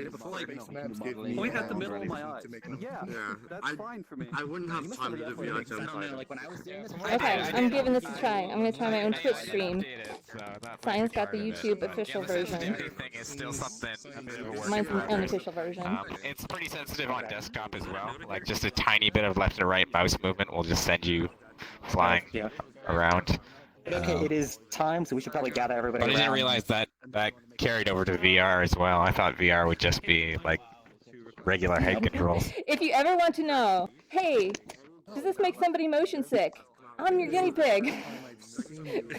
Point at the middle of my eyes. Yeah, that's fine for me. I wouldn't have time to do VR jumps. I don't know, like when I was doing this. Okay, I'm giving this a try. I'm gonna try my own Twitch stream. Sign's got the YouTube official version. Everything is still something a bit of a work Mine's in an progress. unofficial version. It's pretty sensitive on desktop as well. Like just a tiny bit of left and right mouse movement will just send you flying around. But okay, it is time, so we should probably gather everybody But I around. didn't realize that carried over to VR as well. I thought VR would just be like regular head controls. If you ever want to know, hey, does this make somebody motion sick? I'm your guinea pig.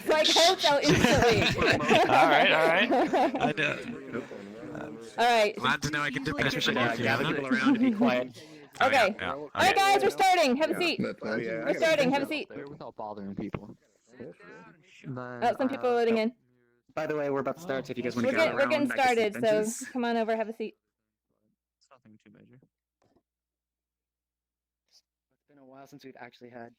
Like helps out instantly. Alright. Alright. Glad to know I can differentiate. Gather people around and be quiet. Okay. Yeah. Alright guys, we're starting. Have a seat. We're starting. Have a seat. Without bothering people. Oh, some people are loading in. By the way, we're about to start, so if you guys want to We're, gather get, we're getting around, I guess, started, so benches. come on over, have a seat. It's nothing too major. It's been a while since we've actually had,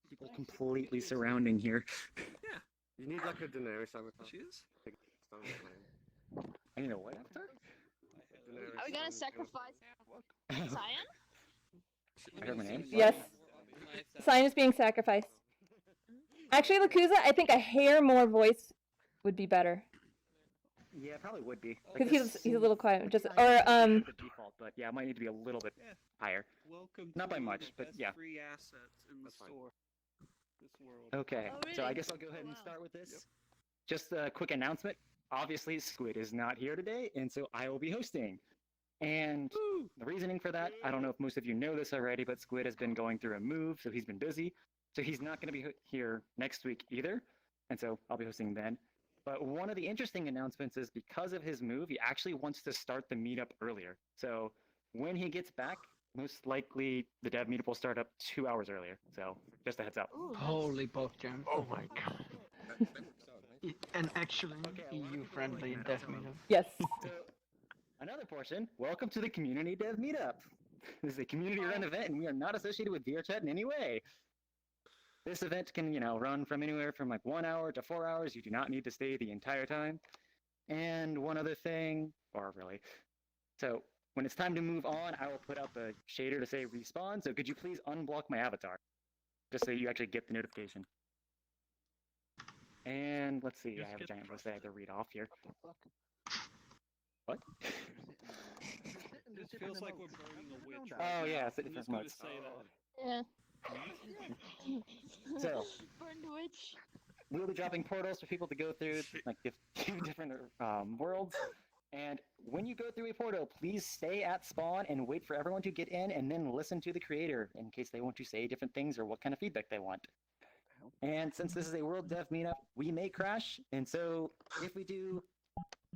people completely surrounding here. Yeah. You need like a Daenerys avatar. She is? I need a what avatar? Are we gonna sacrifice Cyan? I heard my name. Yes. Sign is being sacrificed. Actually, Lakuza, I think a hair more voice would be better. Yeah, it probably would be. Because he's a little quiet. Just or The default, but yeah, it might need to be a little bit higher. Welcome Not by to much, the but best yeah. free assets in the store. This world. Okay, Oh, so I really? guess I'll go ahead and start with this. Just a quick announcement. Obviously, Squid is not here today, and so I will be hosting. And the reasoning for that, I don't know if most of you know this already, but Squid has been going through a move, so he's been busy. So he's not going to be here next week either, and so I'll be hosting then. But one of the interesting announcements is because of his move, he actually wants to start the meetup earlier. So when he gets back, most likely the dev meetup will start up 2 hours earlier. So just a heads up. Ooh, Holy Pokemon. Oh my god. An actually EU-friendly death meetup. yes. So another portion, welcome to the Community Dev Meetup. This is a community-run event, and we are not associated with VRChat in any way. This event can, run from anywhere from like 1 hour to 4 hours. You do not need to stay the entire time. And one other thing, or really, so when it's time to move on, I will put out the shader to say respawn. So could you please unblock my avatar, just so you actually get the notification. And let's see, I have a giant list that I have to read off here. What? This feels like we're burning a witch. Oh yeah, it's a I'm different just gonna modes. say that. yeah. So Burned witch. we'll be dropping portals for people to go through, like two different worlds. And when you go through a portal, please stay at spawn and wait for everyone to get in, and then listen to the creator in case they want to say different things or what kind of feedback they want. And since this is a World Dev Meetup, we may crash, and so if we do,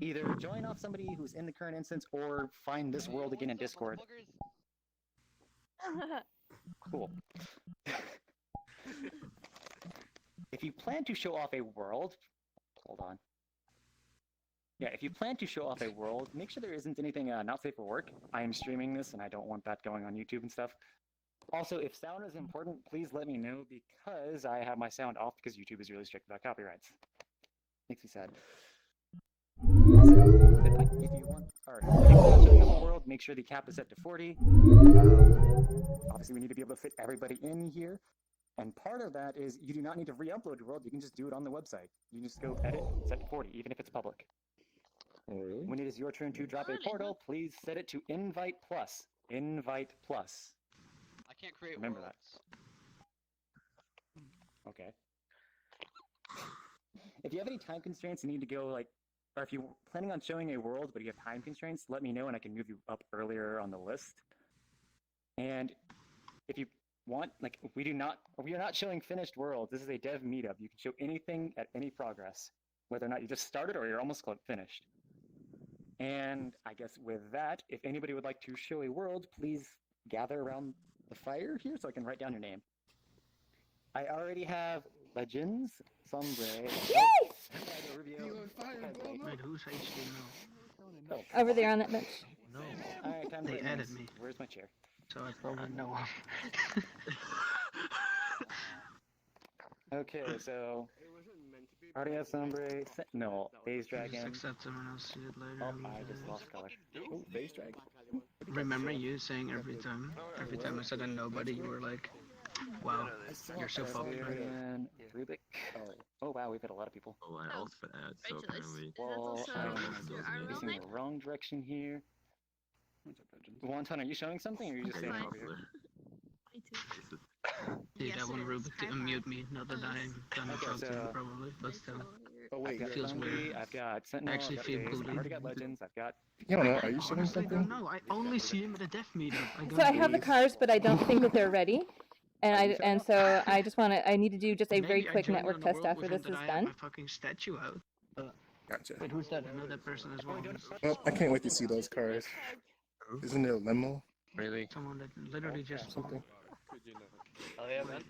either join off somebody who's in the current instance or find this world again in Discord. Cool. If you plan to show off a world, hold on. Yeah, if you plan to show off a world, make sure there isn't anything not safe for work. I am streaming this, and I don't want that going on YouTube and stuff. Also, if sound is important, please let me know because I have my sound off because YouTube is really strict about copyrights. Makes me sad. Also, if you want, or if you plan on showing off a world, make sure the cap is set to 40. Obviously, we need to be able to fit everybody in here. And part of that is you do not need to re-upload your world. You can just do it on the website. You can just go edit, set to 40, even if it's public. When it is your turn to drop a portal, please set it to Invite Plus. Invite Plus. I can't create Remember worlds. that. Okay. If you have any time constraints and need to go, or if you're planning on showing a world but you have time constraints, let me know and I can move you up earlier on the list. And if you want, we are not showing finished worlds. This is a dev meetup. You can show anything at any progress, whether or not you just started or you're almost finished. And I guess with that, if anybody would like to show a world, please gather around the fire here so I can write down your name. I already have Legends, Sombre, Rubio. Wait, who's HD now? Oh. Over there on that bench. No. Alright, time They for added names. me. Where's my chair? So I probably know. Okay, so It wasn't meant to be, Guardian Sombre, Sentinel, Phase Dragon. Accept them and I'll see it later. Oh, I just lost color. Oh, face dragon. Remember you saying every time I said a nobody, you were like, wow, you're so fucking right. Guardian, Rubik. Oh wow, we've had a lot of people. Oh, I also for that, so Rachel, apparently. Well, I'm your armor facing thing? the wrong direction here. Wonton, are you showing something, or are you just Okay, standing fine. over here? Me too. Dude, Yes, I want it is. Rubik to High unmute five. me, not that I'm gonna Okay, talk to him so- probably, but still. Oh I've wait, got feels Zombie, weird. I've got Sentinel, Actually I've got feel Phase, booty. I've already got Legends, I've got... Yona, are you showing Honestly, something? don't know. I only see him at a death meetup. So I have the believe- cars, but I don't think that they're ready. And so I just want to. I need to do just a very Maybe I quick joined network on the test world after with this him is that I have done. my fucking statue out. Gotcha. Wait, who's that? I know that person as well. Well, I can't wait to see those cars. Isn't it a limo? Really? Someone that literally just Something. Oh yeah, man.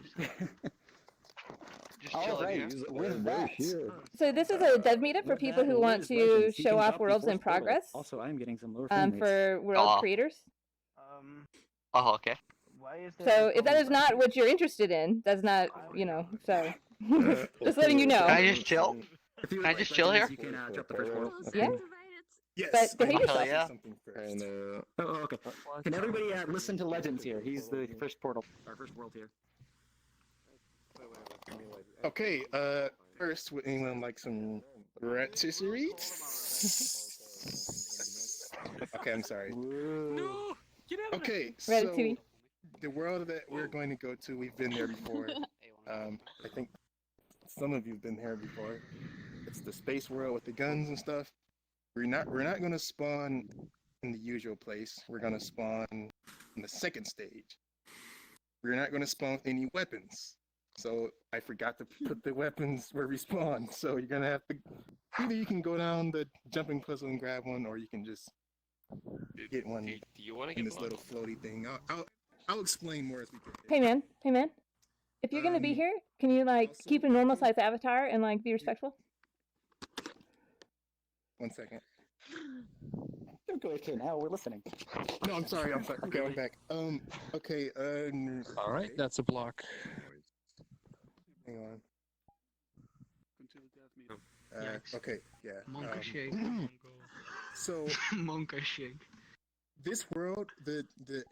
Just All chilling right, here. with that, So this is a dev meetup for with people that, who want Liz to Legends, he show can off drop the worlds in fourth portal. progress. Also, I'm getting some lower frame rates. For world Aw. creators. Oh, okay. Why is So if that is not what you're interested in, that's not, you know. So just letting you know. Can I just chill? If you Can I would just like chill Legends, here? You can drop the first portal. Yeah. Yes. But behave I need to yourself. say Yeah. something first. And Oh, okay. Can everybody listen to Legends here? He's the first portal, our first world here. Okay, first, would anyone like some rotisserie? Okay, I'm sorry. No! Get out of Okay, so Ratatouille. the world that we're going to go to, we've been there before. I think some of you've been here before. It's the space world with the guns and stuff. We're not going to spawn in the usual place. We're going to spawn in the second stage. We're not going to spawn with any weapons. So I forgot to put the weapons where we spawn. So you're going to have to, either you can go down the jumping puzzle and grab one, or you can just get one Do you want to in get this little floaty thing. I'll explain more as we get Hey man, hey man. If you're gonna be Um, here, can you like also- keep a normal size avatar and like be respectful? 1 second. Don't go okay now. We're listening. No, I'm sorry. Okay, I'm back. Okay, Alright, that's a block. hang on. Yikes. Okay, yeah. Monka shake. So Monka shake. this world, the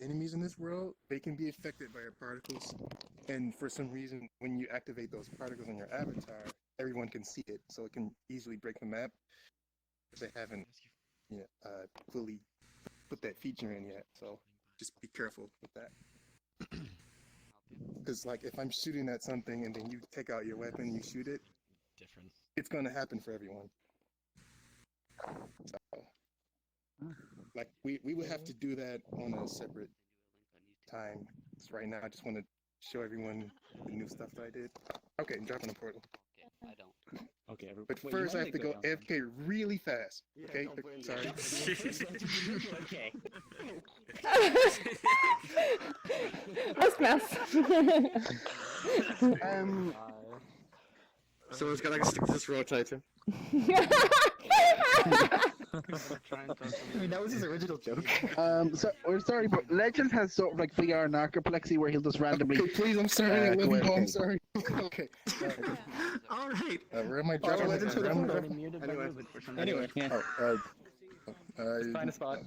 enemies in this world, they can be affected by your particles, and for some reason, when you activate those particles on your avatar, everyone can see it, so it can easily break the map. If they haven't, fully put that feature in yet, so just be careful with that. Because like if I'm shooting at something and then you take out your weapon, you shoot it, different? it's gonna happen for everyone. So, like we would have to do that on a separate time. So right now, I just want to show everyone the new stuff that I did. Okay, I'm dropping a portal. I don't. Okay, everybody. But first, I have to go AFK really fast. Okay, sorry. Okay. Let's mouse. someone's gotta stick to this rotator. I mean, that was his original joke. So we're sorry, but Legend has sort of like VR narcolepsy where he'll just randomly. Okay, please, I'm sorry. I go love you all. I'm AFK. sorry. Okay. All right. Where am I Oh, dropping? Legends for the I'm portal. Anyway. Anyway, yeah. Find Find a spot.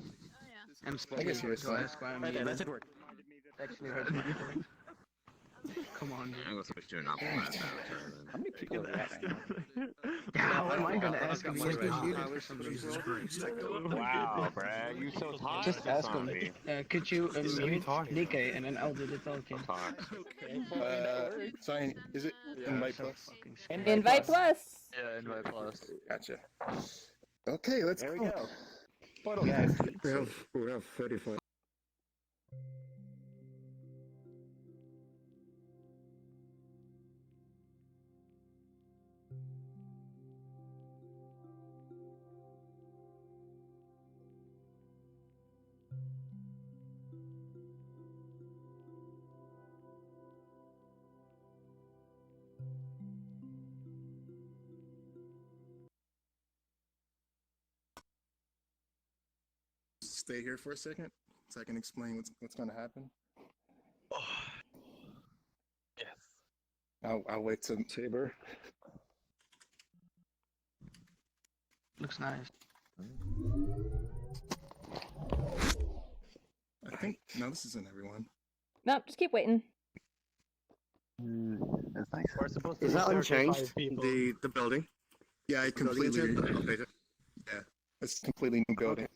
I'm I guess you were so fine. ask why I'm Right there, muted. that should work. Actually hurts my feelings. Come on, dude. I'm gonna switch to an apple last How many people are there right now? How am I gonna ask him? He's been muted for some reason. Wow, Brad, you so tired. Just ask him. Could you mute DK and then I'll do the talking. Sorry, is it invite plus? Invite plus. Yeah, invite plus. Gotcha. Okay, let's There we go. go. Portal, guys. we have 35. Stay here for a second so I can explain what's gonna happen. Yes. I'll wait till Saber. Looks nice. I think no, this isn't everyone. No, just keep waiting. That's nice. We're supposed to Is be that 35 unchanged? people. The building? Yeah, I Building completed. updated? Yeah, it's a completely new building.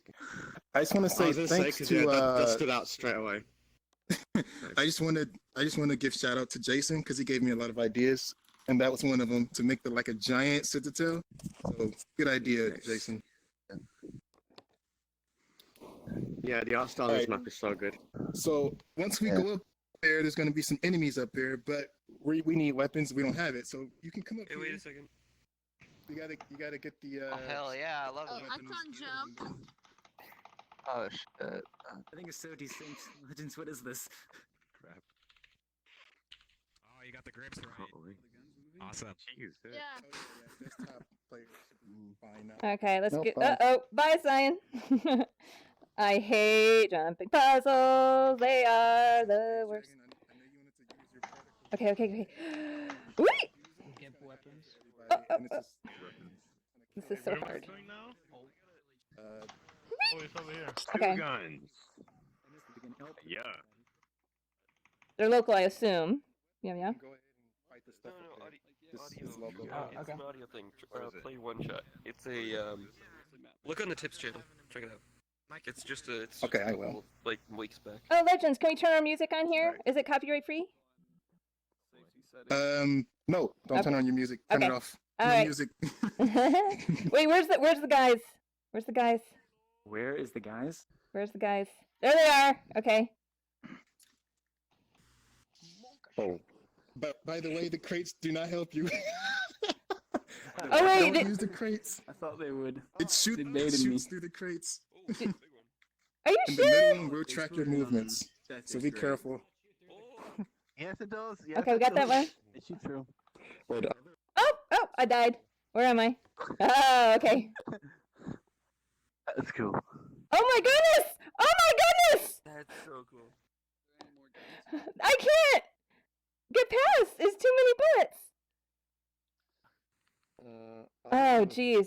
I just want to I say was gonna say, thanks 'cause, to. yeah, that stood out straight away. I just want to give shout out to Jason because he gave me a lot of ideas, and that was one of them to make the like a giant citadel. So good idea, Jason. Yeah, the art style of this map is so good. So once we go up there, there's going to be some enemies up there, but we need weapons. We don't have it, so you can come up here. Wait a second. You gotta get the. Oh hell yeah, I love it. I can't jump. Oh shit. I think it's so distinct. Legends, what is this? Crap. Oh, you got the grips right. Awesome. Yeah. Oh, yeah, desktop players should be fine now. Okay, let's Nope, get. fine. Oh, bye, Cyan. I hate jumping puzzles. They are the worst. Okay. Wait! Get weapons. Oh. This is so hard. Okay. Guns. Yeah. They're local, I assume. Yeah. Go ahead and fight this stuff up there. This is local. Okay. An audio thing. Play one shot. It's a Look on the tips channel. Check it out. It's just a. It's Okay, I will. Like weeks back. Oh, Legends, can we turn our music on here? Is it copyright free? No, don't turn on your music. Turn Okay. it off. All No right. music. Wait, where's the guys? Where's the guys? Where is the guys? Where's the guys? There they are. Okay. Oh. But by the way, the crates do not help you. Oh wait, Don't use the crates. I thought they would. It shoots through the crates. are you In the sure? middle one will track your movements. So be careful. Yes, it does. Yes, Okay, we got that one. It shoots through. Oh, I died. Where am I? Oh, okay. That's cool. Oh my goodness! Oh my goodness! That's so cool. I can't get past. It's too many bullets. Oh, jeez.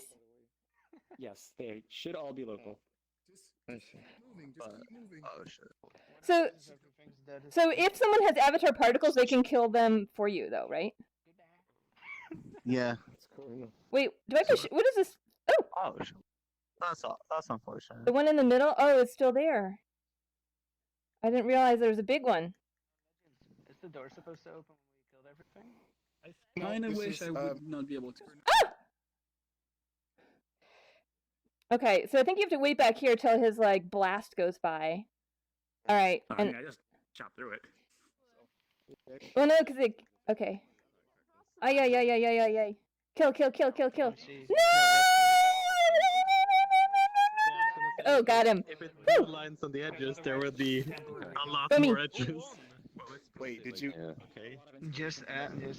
Yes, they should all be local. Just keep moving. Oh shit. So if someone has avatar particles, they can kill them for you, though, right? Yeah. Wait, do I have to? What is this? Oh, Oh shit. That's unfortunate. the one in the middle. Oh, it's still there. I didn't realize there was a big one. Is the door supposed to open when we killed everything? No, Kinda this wish is, I would not be able to. Okay, so I think you have to wait back here till his like blast goes by. All right, I and mean, I just chopped through it. well, no, because it. Okay. Oh yeah. Kill. See. No! Oh, got him. If it had lines on the edges, there would be a lot Bummy. more edges. Wait, did you? Okay. Just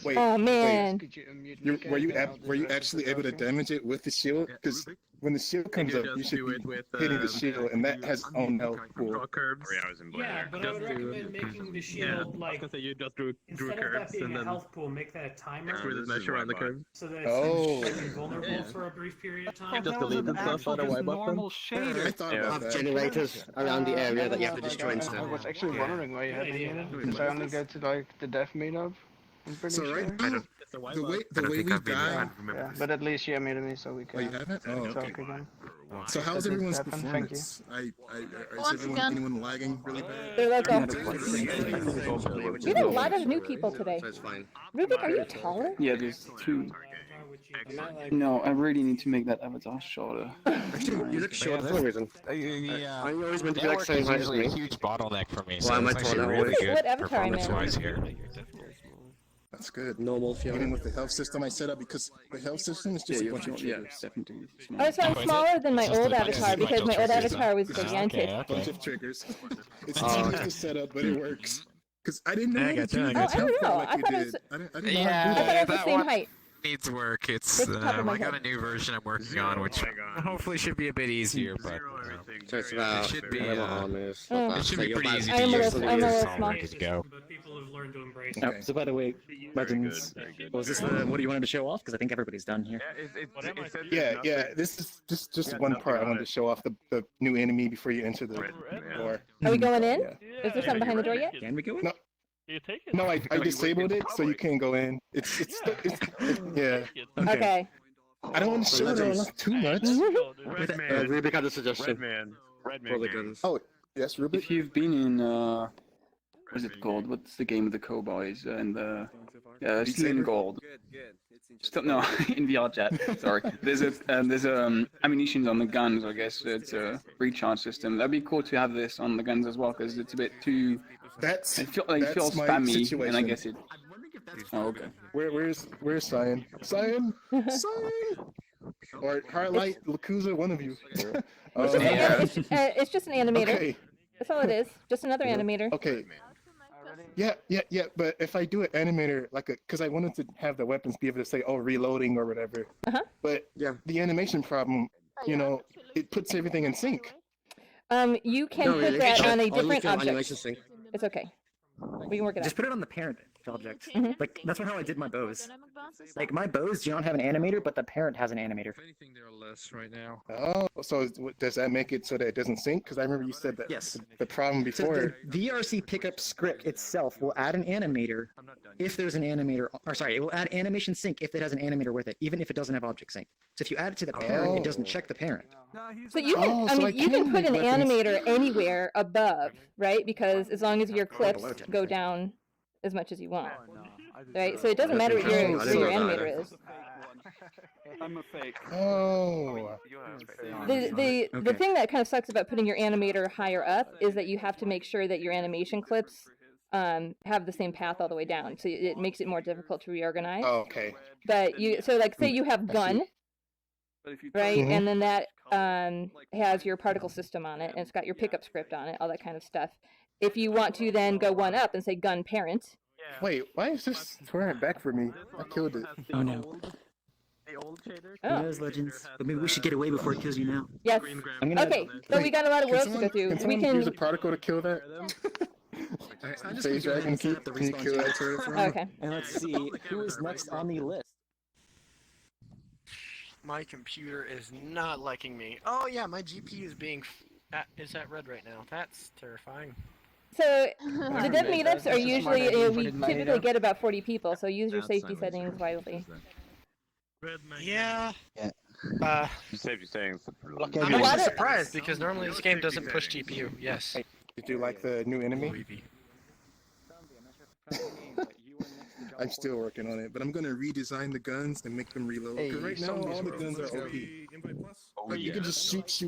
Wait. Oh man. Could you unmute Were you Nick, and I'll do were you the rest of actually the able to talking? damage it with the shield? Because when the shield comes up, you should do be it with hitting the shield, and that has own health pool. draw curves. Yeah, but I would Just do- recommend making the Yeah, shield I was like gonna say you just drew instead of that curves being and a then health pool, make that a timer with the measure on the curve. so that Oh. it's invulnerable Yeah. for a brief period of time. Just delete and stuff on a Y button. I thought You about have that. generators around the area that you have to destroy I instead. was actually wondering why you had me in it, because I only go to like the death meetup. I'm pretty So sure. right now, It's a Y the way button. we die. Yeah, but at least you muted me so we Oh, you can haven't? Oh, talk okay. again. So how's That everyone's didn't happen, thank you. performance? Is Once again. Oh, anyone lagging really bad? They're local. We We have a lot of new people today. So it's fine. Rubik, are you taller? Yeah, there's two. No, I really need to make that avatar shorter. Actually, you look short for some reason. Yeah. I'm always meant to be like Network same is height as usually a me. huge bottleneck for me, Why so am I it's actually taller? really good What avatar am I on? performance-wise here. That's good. Normal Even Fiona. with the health system I set up, because the health system is just a bunch of triggers. definitely. Oh, so I'm Oh, is it? smaller than my It's just old the avatar because my old triggers, avatar was huh? gigantic. Okay. Bunch of triggers. It's Oh, tedious okay. to set up, but it works. Because I didn't know I how to gotcha, I do gotcha. the Oh, I don't health know. like I you thought it was- did. I didn't know how to Yeah, do I thought that. it was the same height. Needs work. It's What's the top of my I got a head? new version I'm working on, which hopefully should be a bit easier, but So it's about should be, whatever uh, armors. Oh. like that. It should So be you're pretty about- easy I'm to a use. little- I'm a little so small. ready to go. But people have learned to embrace Oh, it. so by the way, Legends, was this what you wanted to show off? Because I think everybody's done here. Yeah. This is just one part I wanted to show off the new enemy before you enter the door. Are we going in? Yeah. Is there something behind the door yet? Can we go in? No. No, I disabled it so you can't go in. It's yeah. Okay. I don't want to show it off too much. Rubik had a suggestion. Red for the guns. Oh, yes, Rubik. If you've been in, what is it called? What's the game with the cowboys and the Steel and Gold? Stop, no, in VR chat. Sorry. There's ammunition on the guns. I guess it's a recharge system. That'd be cool to have this on the guns as well, because it's a bit too. It feels my spammy, situation. and I guess it. Oh, okay. Where's Cyan? Cyan? Or Heartlight, Lakuza, one of you. It's just an animator. Okay. That's all it is. Just another animator. Okay. Yeah. But if I do an animator because I wanted to have the weapons be able to say, "Oh, reloading" or whatever. But the animation problem, it puts everything in sync. You can put that on a different object. Sync. It's okay. We can work it out. Just put it on the parent object. Like that's how I did my bows. Like my bows do not have an animator, but the parent has an animator. If anything, they're less right now. Oh, so does that make it so that it doesn't sync? Because I remember you said that the problem before. So the VRC pickup script itself will add an animator if there's an animator, or sorry, it will add animation sync if it has an animator with it, even if it doesn't have object sync. So if you add it to the parent, it doesn't check the parent. So you can, you can put an animator anywhere above, right? Because as long as your clips go down as much as you want, right? So it doesn't matter what your animator is. I'm a fake. Oh. The thing that kind of sucks about putting your animator higher up is that you have to make sure that your animation clips have the same path all the way down. So it makes it more difficult to reorganize. Oh, okay. But so like say you have gun, right? And then that has your particle system on it, and it's got your pickup script on it, all that kind of stuff. If you want to then go one up and say gun parent. Wait, why is this throwing it back for me? I killed it. Oh no. Who knows, Legends? But maybe we should get away before it kills you now. Yes. Okay, so we got a lot of worlds to go through. Can someone use a particle to kill that? Phase Dragon, can you kill that turret for me? Okay. And let's see who is next on the list. My computer is not liking me. Oh yeah, my GPU is being is at red right now. That's terrifying. So the dev meetups are usually we typically get about 40 people, so use your safety settings wisely. Yeah. Safety settings. I'm actually surprised because normally this game doesn't push GPU. Yes. Did you like the new enemy? I'm still working on it, but I'm gonna redesign the guns and make them reload. Because right now all the guns are OP. You can just shoot.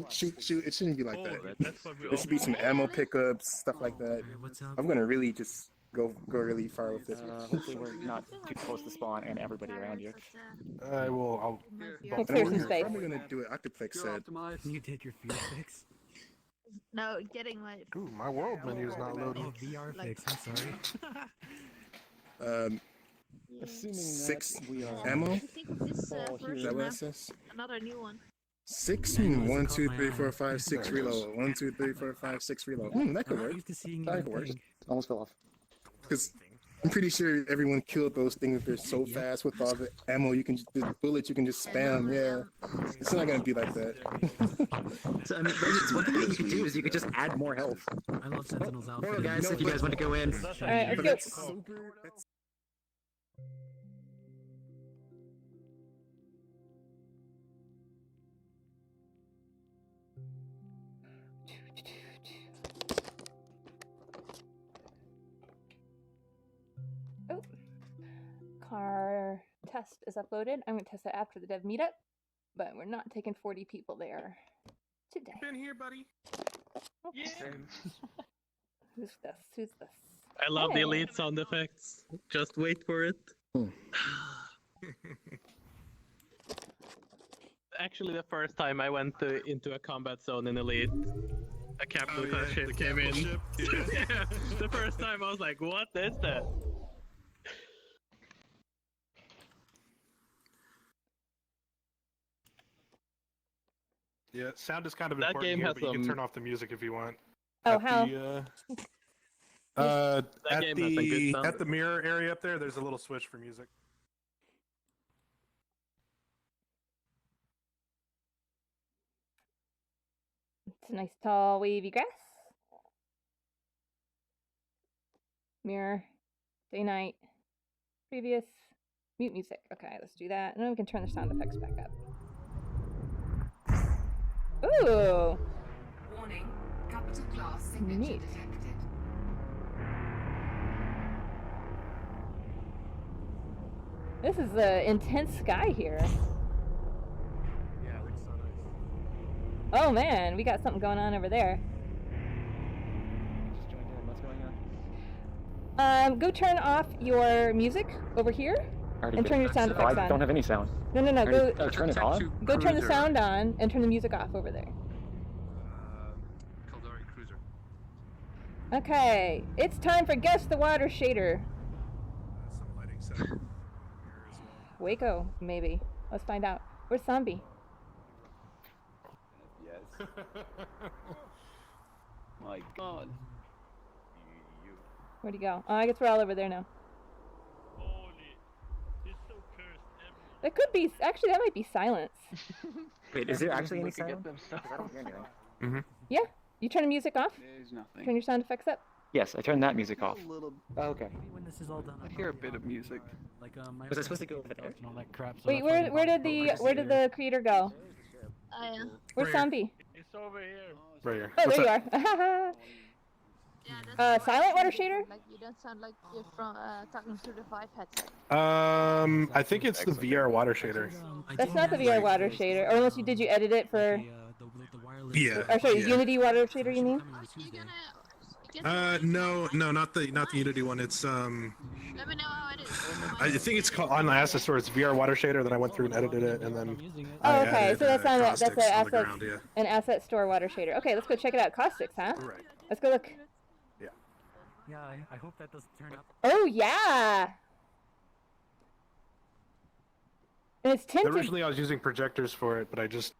It shouldn't be like that. There should be some ammo pickups, stuff like that. I'm gonna really just go really far with it. Hopefully we're not too close to spawn and everybody around you. I'll Let's clear some space. I'm probably gonna do it. Octoplex said. You did your field fix? No, getting my. Ooh, my world menu is not loading. Oh, VR fix. I'm sorry. Assuming 6 we are ammo. I think this Is that what it says? another new one. 6? 1, 2, 3, 4, 5, 6 reload. 1, 2, 3, 4, 5, 6 reload. That could work. That could work. Almost fell off. Because I'm pretty sure everyone killed those things. They're so fast with all the ammo. The bullets you can just spam. Yeah, it's not gonna be like that. So I mean, one thing that you could do is you could just add more health. I love Sentinel's outfit. Alright, guys, if you guys want to go in. Alright, let's go. Oh, car test is uploaded. I'm going to test it after the dev meetup, but we're not taking 40 people there today. Been here, buddy. Yeah. Who's this? Who's this? I love the Hey. elite sound effects. Just wait for it. Actually, the first time I went into a combat zone in Elite, a capital class ship came in. Yeah, the first time I was like, what is that? Yeah, sound is kind of That important game here, has but you can some- turn off the music if you want. Oh, At how? The, That at game has some good sound. the mirror area up there, there's a little switch for music. It's a nice tall wavy grass. Mirror. Day night. Previous. Mute music. Okay, let's do that. And then we can turn the sound effects back up. Ooh! Warning. Capital class signature Neat. detected. This is the intense sky here. Yeah, it looks so nice. Oh man, we got something going on over there. Just joined in. What's going on? Go turn off your music over here Already and did. turn your sound Oh, effects I on. don't have any sound. No, no, no. Already- Go turn it on? go turn the sound on and turn the music off over there. Caldari Cruiser. Okay, it's time for Guess the Water Shader. Some lighting setup here as well. Waco, maybe. Let's find out. Where's Zombie? Yes. My God. Where'd he go? Oh, I guess we're all over there now. That could be, actually, that might be silence. Wait, is there actually any sound? I don't hear anything. Mm-hmm. Yeah? You turn the music off? There's nothing. Turn your sound effects up? Yes, I turned that music off. A little. Oh, okay. Maybe when this is all done, I hear a bit of music. Like my Was I supposed to go over there? and all that crap. So Wait, that's why where the did the creator go? Where's Right here. Zombie? It's over here. Right here. Oh, What's there you up? are. Silent water shader? Like you don't sound like you're from talking through the Vive headset. I think it's the VR water shader. That's not the VR water shader. Or unless did you edit it for? the wireless. Yeah. Or sorry, yeah. Unity water shader, you mean? No, not the Unity one. It's Let me know how it is. I think it's called on the asset store. It's VR water shader. Then I went through and edited it, and then Oh, I okay. added, So that's on that's caustics an on the asset ground, yeah. an asset store water shader. Okay, let's go check it out. Caustics, huh? Right. Let's go look. Yeah, I hope that doesn't turn up. Oh yeah. And it's tinted. Originally, I was using projectors for it, but I just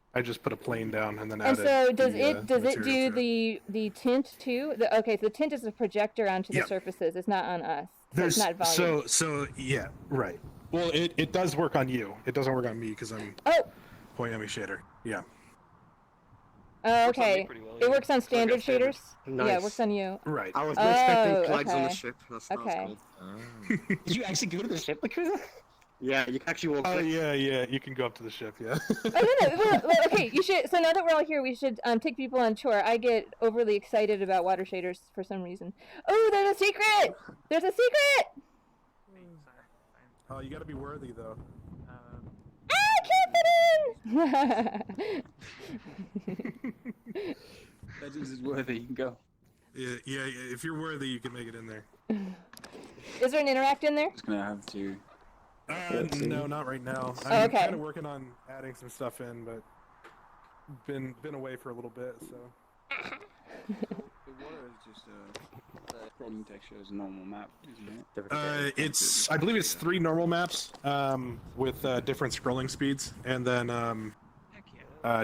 put a plane down and then And added. so does the, it does it material do to the tint too? Okay, so the tint is a projector onto the Yep. surfaces. It's not on us. So There's it's not volume. so yeah, right. Well, it does work on you. It doesn't work on me because I'm pointing at me shader. Yeah. Oh, Works on me okay. pretty well, It yeah. works on It's like a standard standard. shaders. Yeah, it Nice. works on you. Right. I was Oh, expecting plugs on the okay. ship. That's not Okay. cool. Did you actually go to the ship, Lakruza? Yeah, you can actually walk. Oh yeah, you can go up to the ship. Yeah. Oh no, no. Well, okay, you should. So now that we're all here, we should take people on tour. I get overly excited about water shaders for some reason. Oh, there's a secret! There's a secret! Oh, you got to be worthy though. I can't fit in. Legends is worthy. You can go. Yeah. If you're worthy, you can make it in there. Is there an interact in there? Just gonna have to. No, not right now. Oh, I'm okay. kind of working on adding some stuff in, but been away for a little bit, so. The water is just a scrolling texture as a normal map, isn't it? It's I believe it's 3 normal maps with different scrolling speeds, and then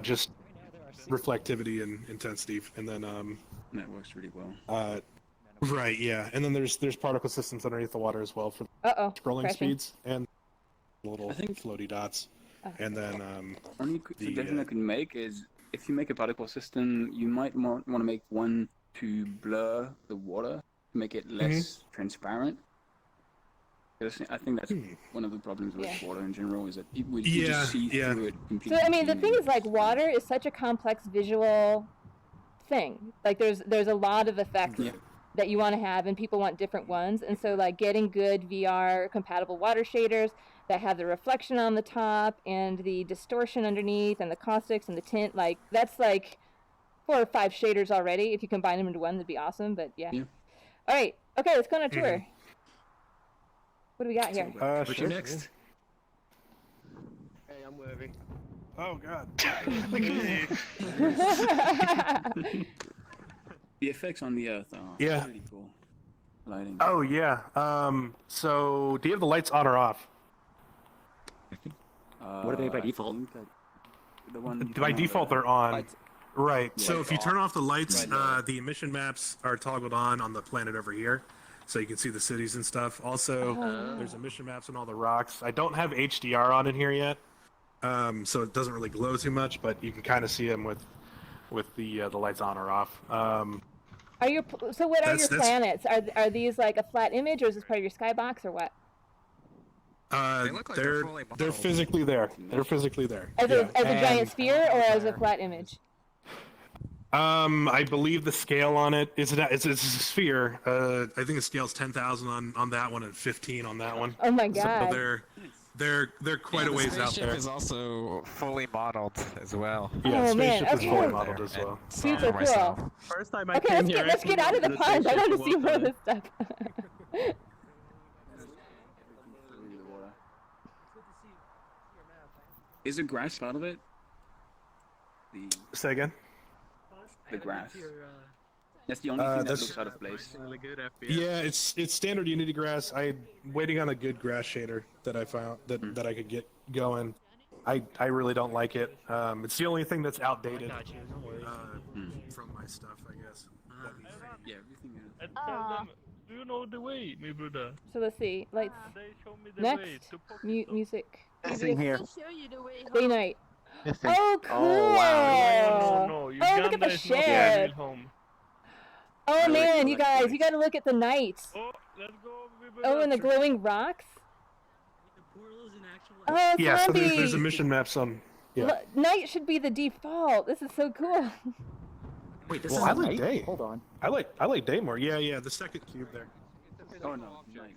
just reflectivity and intensity, and then That works really well. right, yeah, and then there's particle systems underneath the water as well for scrolling crashing. speeds and little floaty dots, and then Only suggestion I can make is if you make a particle system, you might want to make one to blur the water, to make it less transparent. Because I think that's one of the problems with water in general is that people you just see through it completely. So I mean, the thing is, like, water is such a complex visual thing. Like, there's a lot of effects that you want to have, and people want different ones. And so, like, getting good VR compatible water shaders that have the reflection on the top and the distortion underneath and the caustics and the tint, like, that's like 4 or 5 shaders already. If you combine them into one, that'd be awesome. But yeah. All right. Okay, let's go on a tour. What do we got here? What's sure. next? Hey, I'm worthy. Oh god. The effects on the Earth are Yeah. really cool. Lighting. Oh yeah. So do you have the lights on or off? What are they by default? The one you By turn default, the they're on. lights. Right. Yeah, So if you off. turn off the lights, Right. the emission maps are toggled on the planet over here, so you can see the cities and stuff. Also, there's emission maps on all the rocks. I don't have HDR on in here yet, so it doesn't really glow too much, but you can kind of see them with the lights on or off. So what are your That's- planets? Are these like a flat image, or is this part of your skybox, or what? They look like they're fully they're modeled. physically there. They're physically there. As, Yeah. as a giant And, sphere, or as a flat image? I believe the scale on it it's a sphere. I think the scale's 10,000 on that one and 15 on that one. Oh my god. So they're quite a ways the out spaceship there. is also fully modeled as well. Yeah, Oh, man, spaceship is okay. fully modeled as well. Super for cool. myself. First time I Okay, came here, let's get out of the pond. I want to see more of this stuff. Is the grass part of it? Say again? The grass. That's the only thing that that's- looks out of place. Really good FPS. Yeah, it's standard Unity grass. I'm waiting on a good grass shader that I found that I could get going. I really don't like it. It's the only thing that's outdated from my stuff, I guess. Yeah, everything is. Do you know the way, my brother? So let's see. Lights. They show me the way Next. to Music. This thing here. Day night. This thing. Oh, cool. No, Oh, look at the ship. home. Oh, like man, the you guys, lights. you gotta look at the night. Oh, let's go. Oh, and the glowing rocks. Oh, Yeah, so there's zombie. emission maps on. Yeah. Night should be the default. This is so cool. Wait, this Well, is I a like night? day. Hold on. I like day more. Yeah, the second cube there. Oh no, nice.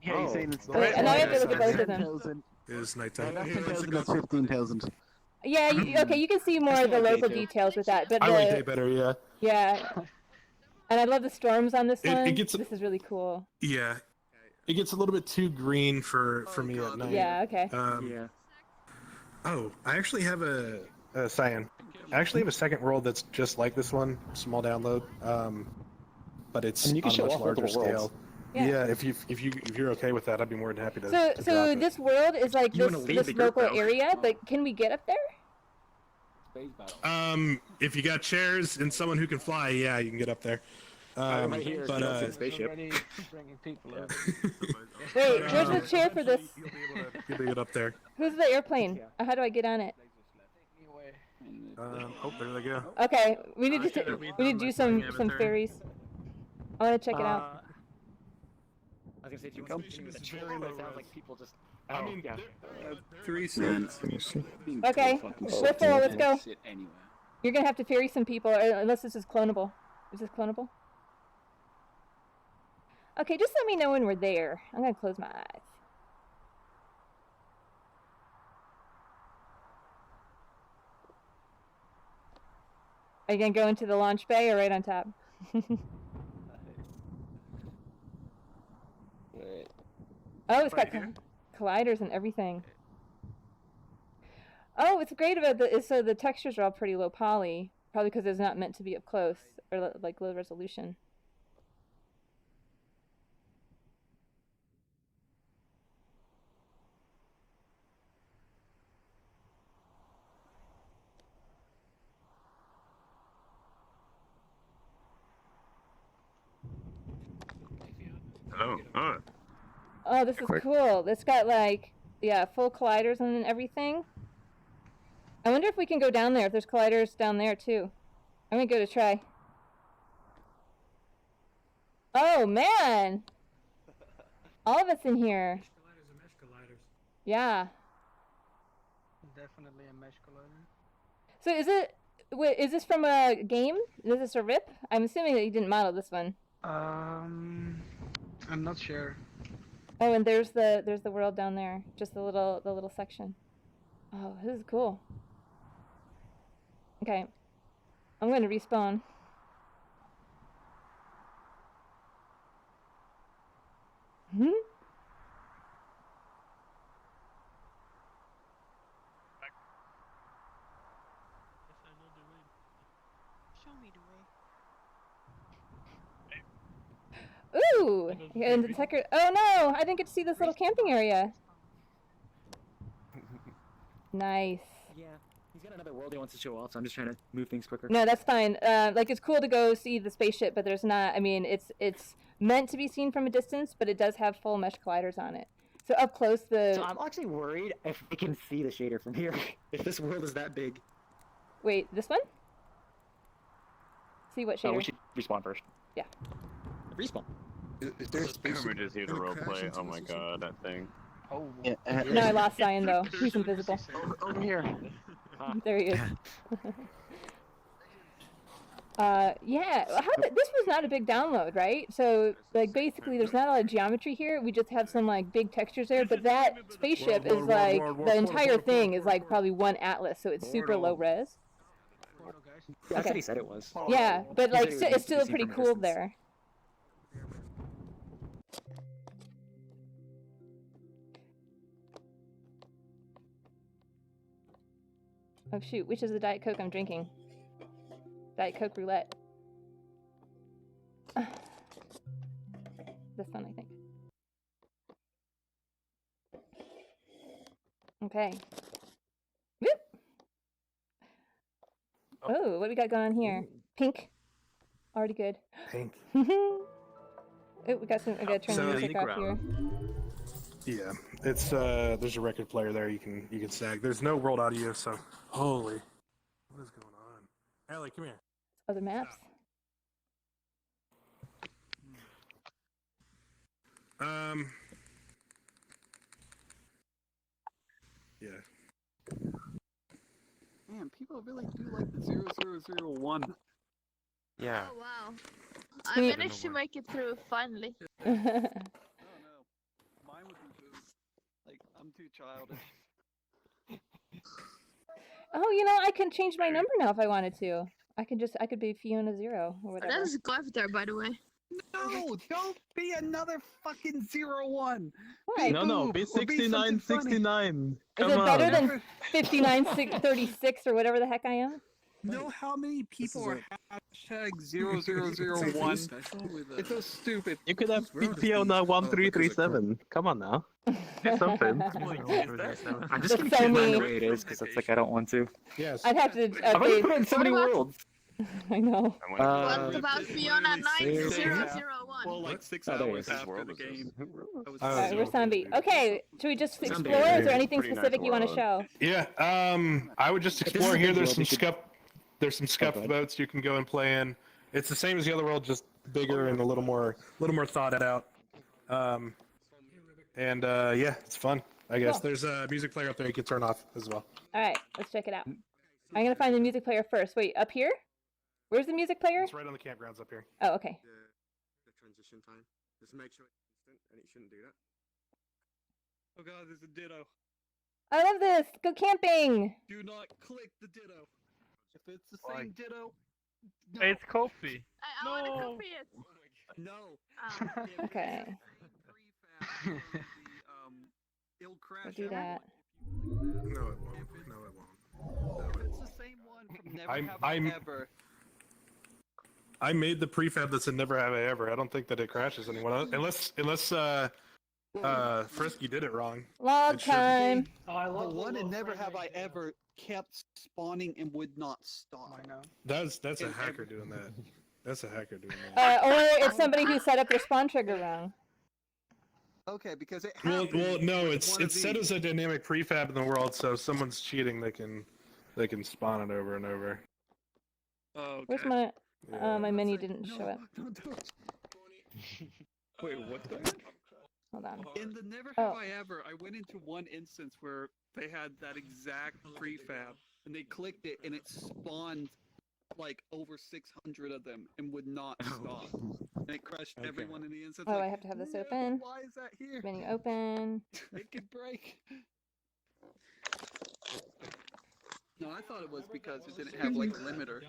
Yeah, he's saying it's Wait, and now I have to look at both of them. 10,000. Is nighttime. Not 10,000, that's 15,000. Yeah, okay, you can see more of the local details with that, but I like day better. Yeah. yeah. And I love the storms on this It one. gets- This is really cool. Yeah. It gets a little bit too green for me at night. Yeah, okay. Yeah. Oh, I actually have a cyan. I actually have a second world that's just like this one, small download. But it's And you can on a show much off larger multiple worlds. scale. Yeah. Yeah, if you're okay with that, I'd be more than happy to. So to drop it. this world is like You wanna this leave this the group, local though. area, but can we get up there? Space battle. If you got chairs and someone who can fly, yeah, you can get up there. right here, but jumps in spaceship. Already bringing people up. Wait, where's the chair for this? You'll be able to get up there. Who's the airplane? How do I get on it? Oh, there they go. Okay, we need to do some ferries. I want to check it out. I was gonna say, if you come with a chair, but it sounds like people just. Oh, I mean, yeah. 3 cents. Let me see. Being Okay, so fucking we're stupid, full, let's you go. can sit anywhere. You're gonna have to ferry some people, unless this is clonable. Is this clonable? Okay, just let me know when we're there. I'm gonna close my eyes. Are you gonna go into the launch bay or right on top? Oh, it's got colliders and everything. Oh, what's great about so the textures are all pretty low poly, probably because it's not meant to be up close or like low resolution. Hello. Oh. Oh, this is cool. It's got like, yeah, full colliders and everything. I wonder if we can go down there, if there's colliders down there too. I'm gonna go to try. Oh man! All of it's in here. Yeah. Definitely a mesh collider. So is this from a game? Is this a rip? I'm assuming that you didn't model this one. I'm not sure. Oh, and there's the world down there. Just the little section. Oh, this is cool. Okay. I'm going to respawn. Hmm? Show me the way. Ooh! And the checker. Oh no! I didn't get to see this little camping area. Nice. Yeah, got another world he wants to show off, so I'm just trying to move things quicker. No, that's fine. Like it's cool to go see the spaceship, but there's not. I mean, it's meant to be seen from a distance, but it does have full mesh colliders on it. So up close, So I'm actually worried if we can see the shader from here. If this world is that big. Wait, this one? See what shader? We should respawn first. Yeah. Respawn. Is there a Kermit is here to roleplay. Oh my god, that thing. Oh. Yeah, No, I lost Cyan though. He's invisible. Over here. There he is. Yeah. This was not a big download, right? So, like, basically, there's not a lot of geometry here. We just have some like big textures there. But that spaceship is like the entire thing is like probably one atlas, so it's super low res. That's what he said it was. Yeah, but like it's still seen pretty from a cool distance. there. Oh shoot, which is the Diet Coke I'm drinking? Diet Coke roulette. This one, I think. Okay. Whoop! Oh, what do we got going on here? Pink. Already good. Pink. Oh, we got some. I gotta turn the music off here. Yeah, it's there's a record player there you can snag. There's no world audio, so holy, what is going on? Allie, come here. Other maps. Yeah. Man, people really do like the 0001. Yeah. Oh wow. I managed to make it through finally. Oh no. Mine would be booed. Like, I'm too childish. Oh, you know, I can change my number now if I wanted to. I could be Fiona 0 or whatever. That is Glaive there, by the way. No, don't be another fucking 01. Why? No, be 6969. Is it better than 5936 or whatever the heck I am? Know how many people are hashtag 0001? It's so stupid. You could have Fiona 1337. Come on now. Do something. I'm just gonna keep mine the way it is because it's like I don't want to. Yes. I'd have to I've already update. put in so many worlds. I know. What about Fiona 9001? Well, like 6 Oh, there it hours is. after the game. Alright, we're zombie. Okay, should we just explore? Is there anything specific you want to show? Yeah. I would just explore here. There's some scuff boats you can go and play in. It's the same as the other world, just bigger and a little more thought out. Yeah, it's fun. I guess Cool. there's a music player up there you can turn off as well. Alright, let's check it out. I'm gonna find the music player first. Wait, up here? Where's the music player? It's right on the campgrounds up here. Oh, okay. The transition time. Just make sure it's instant, and it shouldn't do that. Oh god, there's a ditto. I love this! Go camping! Do not click the ditto. If it's the same ditto, no. It's Kofi. I want to copy it. No. Okay. It'll crash. We'll do that. No, it won't. No, it won't. It's the same one from Never I'm- Have I I'm- Ever. I made the prefab that said never have I ever. I don't think that it crashes anyone else. Unless Frisky did it wrong. Log It should- time! The one in Never Have I Ever kept spawning and would not stop. I know. That's a hacker doing that. That's a hacker doing that. Or it's somebody who set up their spawn trigger wrong. Okay, because it Well, happened no, with it's one of set these. as a dynamic prefab in the world, so if someone's cheating, they can spawn it over and over. Oh, okay. Where's my... Yeah. my menu didn't show up. Don't do it. Wait, what's going Hold on. In the Never Oh. Have I Ever, I went into one instance where they had that exact prefab, and they clicked it, and it spawned like over 600 of them and would not stop. And it crushed everyone in the instance. Oh, like, I have to have this "Yeah, but open. Why is that here? Menu open. It could break. No, I thought it was because it didn't have like limiter.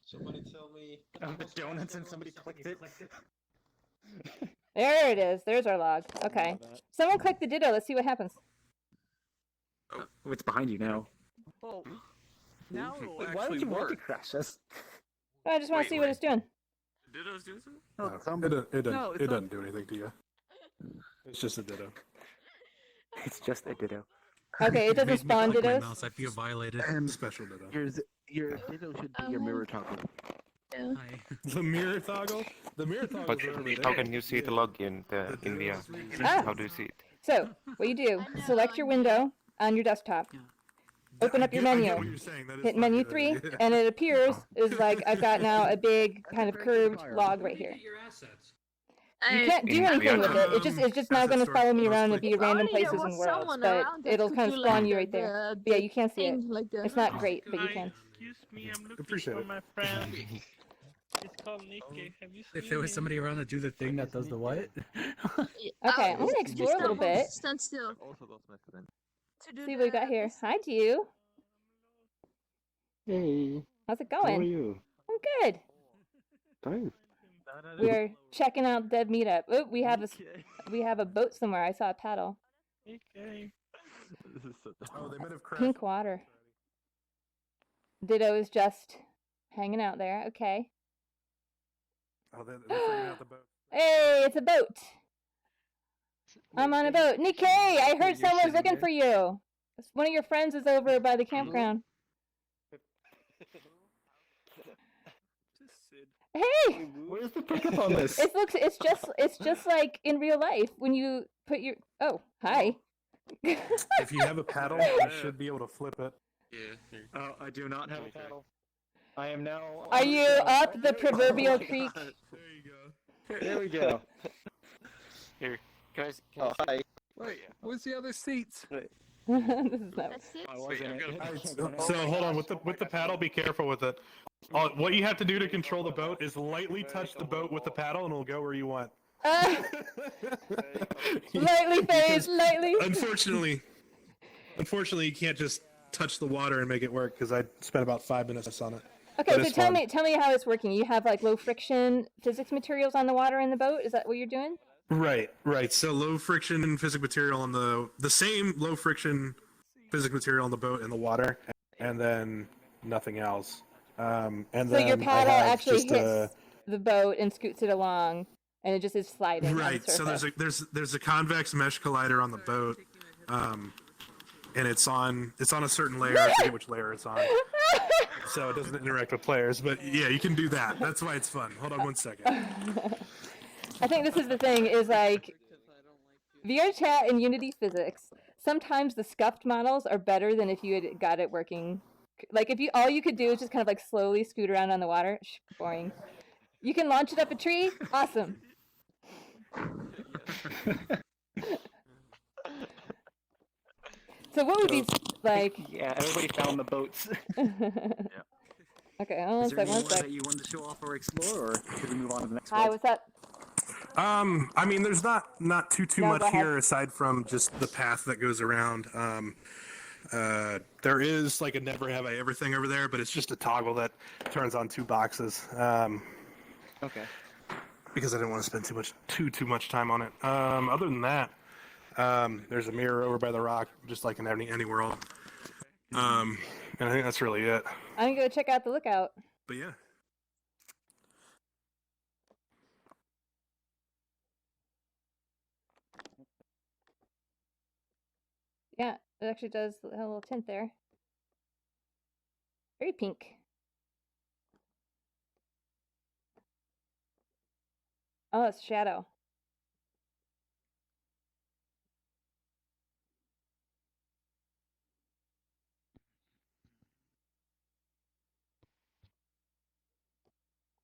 Somebody tell me. The donuts and somebody clicked it. There it is. There's our log. Okay. Someone click the ditto. Let's see what happens. Oh, it's behind you now. Well, now it'll Why actually would you want to work. crash us? I just want to see what it's doing. Ditto's doing something? No, it No, it's doesn't not- do anything to you. It's just a ditto. It's just a ditto. Okay, it doesn't Made me spawn click my dittos? mouse. I feel violated. Special ditto. Your ditto should be your mirror toggle. Hi. The mirror toggle? The mirror toggle But is over there. how can you see the login in the Ah. How do you see it? So, what you do, select your window on your desktop, open up your I menu, get what you're saying. That is hit funny, menu though, 3, yeah. and it appears is like I've got now a big kind of curved log right here. You can't do In anything the with it. It's just now going to follow me around and be random Only there places was and worlds, someone but around that it'll could kind of do, spawn like, you right there. But yeah, you can't see it. thing, like the- It's not great, but you can. Excuse me, I'm looking Appreciate for it. my friend. It's called Nikkei. Have you seen If there was him? somebody around to do the thing that does the what? Okay, I'm going to explore a little bit. Stand still. See what we got here. Hi, Dew. Hey, How's it how are going? you? I'm good. Fine. We're checking out Dev Meetup. Oh, we have a boat somewhere. I saw a paddle. Nikkei. Oh, they might have crashed. Pink water. Ditto is just hanging out there. Okay. Oh, they're figuring out the boat. Hey, it's a boat. I'm on a boat. Nikkei, I heard someone's looking for you. One of your friends is over by the campground. Hey! Where's the pickup on this? It's just like in real life when you put your hi. If you have a paddle, you should be able to flip it. Yeah. Oh, I do not have a paddle. I am now. Are you up the proverbial creek? There we go. Here, guys. Oh, hi. Wait, where's the other seats? This is not. I wasn't. So hold on, with the paddle, be careful with it. What you have to do to control the boat is lightly touch the boat with the paddle, and it'll go where you want. Lightly phase, lightly. Unfortunately, you can't just touch the water and make it work because I spent about 5 minutes on it. Okay, But so it's tell fun. me how it's working. You have like low friction physics materials on the water in the boat. Is that what you're doing? Right. So low friction physics material on the same low friction physics material on the boat in the water, and then nothing else. And So then your paddle I have actually just hits the boat and scoots it along, and it just is sliding. on the right. So surface. there's a convex mesh collider on the boat, and it's on a certain layer. I forget which layer it's on, so it doesn't interact with players. But yeah, you can do that. That's why it's fun. Hold on one second. I think this is the thing, is like, VR chat and Unity physics, sometimes the scuffed models are better than if you had got it working. Like, if all you could do is just kind of like slowly scoot around on the water, boring. You can launch it up a tree, awesome. So what would be, like... Yeah, everybody found the boats. Okay, hold on Is there any one more sec. that you wanted to show off or explore, or should we move on to the next Hi, world? what's up? I mean, there's not too No, much go ahead. here aside from just the path that goes around. There is like a never have I ever thing over there, but it's just a toggle that turns on 2 boxes. Okay. Because I didn't want to spend too much time on it. Other than that, there's a mirror over by the rock, just like in any world. And I think that's really it. I'm gonna go check out the lookout. But yeah. Yeah, it actually does have a little tint there. Very pink. Oh, it's shadow.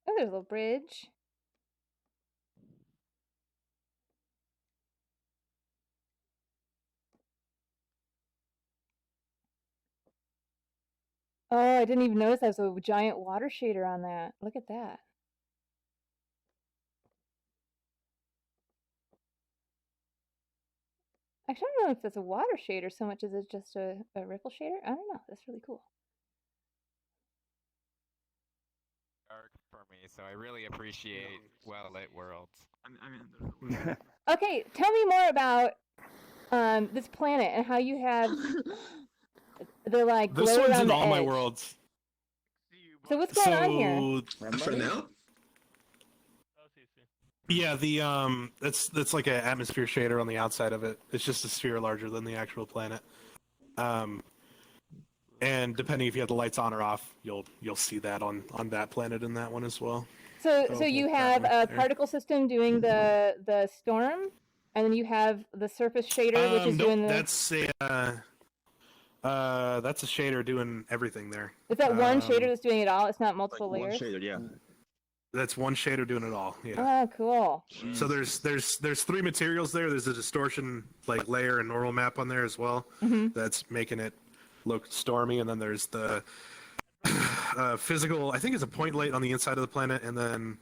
Oh, there's a little bridge. Oh, I didn't even notice there's a giant water shader on that. Look at that. Actually, I don't know if that's a water shader so much as it's just a ripple shader. I don't know. That's really cool. Dark for me, so I really appreciate well-lit worlds. Okay, tell me more about this planet and how you have the like glow This one's around in the all my edge. worlds. So what's going on here? For now? Yeah, that's like an atmosphere shader on the outside of it. It's just a sphere larger than the actual planet. And depending if you have the lights on or off, you'll see that on that planet and that one as well. So you have a particle system doing the storm, and then you have the surface shader, which is doing the. That's a shader doing everything there. Is that one shader that's doing it all? It's not multiple layers. One shader, yeah. That's one shader doing it all. Yeah. Oh, cool. So there's 3 materials there. There's a distortion layer and normal map on there as well. That's making it look stormy, and then there's the physical. I think it's a point light on the inside of the planet, and then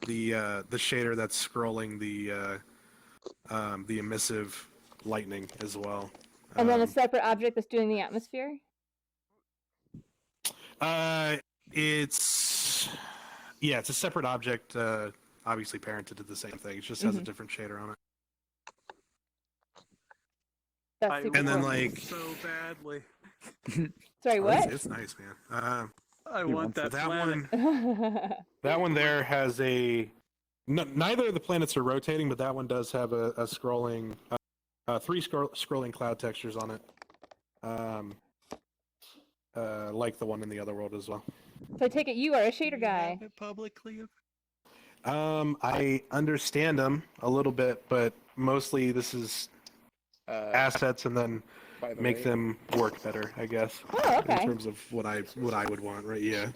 the shader that's scrolling the emissive lightning as well. And then a separate object that's doing the atmosphere. It's a separate object, obviously parented to the same thing. It just has a different shader on it. That's super and then cool. So badly. Sorry, what? It's nice, man. I want that one. That one there has a. Neither of the planets are rotating, but that one does have a scrolling, 3 scrolling cloud textures on it, like the one in the other world as well. So I take it you are a shader guy. Publicly. I understand them a little bit, but mostly this is assets and then make them work better, I guess. Oh, okay. In terms of what I would want, right? Yeah.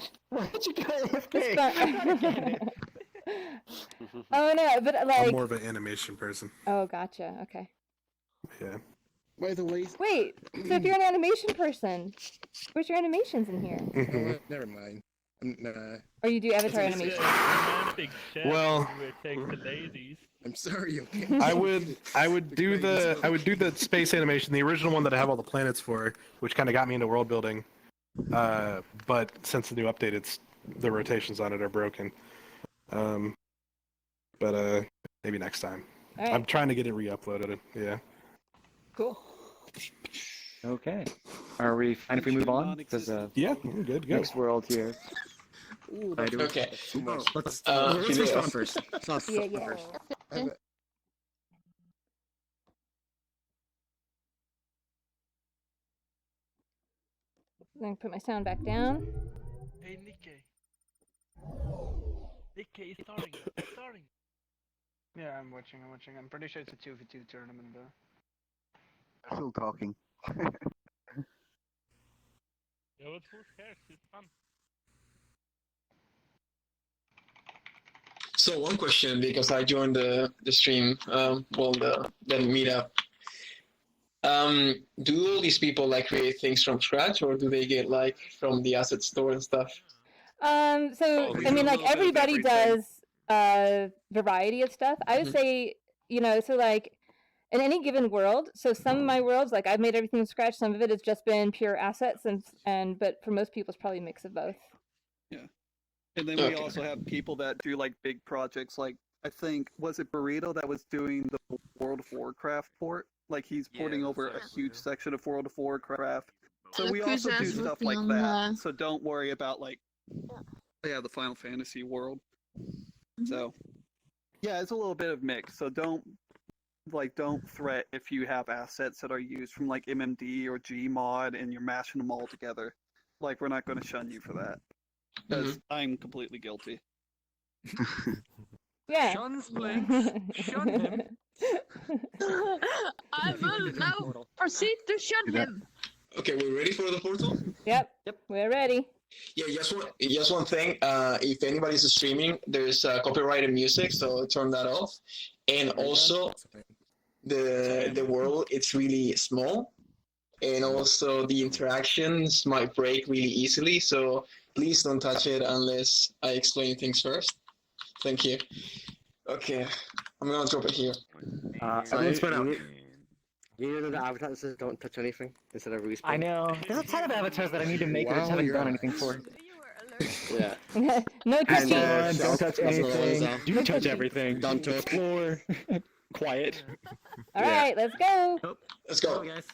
Oh no, but I'm more of an animation person. Oh, gotcha. Okay. Yeah. By the way. Wait. So if you're an animation person, where's your animations in here? Never mind. Nah. Or you do avatar animation? Well, I'm sorry. Okay. I would do the space animation, the original one that I have all the planets for, which kind of got me into world building. But since the new update, the rotations on it are broken. But maybe next time. All right. I'm trying to get it re-uploaded. Yeah. Cool. Okay. Are we fine if we move on? Yeah, we're good. Go. Next world here. Ooh, Okay. Let's Let's respond first. Let's not Yeah. first. I'm gonna put my sound back down. Hey, Nikkei. Nikkei, it's starting. It's starting. Yeah, I'm watching. I'm pretty sure it's a 2v2 tournament though. Still talking. Yeah, who cares? It's fun. So one question, because I joined the stream, the meetup. Do all these people create things from scratch, or do they get from the asset store and stuff? So I mean, everybody does a variety of stuff. I would say, so in any given world, so some of my worlds, I've made everything from scratch. Some of it has just been pure assets, but for most people, it's probably a mix of both. Yeah, and then we also have people that do big projects. I think was it Burrito that was doing the World of Warcraft port? He's porting over a huge section of World of Warcraft. So we also do stuff like that. So don't worry about the Final Fantasy world. So yeah, it's a little bit of mix. So don't threat if you have assets that are used from MMD or Gmod and you're mashing them all together. We're not going to shun you for that. Because I'm completely guilty. Yeah. Shun's Blinks. Shun him. I will now proceed to shun him. Okay, we're ready for the portal? Yep. We're ready. Yeah, just one thing. If anybody's streaming, there's copyrighted music, so turn that off. And also, the world, it's really small. And also, the interactions might break really easily, so please don't touch it unless I explain things first. Thank you. Okay, I'm gonna drop it here. Everyone's spread out. You know the avatar that says don't touch anything instead of respawn? I know. There's a ton of avatars that I need to make that I just haven't done anything for. Yeah. No touching. Don't touch anything. Do touch everything. Don't touch. Explore. Quiet. All right, let's go. Let's go. guys.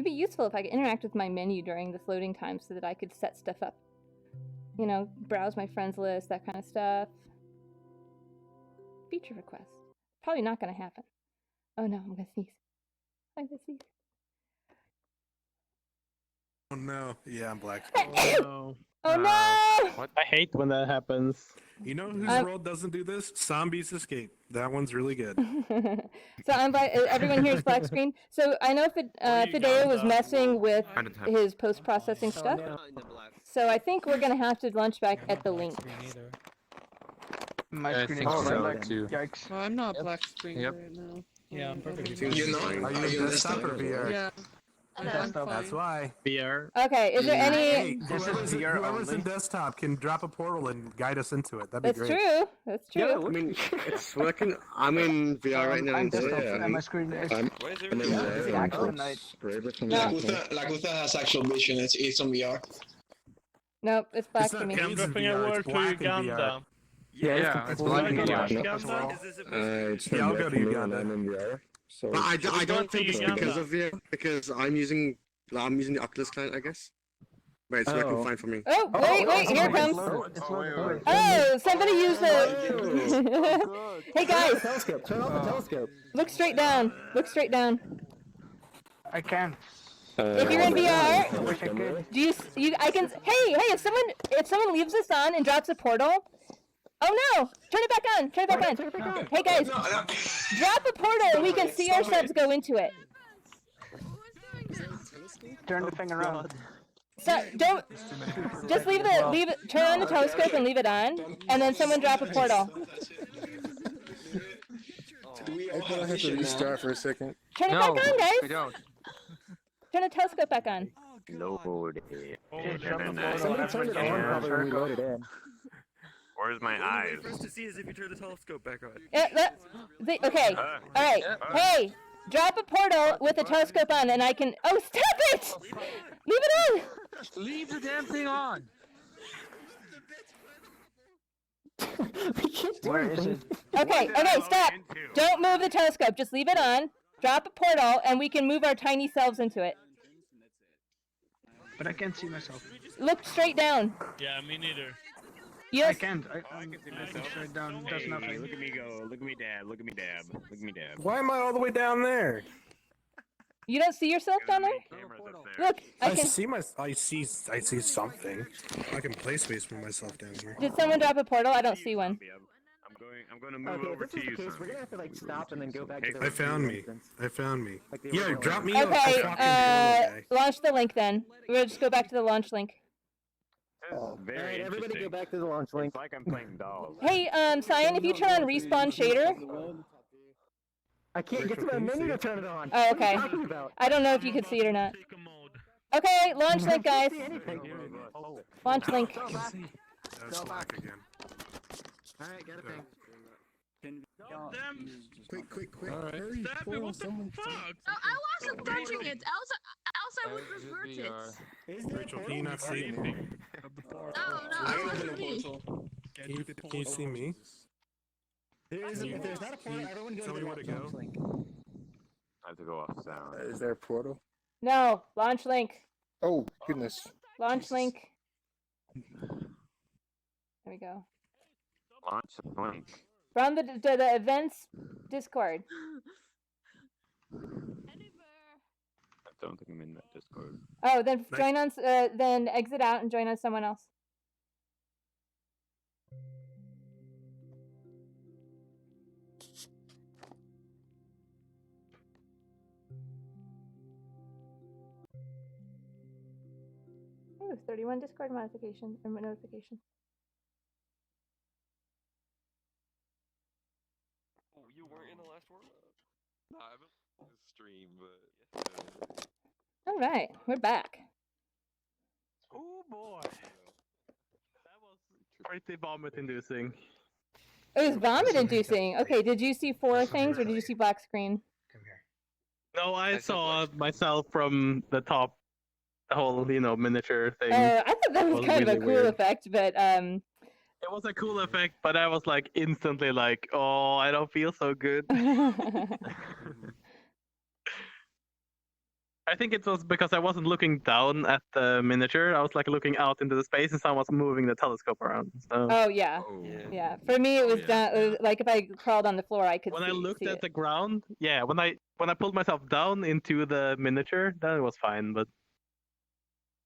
be useful if I could interact with my menu during this loading time so that I could set stuff up. You know, browse my friends list, that kind of stuff. Feature request. Probably not going to happen. Oh no, I'm going to sneeze. I'm going to sneeze. Oh no. Yeah, I'm black. Oh no. Oh no! What? I hate when that happens. You know whose world doesn't do this? Zombies Escape. That one's really good. So I'm black. Everyone here is black screen. So I know Fideo was messing with his post-processing stuff. So I think we're gonna have to launch back at the link. My screen is black too. Yikes. Oh, I'm not black screen right now. Yeah, I'm perfectly You're not? Are you desktop or VR? Yeah. That's why. VR. Okay, is there any... Hey, whoever's in desktop can drop a portal and guide us into it. That'd be great. True. That's true. Yeah, I mean, it's working. I'm in VR right now. I'm desktop and my screen is... Lagusa has actual vision. It's on VR. Nope, it's black to me. I'm dropping a word to Uganda. Yeah, it's black in VR. Yeah, I'll go to Uganda. So but I don't think it's because of VR, because I'm using the Oculus client, I guess. But it's working fine for me. Oh, wait, here it comes. Oh, somebody use the... Hey guys! Turn off the telescope. Look straight down. Look straight down. I can. If you're in VR, do you? I can. Hey! If someone leaves this on and drops a portal. Oh no! Turn it back on! Turn it back on! Hey guys, drop a portal and we can see ourselves go into it. Turn the thing around. So don't just leave it. Turn on the telescope and leave it on, and then someone drop a portal. I thought I had to restart for a second. Turn it back on, guys. Turn the telescope back on. Load it. Somebody turned it on probably when we loaded in. Where's my eyes? First to see is if you turn the telescope back on. Okay. All right. Hey, drop a portal with the telescope on, and I can. Oh, stop it! Leave it on. Leave the damn thing on. Where is it? Okay, stop. Don't move the telescope. Just leave it on. Drop a portal, and we can move our tiny selves into it. But I can't see myself. Look straight down. Yeah, me neither. I can't. I can see myself. Straight down does nothing. Look at me go. Look at me dab. Look at me dab. Look at me dab. Why am I all the way down there? You don't see yourself down there? Look, I see something. I can play space for myself down here. Did someone drop a portal? I don't see one. I'm going to move over to you. We're gonna have to stop and then go back to the. I found me. Yeah, drop me. Okay, launch the link then. We'll just go back to the launch link. Very everybody go back to the launch link. It's like I'm playing dolls. Hey, Cyan, if you turn on respawn shader. I can't get to my menu to turn it on. Oh, okay. I don't know if you could see it or not. Okay, launch link, guys. Launch link. That's black again. Alright, got a thing. Quick. Hurry. Someone. I wasn't touching it. Elsa would revert it. Rachel, can you not see me? No, it wasn't me. Can you see me? If there's not a portal, everyone goes to the launch link. I have to go off sound. Is there a portal? No, launch link. Oh, goodness. Launch link. There we go. Launch link. From the events Discord. I don't think I'm in that Discord. Oh, then join on. Then exit out and join on someone else. Ooh, 31 Discord modification or notification. Oh, you weren't in the last one? Nah, I haven't stream, but. All right, we're back. Oh boy. That was pretty vomit-inducing. It was vomit-inducing. Okay, did you see 4 things or did you see black screen? No, I saw myself from the top, the whole, miniature thing. I thought that was kind of a cool effect, but It was a cool effect, but I was like instantly like, oh, I don't feel so good. I think it was because I wasn't looking down at the miniature. I was like looking out into the space, and someone was moving the telescope around. So Oh yeah, yeah. For me, it was done. It was, like if I crawled on the floor, I could when see, I looked see at it. the ground, yeah, when I pulled myself down into the miniature, then it was fine. But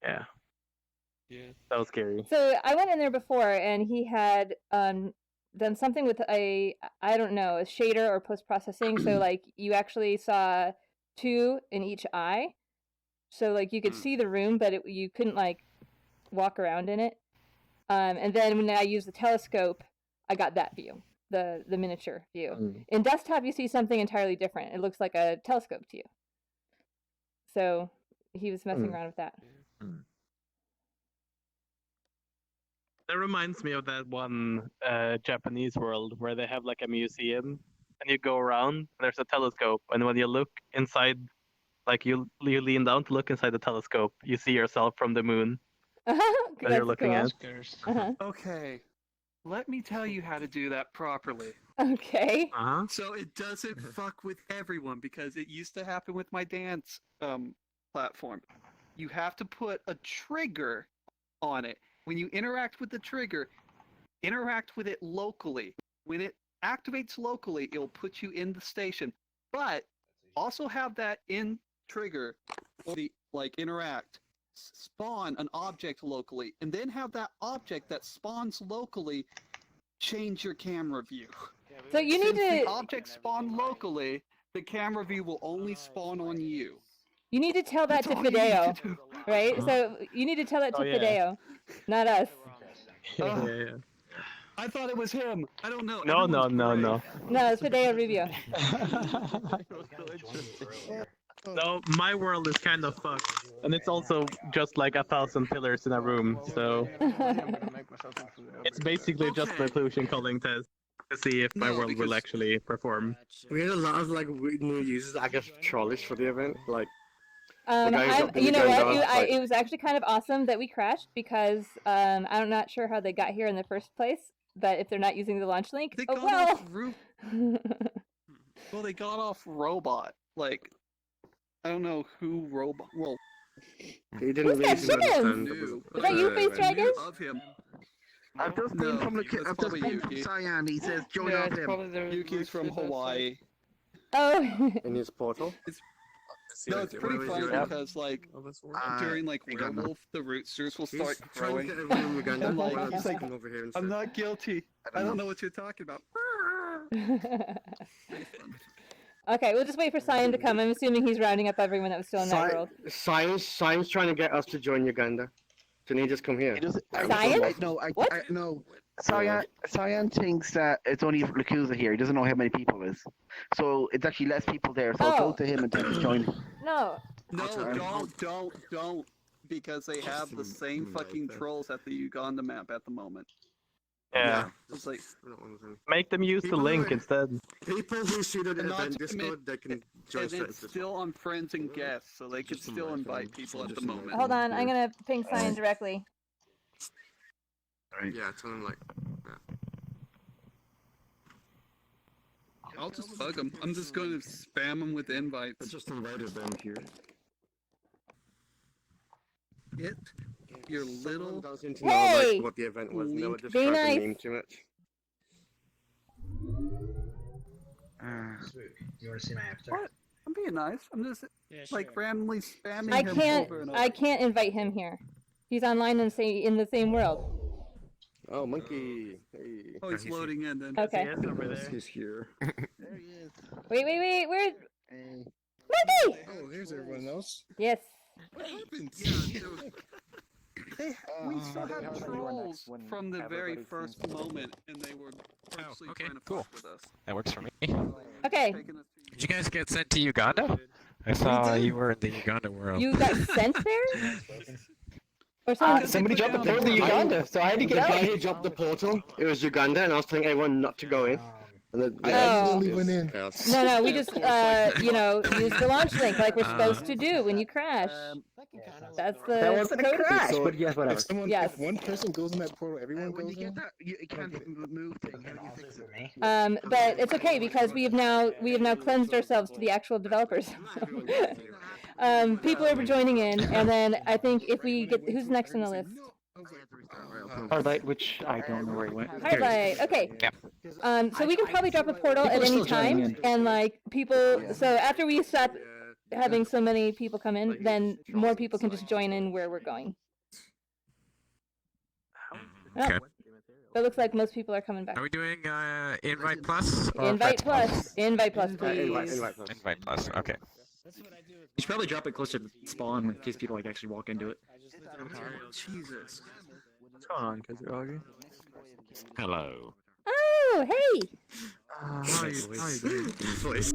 yeah, that was scary. So I went in there before, and he had done something with I don't know, a shader or post processing. So like you actually saw 2 in each eye, so like you could see the room, but you couldn't like walk around in it. And then when I used the telescope, I got that view, the miniature view. In desktop, you see something entirely different. It looks like a telescope to you. So he was messing around with that. That reminds me of that one Japanese world where they have like a museum, and you go around, and there's a telescope, and when you look inside, like you lean down to look inside the telescope, you see yourself from the moon that you're looking at. Okay, let me tell you how to do that properly. Okay. So it doesn't fuck with everyone, because it used to happen with my dance platform. You have to put a trigger on it. When you interact with the trigger, interact with it locally. When it activates locally, it'll put you in the station. But also have that in trigger, or the like interact, spawn an object locally, and then have that object that spawns locally change your camera view. So you need Since to. the object spawn locally, the camera view will only spawn on you. You need to tell that That's to all you need Fideo, to do. right? So you need to tell that to Oh, yeah. Fideo, not us. I thought it was him. I don't know. No, no, no, no. No, it's Fideo Rubio. No, my world is kind of fucked, and it's also just like 1,000 pillars in a room. So it's basically just an inclusion calling test to see if my world will actually perform. We had a lot of like new users, I guess, trollish for the event. Like, the guy who's up in You know Uganda, what? like- It was actually kind of awesome that we crashed because I'm not sure how they got here in the first place. But if they're not using the launch link, They oh got well. off Well, they got off robot. Like, I don't know who robot. Well, he didn't really seem to understand. Is that you, Face Dragon? Of him. I've just been from the. I've just been from Cyan. He says join on him. Yuki's from Hawaii. Oh. In his portal. No, it's pretty funny because like during like Werewolf, the roosters will start trying to crowing. get everyone in Uganda, And like but he's like, come over here and I'm stuff. not guilty. I don't know what you're talking about. Okay, we'll just wait for Cyan to come. I'm assuming he's rounding up everyone that was still in that world. Science trying to get us to join Uganda. Didn't he just come here? Science? No. Cyan thinks that it's only Lakuza here. He doesn't know how many people is. So it's actually less people there. So go to him and tell him to join. No. No, don't. Because they have the same fucking trolls at the Uganda map at the moment. Yeah. It's like, Make them use the link instead. People who see the And not event to Discord, they can join and straight it's into still on friends and guests, so they can still invite people at the moment. Hold on, I'm gonna ping Cyan directly. Yeah, tell him like. I'll just bug them. I'm just going to spam them with invites. I just invited them here. Get your little. Doesn't know like, what the event was. No, just Be tried nice. to meme too much. You want to see my avatar? What? I'm being nice. I'm just like randomly spamming I him can't. over and over. I can't invite him here. He's online in the same world. Oh, monkey. Hey. Oh, he's loading in then. Okay. He's here. There he is. Wait. Where's Hey. Monkey? Oh, here's everyone else. Yes. What happened? We still have trolls from the very first moment, and they were purposely trying to fuck with us. That works for me. Okay. Did you guys get sent to Uganda? I saw you were in the Uganda world. You got sent there? Or Somebody dropped the portal to Uganda, so I had to get out. The guy who dropped the portal, it was Uganda, and I was telling everyone not to go in. And then, I accidentally went in. No, we just, use the launch link like we're supposed to do when you crash. That's the That wasn't a protocol. crash, but yes, whatever. Yes. If one person goes in that portal, everyone When goes you in. get that, you can't move thing. How do you fix it? But it's okay because we have now cleansed ourselves to the actual developers. People are joining in, and then I think if we get who's next on the list. Hardlight, which I don't know where he went. Hardlight. Okay. So we can probably drop a portal People at are any still joining time, in. and like people. So after we stop having so many people come in, then more people can just join in where we're going. Okay. It looks like most people are coming back. Are we doing invite plus? Or Invite plus. Invite plus, please. Invite plus. Okay. You should probably drop it closer to spawn in case people like actually walk into it. Jesus. What's going on, Kazuagi? Hello. Oh, hey! How are you doing? Voice.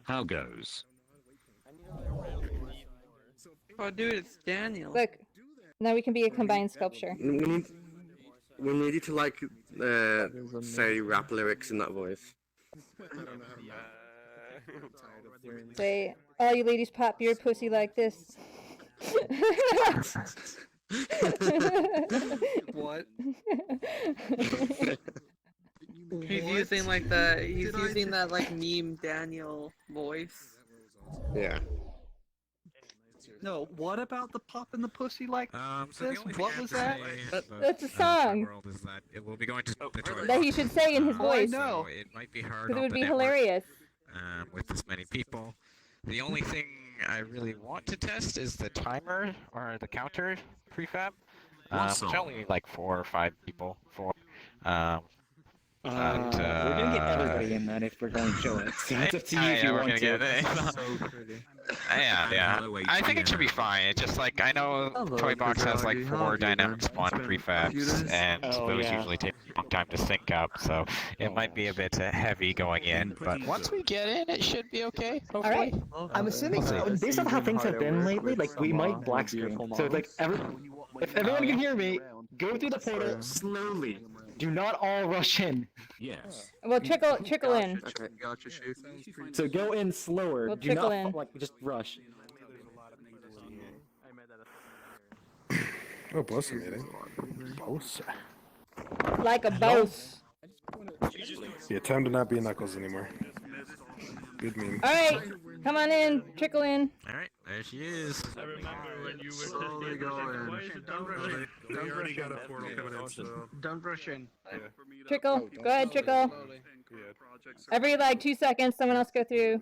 How goes? Oh, dude, it's Daniel. Look, now we can be a combined sculpture. We need you to like say rap lyrics in that voice. Say, all you ladies pop your pussy like this. What? He's using like the that like meme Daniel voice. Yeah. No, what about the pop in the pussy like So this? What was that? That's a song World is that it will be going to the toilet. that he should say in his voice. So it might be hard. Because it on would the be network, hilarious. with this many people. The only thing I really want to test is the timer or the counter prefab. Which only need like 4 or 5 people for. We're gonna get everybody in that if we're going to show it. So it's up to you if you want to. Yeah. I think it should be fine. It's just like I know Toy Box has like 4 dynamic spawn prefabs, and those usually take a long time to sync up, so it might be a bit heavy going in. But once we get in, it should be okay. Hopefully. I'm assuming based on how things have been lately, like we might black screen. So like if everyone can hear me, go through the portal slowly. Do not all rush in. Yes. Well, trickle in. Okay, gotcha. So go in slower. We'll Do trickle not in. like just rush. Oh, boss meeting. Boss. Like a boss. Yeah, time to not be Knuckles anymore. Good meme. Alright, come on in, trickle in. Alright, there she is. I remember when you were Slowly going. They already got a portal coming in, so... Don't rush in. Trickle, go ahead, trickle. Every like 2 seconds, someone else go through.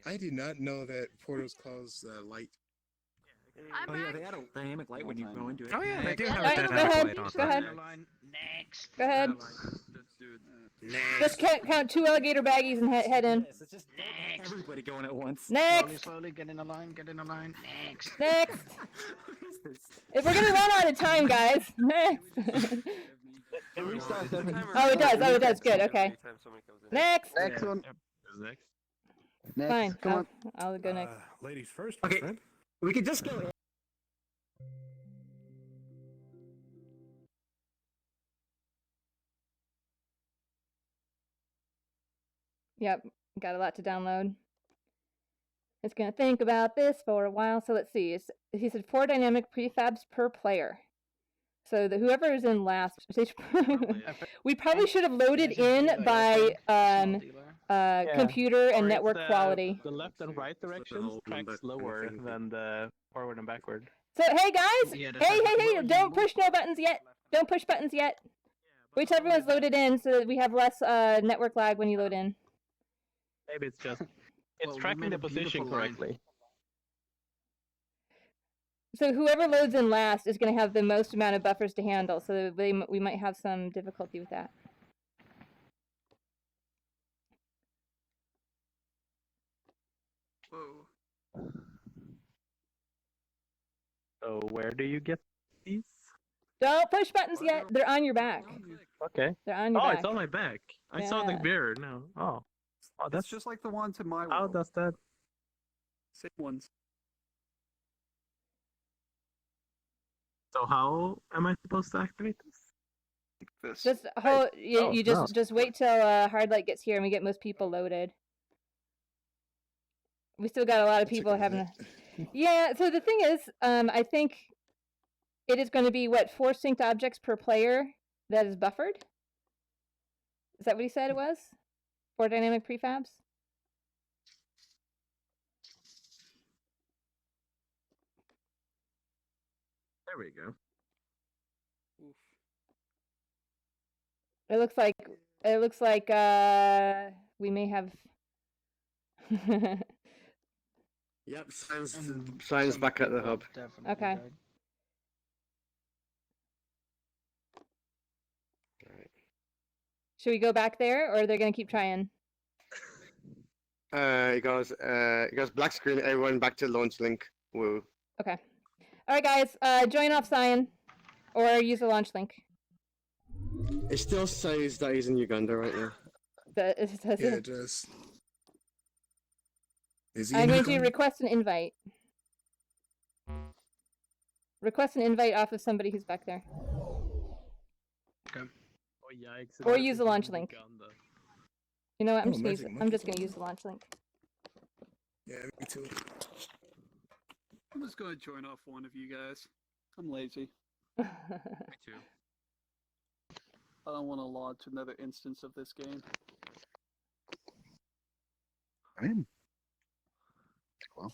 I did not know that portals cause light. Oh yeah, they add a dynamic light when you go into it. Oh yeah, they do have Alright, a go dynamic ahead, light on go ahead. Next. Go ahead. Just count 2 alligator baggies and head in. It's just everybody going at once. Next! Slowly, get in a line, Next. Next! If we're gonna run out of time, guys. Next! Oh, it does, good, okay. Next! Next one. Next. Fine, Come on. I'll go next. Ladies first, my Okay. friend. We could just go in. Yep, got a lot to download. It's gonna think about this for a while. So let's see. He said 4 dynamic prefabs per player. So whoever is in last, we probably should have loaded in by computer and network quality. The left and right directions track slower than the forward and backward. So hey guys, hey, don't push no buttons yet. Don't push buttons yet. Wait till everyone's loaded in so that we have less network lag when you load in. Maybe it's just it's tracking the position correctly. So whoever loads in last is going to have the most amount of buffers to handle. So we might have some difficulty with that. Whoa. So where do you get these? Don't push buttons yet. They're on your back. Okay. They're on your back. Oh, it's on my back. I saw the Yeah. mirror now. Oh, That's just like the ones in my world. how does that? Same ones. So how am I supposed to activate this? Just hold. You no. just wait till Hardlight gets here and we get most people loaded. We still got a lot of people having. Yeah. So the thing is, I think it is going to be what 4 synced objects per player that is buffered. Is that what he said it was? 4 dynamic prefabs. There we go. It looks like we may have. Yep, science back at the hub. Okay. Should we go back there, or are they gonna keep trying? It goes black screen. Everyone back to launch link. Woo. Okay. All right, guys. Join off Cyan, or use the launch link. It still says that he's in Uganda right now. It says Yeah, it does. Is he I'm in going to Uganda? request an invite. Request an invite off of somebody who's back there. Oh, yikes. Or use the launch link. You know what? Oh, Magic I'm Monkey just gonna use the launch link. Yeah, me too. I'm just gonna join off one of you guys. I'm lazy. Me too. I don't want to launch another instance of this game. I'm in. Well.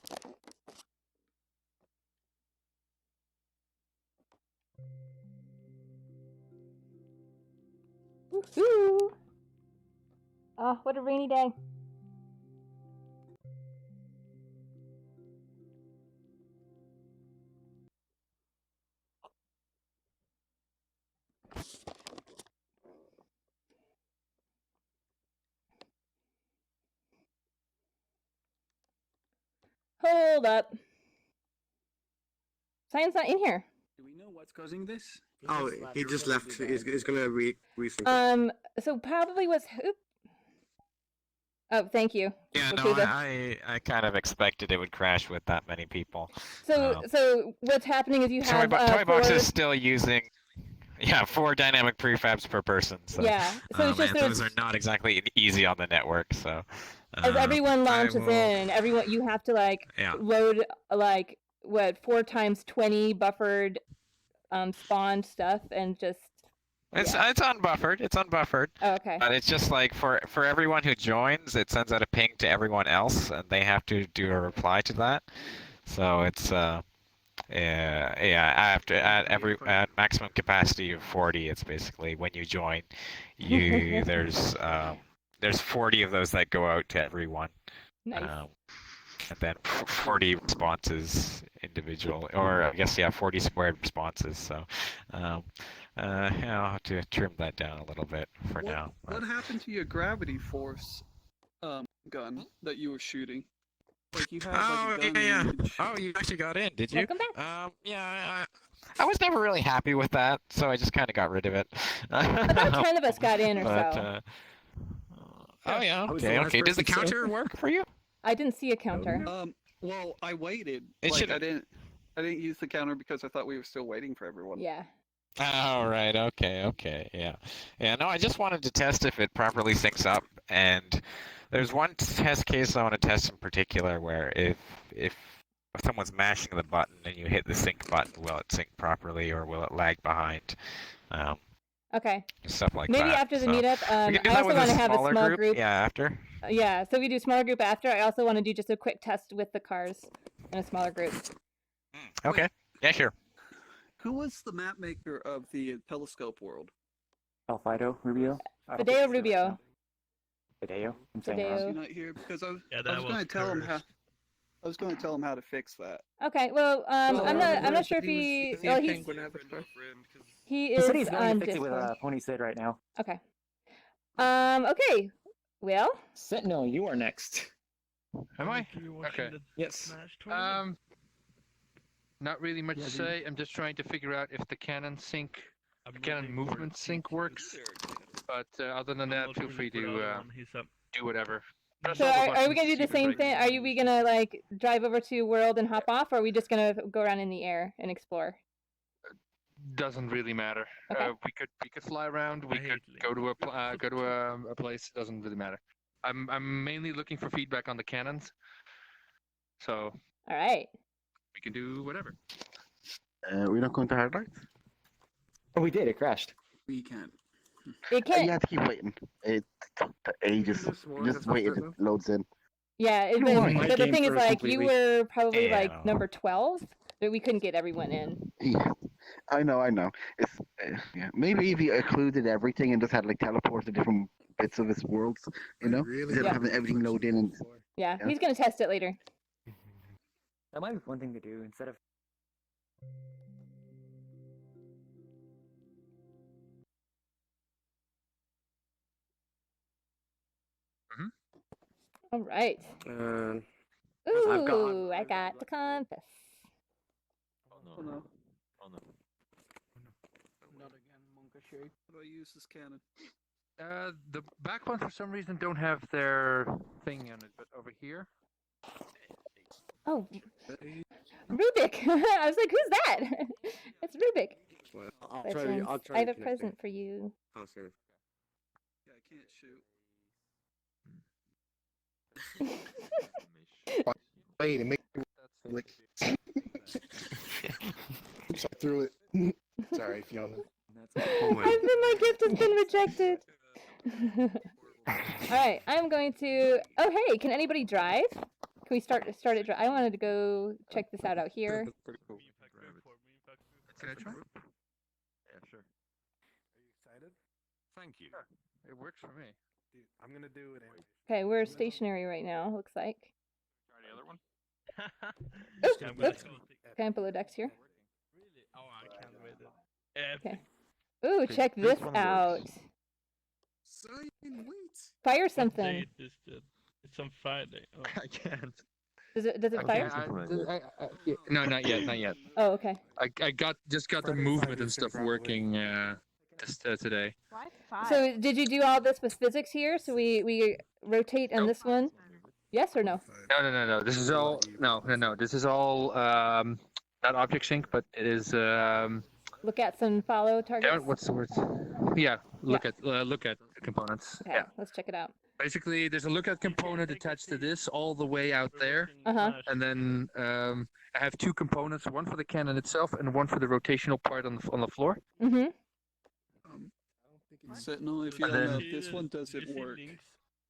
Woohoo! Oh, what a rainy day. Hold up. Cyan's not in here. Do we know what's causing this? Oh, he just left. He's gonna resync. So probably was. Oop. Oh, thank you. Yeah, no, Lakuga. I kind of expected it would crash with that many people. So what's happening is you have Toy Box four... is still using 4 dynamic prefabs per person. So, yeah, so it's just and those are not exactly easy on the network. So as everyone launches in, you have to load 4 times 20 buffered spawned stuff and just. It's unbuffered. It's unbuffered. Oh, okay. But it's just like for everyone who joins, it sends out a ping to everyone else, and they have to do a reply to that. So it's at maximum capacity of 40, it's basically when you join, there's 40 of those that go out to everyone. Nice. And then 40 responses individual, or I guess 40 squared responses. So. I'll have to trim that down a little bit for now. What happened to your gravity force gun that you were shooting? Like you had a gun. Oh, you actually got in, did you? Welcome back. I was never really happy with that, so I just kind of got rid of it. About 10 of us got in or so. Okay. Does the counter work for you? I didn't see a counter. Well, I waited. I didn't use the counter because I thought we were still waiting for everyone. Yeah. Oh, right. Okay. Yeah. No, I just wanted to test if it properly syncs up, and there's one test case I want to test in particular where if someone's mashing the button and you hit the sync button, will it sync properly or will it lag behind? Okay. Stuff like Maybe that. after the meetup. We can do I that also with want to have a small group. Yeah, after. Yeah, so we do smaller group after. I also want to do just a quick test with the cars in a smaller group. Okay. Yeah, sure. Who was the map maker of the telescope world? Alfido Rubio. Fideo Rubio. Fideo. Is he not here? Because I was going to tell him how. I was going to tell him how to fix that. Okay. Well, I'm not sure if he. Well, he is said he's going on to fix it with Discord. Pony Sid right now. Okay. Okay. Well. Sentinel, you are next. Am I? Okay. Yes. Not really much to say. I'm just trying to figure out if the cannon movement sync works. But other than that, feel free to do whatever. So are we gonna do the same thing? Are we gonna drive over to World and hop off, or are we just gonna go around in the air and explore? Doesn't really matter. Okay. We could fly around. We could go to a place. It doesn't really matter. I'm mainly looking for feedback on the cannons. So. All right. We can do whatever. We're not going to hard lights? Oh, we did. It crashed. We can't. It can't. You have to keep waiting. It took ages. Just wait if it loads in. Yeah, but the thing is, you were probably number 12, but we couldn't get everyone in. Yeah. I know. It's yeah. Maybe if you included everything and just had like teleport to different bits of this world, instead of having everything load in and. Yeah, he's gonna test it later. That might be one thing to do instead of. All right. I've got- Ooh, I got the compass. Oh no. Not again, Monkashi. How do I use this cannon? The back ones for some reason don't have their thing on it, but over here. Oh, Rubik! I was like, who's that? It's Rubik. I'll Veterans, try I have a connecting. present for you. Oh, sorry. Yeah, I can't shoot. Wait, it makes like. Oops, I threw it. Sorry, Fiona. My gift has been rejected. Alright, I'm going to. Oh, hey, can anybody drive? Can we start it? I wanted to go check this out here. That's pretty cool. Can I try? Yeah, sure. Are you excited? Thank you. It works for me. Dude, I'm gonna do it anyway. Okay, we're stationary right now, looks like. Try the other one. Oops. Can I below decks here? Oh, I can't wait it. Okay. Ooh, check this out. Fire something. It's on Friday. Oh. I can't. Does it fire? No, not yet. Oh, okay. I just got the movement and stuff working today. So did you do all this with physics here? So we rotate on this one? Yes or no? No. This is all no. This is all not object sync, but it is Look at some follow targets. what's the word? Yeah, look at the components. Okay, Yeah. let's check it out. Basically, there's a lookout component attached to this all the way out there. And then I have two components, one for the cannon itself and one for the rotational part on the floor. Mm-hmm. Sentinel, if you don't know, this one doesn't work.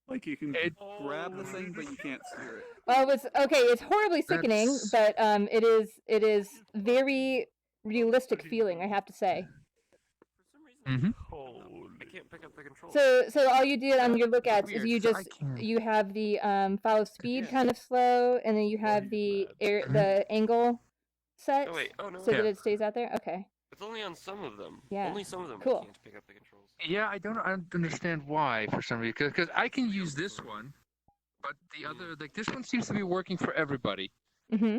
Like you can grab the thing, but you can't steer it. Well, it's horribly sickening, but it is very realistic feeling, I have to say. Mm-hmm. I can't pick up the controls. So all you did on your lookouts is Weird, you have the follow speed kind of slow, and then you have the the angle set. Oh wait, oh no. So that it stays out there. Okay. It's only on some of them. Yeah. Only some of them Cool. I can't pick up the controls. Yeah, I don't understand why for some reason. Because I can use this one, but the other, like this one seems to be working for everybody. Mm-hmm.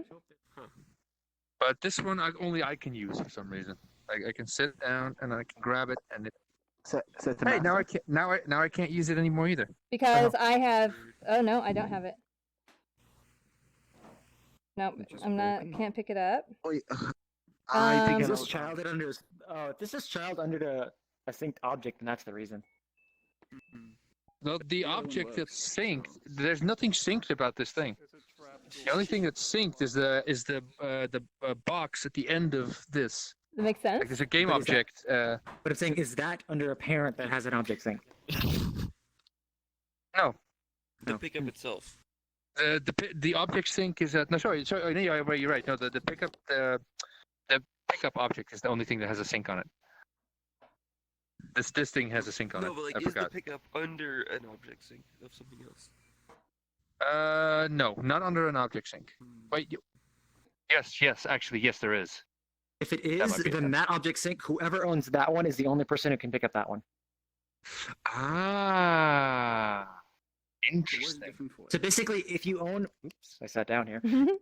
But this one, only I can use for some reason. I can sit down and I can grab it and it. Hey, now I can't. Now I can't use it anymore either. Because I have. Oh no, I don't have it. No, I'm not. Can't pick it up. I think This is child under. Oh, this is child under a synced object, and that's the reason. No, the object that's synced. There's nothing synced about this thing. The only thing that's synced is the box at the end of this. That makes sense. Like there's a game object. But I'm saying, is that under a parent that has an object sync? No. The pickup itself. The object sync is no, sorry. No, you're right. No, the pickup pickup object is the only thing that has a sync on it. This thing has a sync on it. No, but like, I is forgot. the pickup under an object sync of something else? No, not under an object sync. Wait, yes, actually, yes, there is. If it is, then that object sync, whoever owns that one is the only person who can pick up that one. Ah, interesting. So basically, if you own, oops, I sat down here.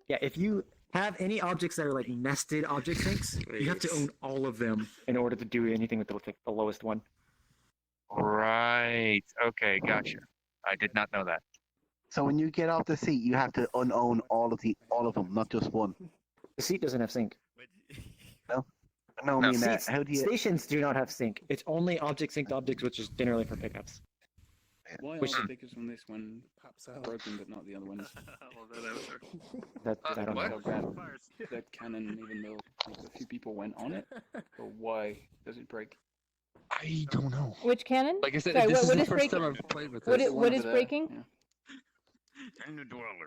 Yeah, if you have any objects that are like nested object syncs, you have to own all of them in order to do anything with the lowest one. Right. Okay, gotcha. I did not know that. So when you get off the seat, you have to unown all of them, not just one. The seat doesn't have sync. No, I mean that. How do you? Stations do not have sync. It's only object synced objects, which is generally for pickups. Why are Which- the stickers on this one broken but not the other ones? That I don't Why know. that cannon, even though like, a few people went on it, but why does it break? I don't know. Which cannon? Like I said, Sorry, this is what the is first breaking? time I've played with What this. what is over there, breaking? yeah.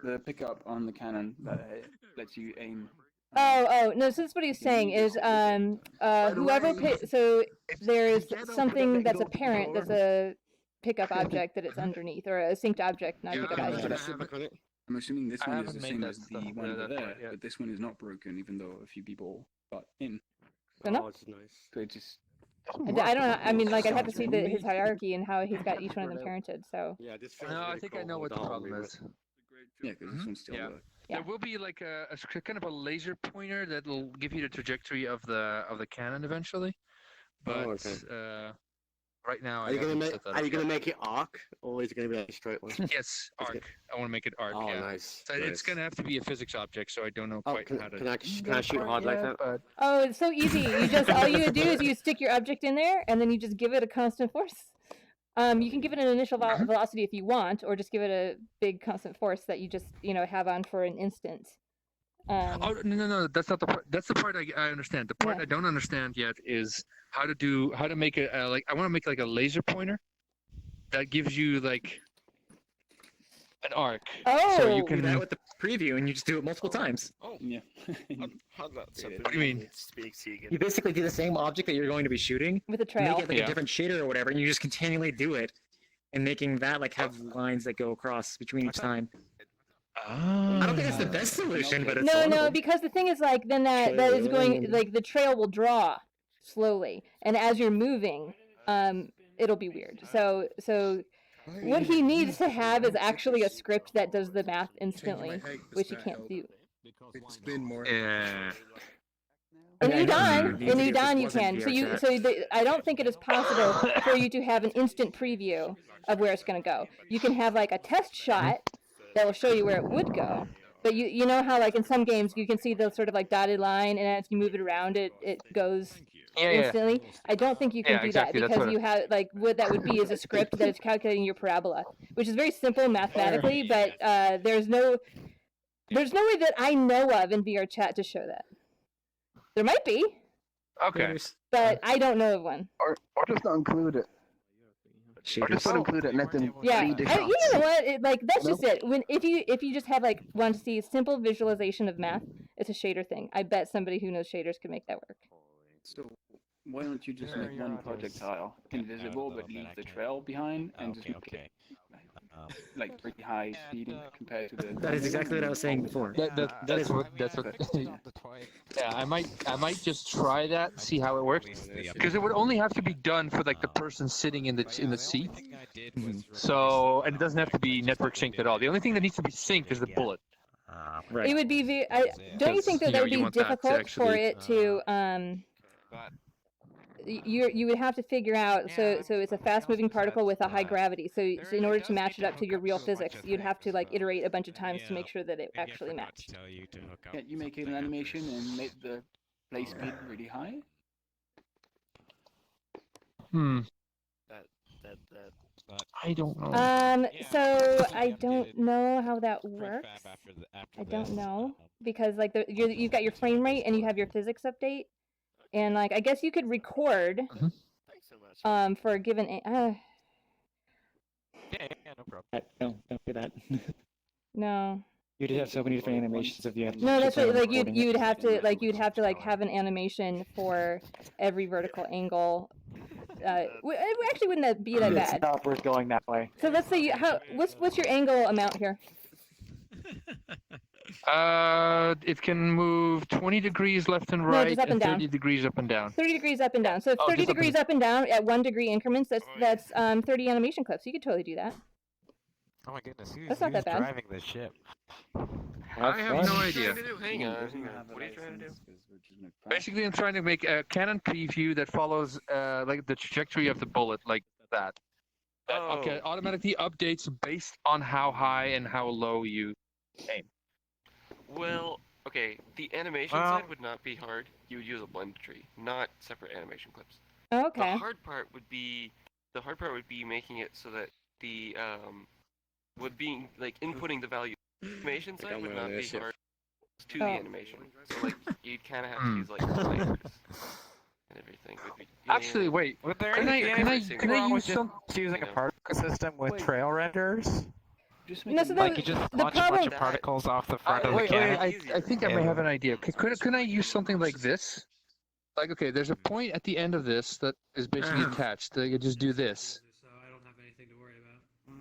The pickup on the cannon that lets you aim No. So that's what he's saying is whoever so there is something that's apparent that's a pickup object that it's underneath, or a synced object, not pickup object. I'm assuming this I one is haven't the made same that as the stuff- one over that there, part yet. but this one is not broken, even though a few people got in. Don't know. it's nice. So it just. I don't know. I mean, like, I'd have to see his hierarchy and how he's got each one of them parented. So. Yeah, this feels No, I really think cool I know with what the whole problem reboot. is. Yeah, because this one's still Yeah. work. Yeah. There will be like a kind of a laser pointer that will give you the trajectory of the cannon eventually, but right now Are you gonna haven't make? set that Are up you gonna yet. make it arc, or is it gonna be like a straight one? Yes, arc. I want to make it arc. Oh, yeah. nice. So it's gonna have to be a physics object, so I don't know quite how to. Can I shoot hard like that? But Oh, it's so easy. You just all you do is you stick your object in there, and then you just give it a constant force. You can give it an initial velocity if you want, or just give it a big constant force that you just have on for an instant. Oh no, that's not the part. That's the part I understand. The part I don't understand yet is how to make it like I want to make like a laser pointer that gives you like an arc. Oh, So you can do that with the preview, and you just do it multiple times. Oh, yeah. What I mean, you basically do the same object that you're going to be shooting with a trail. Make it like a different shader or whatever, and you just continually do it, and making that like have lines that go across between each time. I don't think it's the best solution, but it's No, because the thing is like then that is going like the trail will draw slowly, and as you're moving, it'll be weird. So what he needs to have is actually a script that does the math instantly, which you can't do. It's been more. Yeah. In Udon you can. I don't think it is possible for you to have an instant preview of where it's going to go. You can have like a test shot that will show you where it would go. But you know how like in some games you can see the sort of like dotted line, and as you move it around, it goes instantly. I don't think you can do exactly. that because you have like what that would be is a script that is calculating your parabola, which is very simple mathematically, but there's no way that I know of in VR chat to show that. There might be. Okay. But I don't know of one. Or just not include it. Or just not include it and let them read the shots. You know what? That's just it. If you just have want to see simple visualization of math, it's a shader thing. I bet somebody who knows shaders could make that work. So why don't you just make one projectile invisible but leave the trail behind and just make it like pretty high speed compared to the. That is exactly what I was saying before. That's what. Yeah, I might just try that, see how it works, because it would only have to be done for like the person sitting in the seat. So, and it doesn't have to be network synced at all. The only thing that needs to be synced is the bullet. Right. It would be don't you think that would be difficult for it to you would have to figure out so it's a fast moving particle with a high gravity, so in order to match it up to your real physics you'd have to like iterate a bunch of times to make sure that it actually matched. Yeah, you make an animation and make the play speed really high. I don't know. So I don't know how that works. I don't know because like you've got your frame rate and you have your physics update. And like I guess you could record for a given no problem. Don't do that. No. You'd have so many different animations if you have. No, that's right. Like you'd have to have an animation for every vertical angle. Actually, wouldn't that be that bad? It's not worth going that way. So let's say what's your angle amount here? It can move 20 degrees left and right, just up and down. 30 degrees up and down. 30 degrees up and down. So 30 degrees up and down at 1 degree increments. That's 30 animation clips. You could totally do that. Oh my goodness, That's not that bad. driving this ship? I have no idea. Hang on. What are you trying to do? Basically, I'm trying to make a Canon preview that follows like the trajectory of the bullet, like that. Okay, automatically updates based on how high and how low you aim. Well, okay, the animation side would not be hard. You would use a blend tree, not separate animation clips. Oh, okay. The hard part would be making it so that the would be like inputting the value. Animation side would not be hard to the animation. So like you'd kind of have to use like layers and everything. Actually, wait. Can I use some? Using a particle system with trail renderers? No, so Like you just the launch a bunch problem. of particles off the front of the Wait, cannon. I think I may have an idea. Can I use something like this? Like, okay, there's a point at the end of this that is basically attached. You just do this.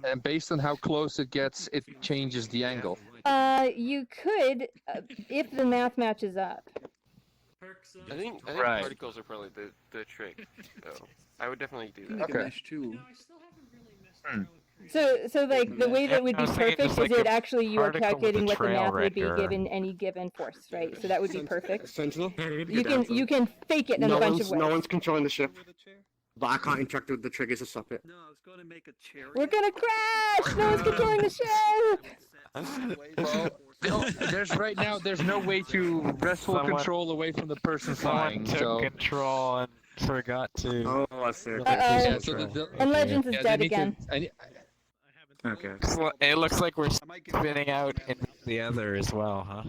And based on how close it gets, it changes the angle. You could, if the math matches up. I think Right. particles are probably the trick. So I would definitely do that. Okay. Too. So like the way that would be I was thinking perfect just like is it a actually you are particle with a calculating what the trail math would be render. given any given force, right? So that would be perfect. Sentinel? You can fake it in a bunch of ways. No one's controlling the ship. But I can't interact with the triggers to stop it. We're gonna crash! No one's controlling the ship! Well, there's no way to wrest full control away from the person flying. Someone took control and forgot to. Oh, I see. Yeah, so And Legends is dead they need again. Okay. Well, it looks like we're spinning out in the other as well, huh?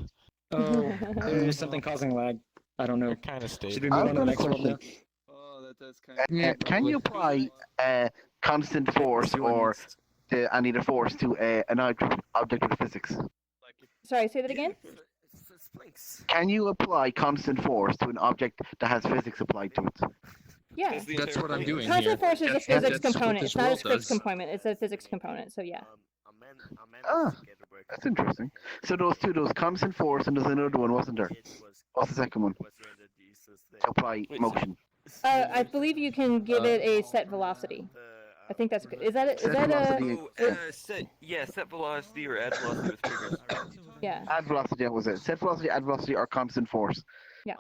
Oh, there's something causing lag. I don't know. Kind of stable. Should we move on to the next world now? Can you apply constant force or any other force to an object with physics? Sorry, say that again? Can you apply constant force to an object that has physics applied to it? Yeah. That's what I'm doing Constant here. force is a That's physics what component. this It's not a world scripts does. component. It's a physics component. So yeah. Ah, that's interesting. So those constant force, and there's another one, wasn't there? What's the second one? To apply motion. I believe you can give it a set velocity. I think that's good. Is that set velocity or add velocity with triggers. Yeah. Add velocity, that was it. Set velocity, add velocity, or constant force. Yeah.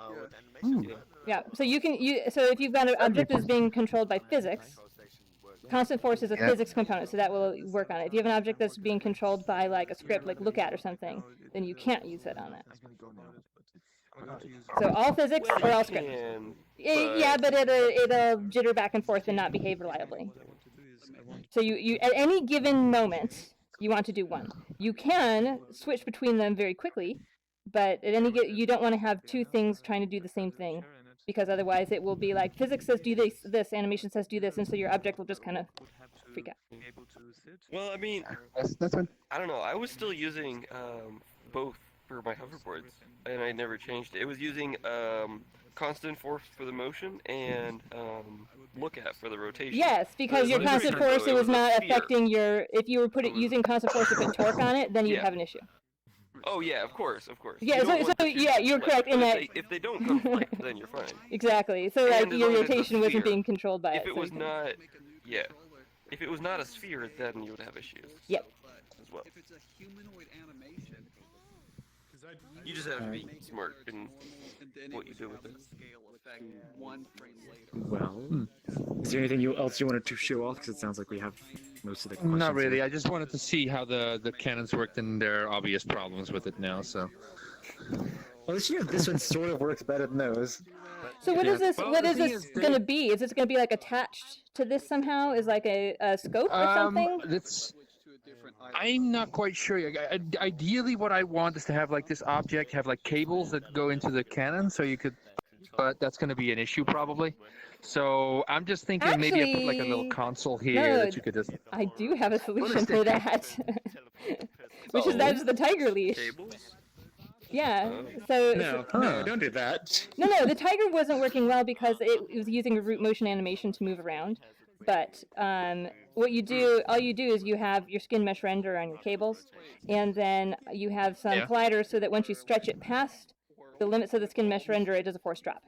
Yeah. So so if you've got an object that's being controlled by physics, constant force is a physics component, so that will work on it. If you have an object that's being controlled by like a script, like look at or something, then you can't use it on that. So all physics or all script. Yeah, but it'll jitter back and forth and not behave reliably. So you at any given moment you want to do one. You can switch between them very quickly, but at you don't want to have two things trying to do the same thing, because otherwise it will be like physics says do this, animation says do this, and so your object will just kind of freak out. Well, I mean, that's fine. I don't know. I was still using both for my hoverboards, and I never changed it. It was using constant force for the motion and look at for the rotation. Yes, because your constant force was not affecting your. If you were using constant force to put torque on it, then you'd have an issue. Oh yeah, of course. Yeah, so yeah, you're correct in that. If they don't conflict, then you're fine. Exactly. So like your rotation wasn't being controlled by it. If it was not, if it was not a sphere, then you would have issues. Yep. As well. You just have to be smart in what you do with it. Well, is there anything else you wanted to show off? Because it sounds like we have most of the questions. Not really. I just wanted to see how the cannons worked, and there are obvious problems with it now. So. Well, this one sort of works better than those. So what is this? What is this going to be? Is this going to be like attached to this somehow? Is like a scope or something? I'm not quite sure. Ideally, what I want is to have like this object have like cables that go into the cannon, so you could. But that's going to be an issue probably. So I'm just thinking maybe I put like a little console here that you could just. I do have a solution for that, which is that's the tiger leash. Yeah. So. No, don't do that. No, the tiger wasn't working well because it was using a root motion animation to move around. But all you do is you have your skin mesh render on your cables, and then you have some colliders so that once you stretch it past the limits of the skin mesh render, it does a force drop.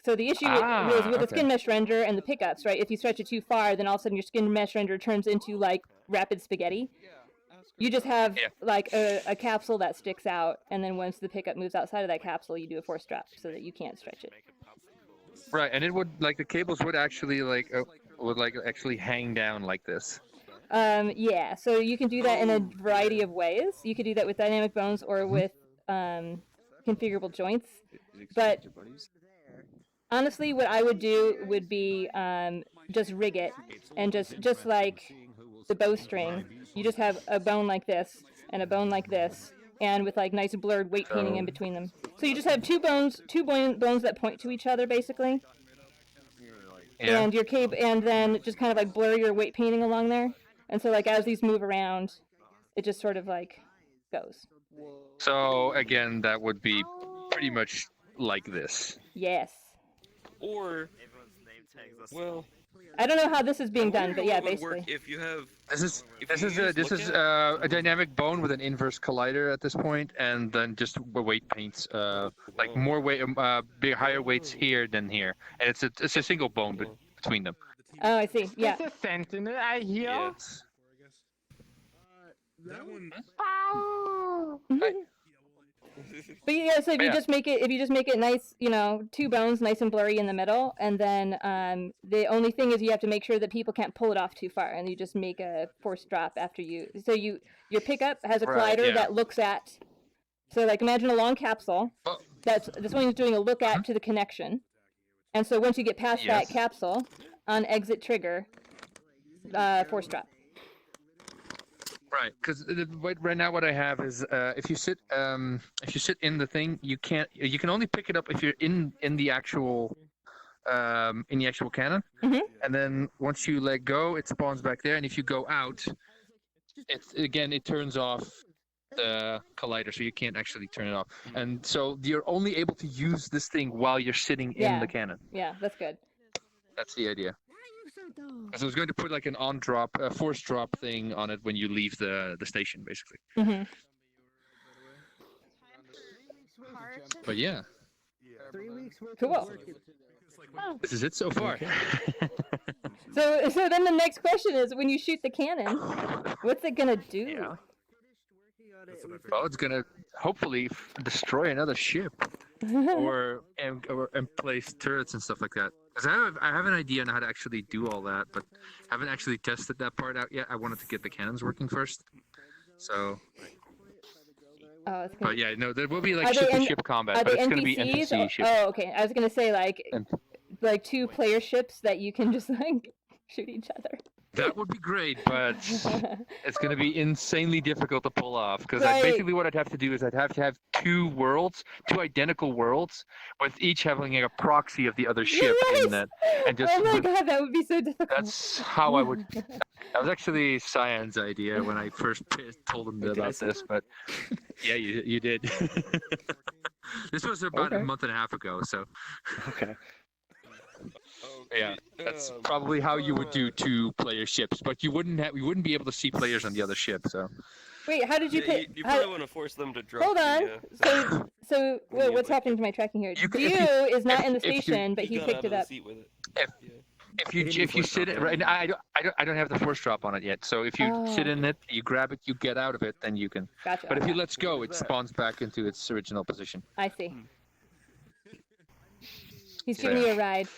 So the issue is with the skin mesh render and the pickups, right? If you stretch it too far, then all of a sudden your skin mesh render turns into like rapid spaghetti. You just have like a capsule that sticks out, and then once the pickup moves outside of that capsule, you do a force drop so that you can't stretch it. Right, and it would like the cables would actually actually hang down like this. Yeah, so you can do that in a variety of ways. You could do that with dynamic bones or with configurable joints. But honestly, what I would do would be just rig it, and just like the bowstring, you just have a bone like this and a bone like this, and with like nice blurred weight painting in between them. So you just have two bones that point to each other, basically. Yeah. And your cable, and then just kind of like blur your weight painting along there, And so like as these move around, it just sort of like goes. So again, that would be pretty much like this. Yes. Or, well, I don't know how this is being I wonder done, but how yeah, it would work basically. if you have. This is if this you is use a dynamic bone with an inverse collider at this point, and then just weight paints, like more weight, big higher weights here than here, and it's a single bone between them. Oh, I see. Yeah. It's a sentinel. I hear. Yes. That one. But yeah, so if you Yeah. just make it nice, you know, 2 bones nice and blurry in the middle, and then the only thing is you have to make sure that people can't pull it off too far, and you just make a forced drop after you. So your pickup has a Right, collider yeah. that looks at. So like imagine a long capsule. This one is doing a look at to the connection, and so once you get past that capsule, on exit trigger, force drop. Right, because right now what I have is if you sit in the thing, you can only pick it up if you're in the actual cannon, and then once you let go, it spawns back there, and if you go out, it turns off the collider, so you can't actually turn it off, and so you're only able to use this thing while you're sitting in the cannon. Yeah, that's good. That's the idea. Because I was going to put like an on-drop, force drop thing on it when you leave the station, basically. But yeah. 3 weeks worth cool. This is it so far. So then the next question is, when you shoot the cannon, what's it gonna do? Yeah. Well, it's gonna hopefully destroy another ship, or place turrets and stuff like that. Because I have an idea on how to actually do all that, but haven't actually tested that part out yet. I wanted to get the cannons working first. So. But yeah, no, there will be like ship-to-ship combat, but it's going to be NPC ships. Oh, okay. I was gonna say like 2 player ships that you can just like shoot each other. That would be great, but it's going to be insanely difficult to pull off. Because basically what I'd have to do is I'd have to have 2 identical worlds, with each having a proxy of the other ship in that. And just, oh my god, that would be so difficult. That's how I would. That was actually Cyan's idea when I first told him about this, but yeah, you did. This was about a month and a half ago, so. Okay. Yeah, that's probably how you would do 2-player ships, but we wouldn't be able to see players on the other ship. So. Wait, how did you pick? You probably want to force them to drop. Hold on. So what's happening to my tracking here? Is not in the station, but he picked it up. If you sit it right now, I don't have the force drop on it yet. So if you sit in it, you grab it, you get out of it, then you can. Gotcha. But if you let go, it spawns back into its original position. I see. He's giving you a ride.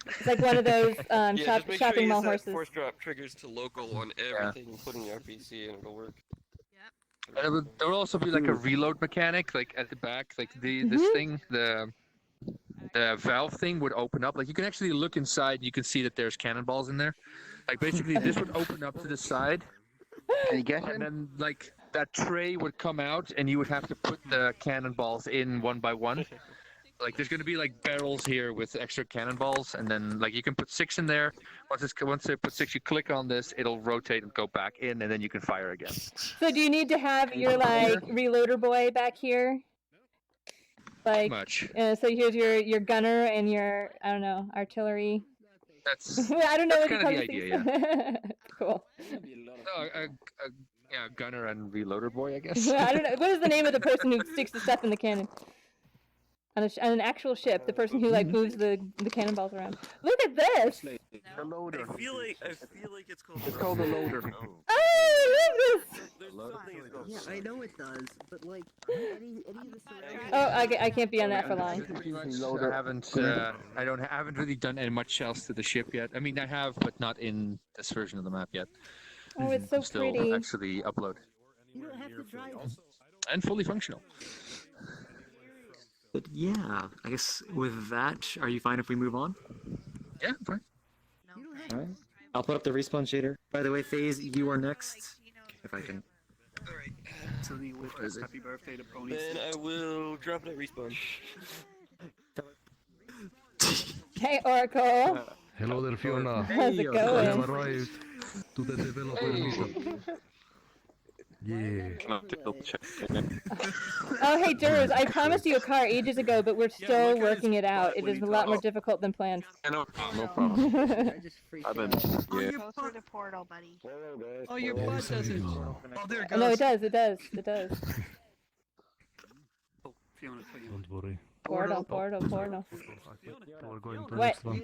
It's like one of those shopping mall horses. Force drop triggers to local on everything, including RPC, and it'll work. And there will also be like a reload mechanic, like at the back, like this thing, the valve thing would open up. Like you can actually look inside, and you can see that there's cannonballs in there. Like basically, this would open up to the side. Can you get it? And then like that tray would come out, and you would have to put the cannonballs in one by one. Like there's gonna be like barrels here with extra cannonballs, and then like you can put 6 in there. Once they put 6, you click on this, it'll rotate and go back in, and then you can fire again. So do you need to have your like reloader boy back here? Like much. So here's your gunner and your artillery. That's I don't know what kind of the idea. Yeah. Cool. No, yeah, gunner and reloader boy, I guess. I don't know. What is the name of the person who sticks the stuff in the cannon? On an actual ship, the person who like moves the cannonballs around. Look at this! The loader. I feel like it's called. It's called a loader. Oh, look at this! Yeah, I know it does, but like any of the. Oh, I can't be on that for long. I haven't really done much else to the ship yet. I mean, I have, but not in this version of the map yet. Oh, it's so still pretty. Actually upload. You don't have to drive. And fully functional. But yeah, I guess with that, are you fine if we move on? Yeah, fine. Alright. I'll put up the respawn shader. By the way, FaZe, you are next. If I can. Alright. So the happy birthday to Pony. Then I will drop it at respawn. Hey, Oracle. Hello there, Fiona. How's it going? I have arrived. To the developer meetup. Yeah. Oh, hey, Durs, I promised you a car ages ago, but we're still working it out. It is a lot more difficult than planned. No problem. I just freaked I've been. out. Yeah. Closer to portal, buddy. Oh, your butt doesn't. Oh, there it No, it does, it does, it does. Don't worry. Portal. We're going to What? next one.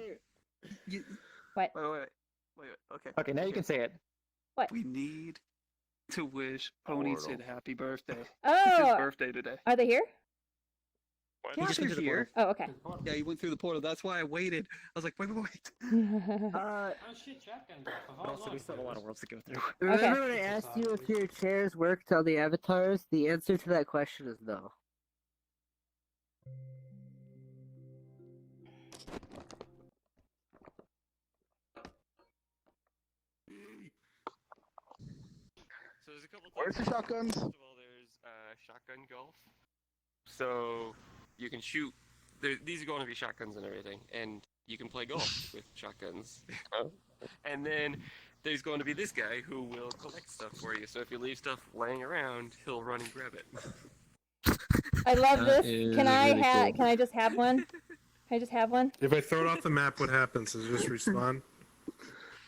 What? Wait, okay. Okay, now you can say it. What? We need to wish Pony Sid happy birthday. It's Oh! his birthday today. Are they here? Yeah, they're here. Oh, okay. Yeah, he went through the portal. That's why I waited. I was like, wait. Oh shit, shotgun. Also, we still have a lot of worlds to go through. Remember when I asked you if your chairs worked on the avatars? The answer to that question is no. So there's a couple. Where's the shotguns? First of all, there's shotgun golf. So you can shoot. These are going to be shotguns and everything, and you can play golf with shotguns. And then there's going to be this guy who will collect stuff for you. So if you leave stuff laying around, he'll run and grab it. I love That this. is Can I really cool. Can I just have one? Can I just have one? If I throw it off the map, what happens? Does it just respawn?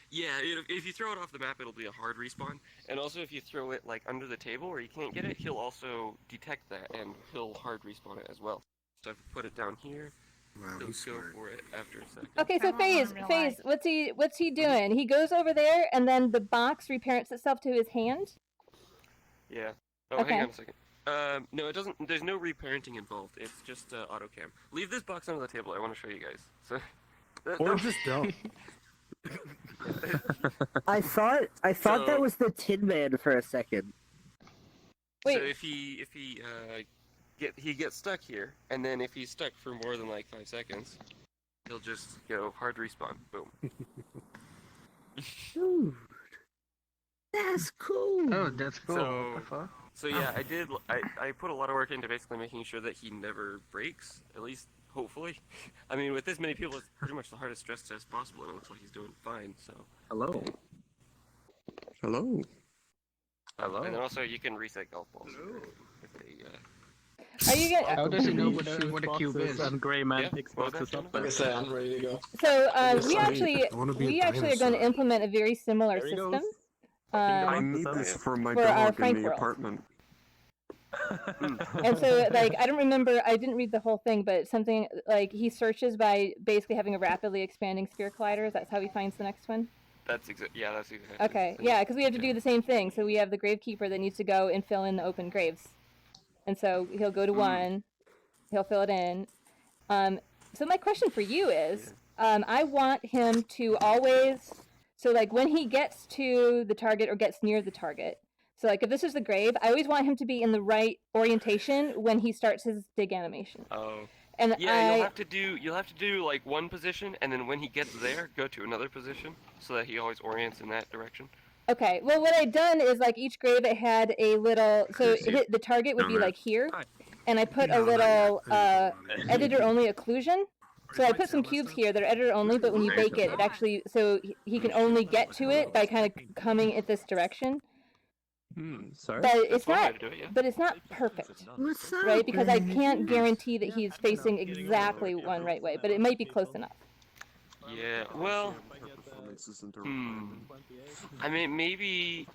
Yeah, if you throw it off the map, it'll be a hard respawn. And also, if you throw it like under the table where you can't get it, he'll also detect that and he'll hard respawn it as well. So if you put it down here, he'll go for it after a second. Okay, so FaZe, what's he doing? He goes over there, and then the box reparents itself to his hand. Yeah. Oh, Okay. hang on a second. No, it doesn't. There's no reparenting involved. It's just auto cam. Leave this box under the table. I want to show you guys. So. Or just don't. I thought So- that was the Tin Man for a second. Wait. So if he gets stuck here, and then if he's stuck for more than like 5 seconds, he'll just go hard respawn. Boom. Dude, that's cool. Oh, that's cool. So, What the fuck? so yeah, I put a lot of work into basically making sure that he never breaks, at least hopefully. I mean, with this many people, it's pretty much the hardest stress test possible, and it looks like he's doing fine, so. Hello. Hello. Hello. And then also, you can reset golf balls. If they, Are you gonna? How does he know what a cube is? And Gray Man Yeah, takes what was boxes that, up. Like I said, I'm ready to go. So we I actually wanna be a are going to dinosaur. implement a very similar There he system. goes. I Um, need this for my For our dog Frank in the world. apartment. and so like I don't remember, I didn't read the whole thing, but something like he searches by basically having a rapidly expanding sphere collider. That's how he finds the next one. that's exactly. Okay, yeah, because we have to do the same thing. So we have the gravekeeper that needs to go and fill in the open graves, and so he'll go to one, he'll fill it in. So my question for you is, I want him to always, so like when he gets to the target or gets near the target. So like if this is the grave, I always want him to be in the right orientation when he starts his dig animation. Oh. And Yeah, you'll have to do like one position, and then when he gets there, go to another position, so that he always orients in that direction. Okay, well what I'd done is like each grave it had a little, so the target would be like here, and I put a little editor only occlusion. So I put some cubes here that are editor only, but when you bake it, it actually, so he can only get to it by kind of coming at this direction. Sorry. But it's one way not, to do it, yeah. but it's not perfect, right? Because I can't guarantee that he's facing exactly one right way, but it might be close enough. Yeah, well, I mean, maybe,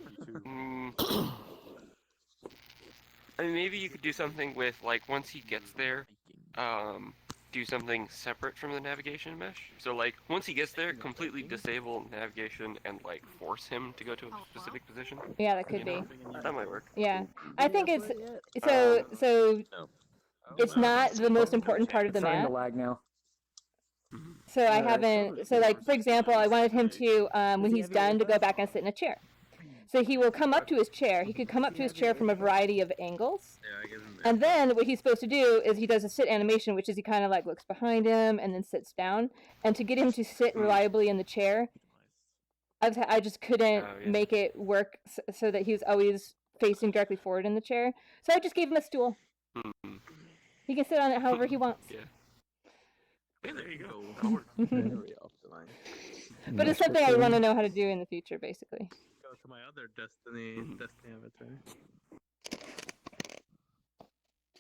I mean, maybe you could do something with, like, once he gets there, do something separate from the navigation mesh. So, like, once he gets there, completely disable navigation and, like, force him to go to a specific position. Yeah, that could You be. know? That might work. Yeah, I think it's so it's not the most important part of the Starting map. to lag now. So I haven't. So like for example, I wanted him to when he's done to go back and sit in a chair. So he will come up to his chair. He could come up to his chair from a variety of angles. And then what he's supposed to do is he does a sit animation, which is he kind of like looks behind him and then sits down. And to get him to sit reliably in the chair, I just couldn't make it work so that he was always facing directly forward in the chair. So I just gave him a stool. He can sit on it however he wants. Yeah. Yeah, there you go. That'll work. But it's something I want to know how to do in the future, basically. Go to my other Destiny avatar.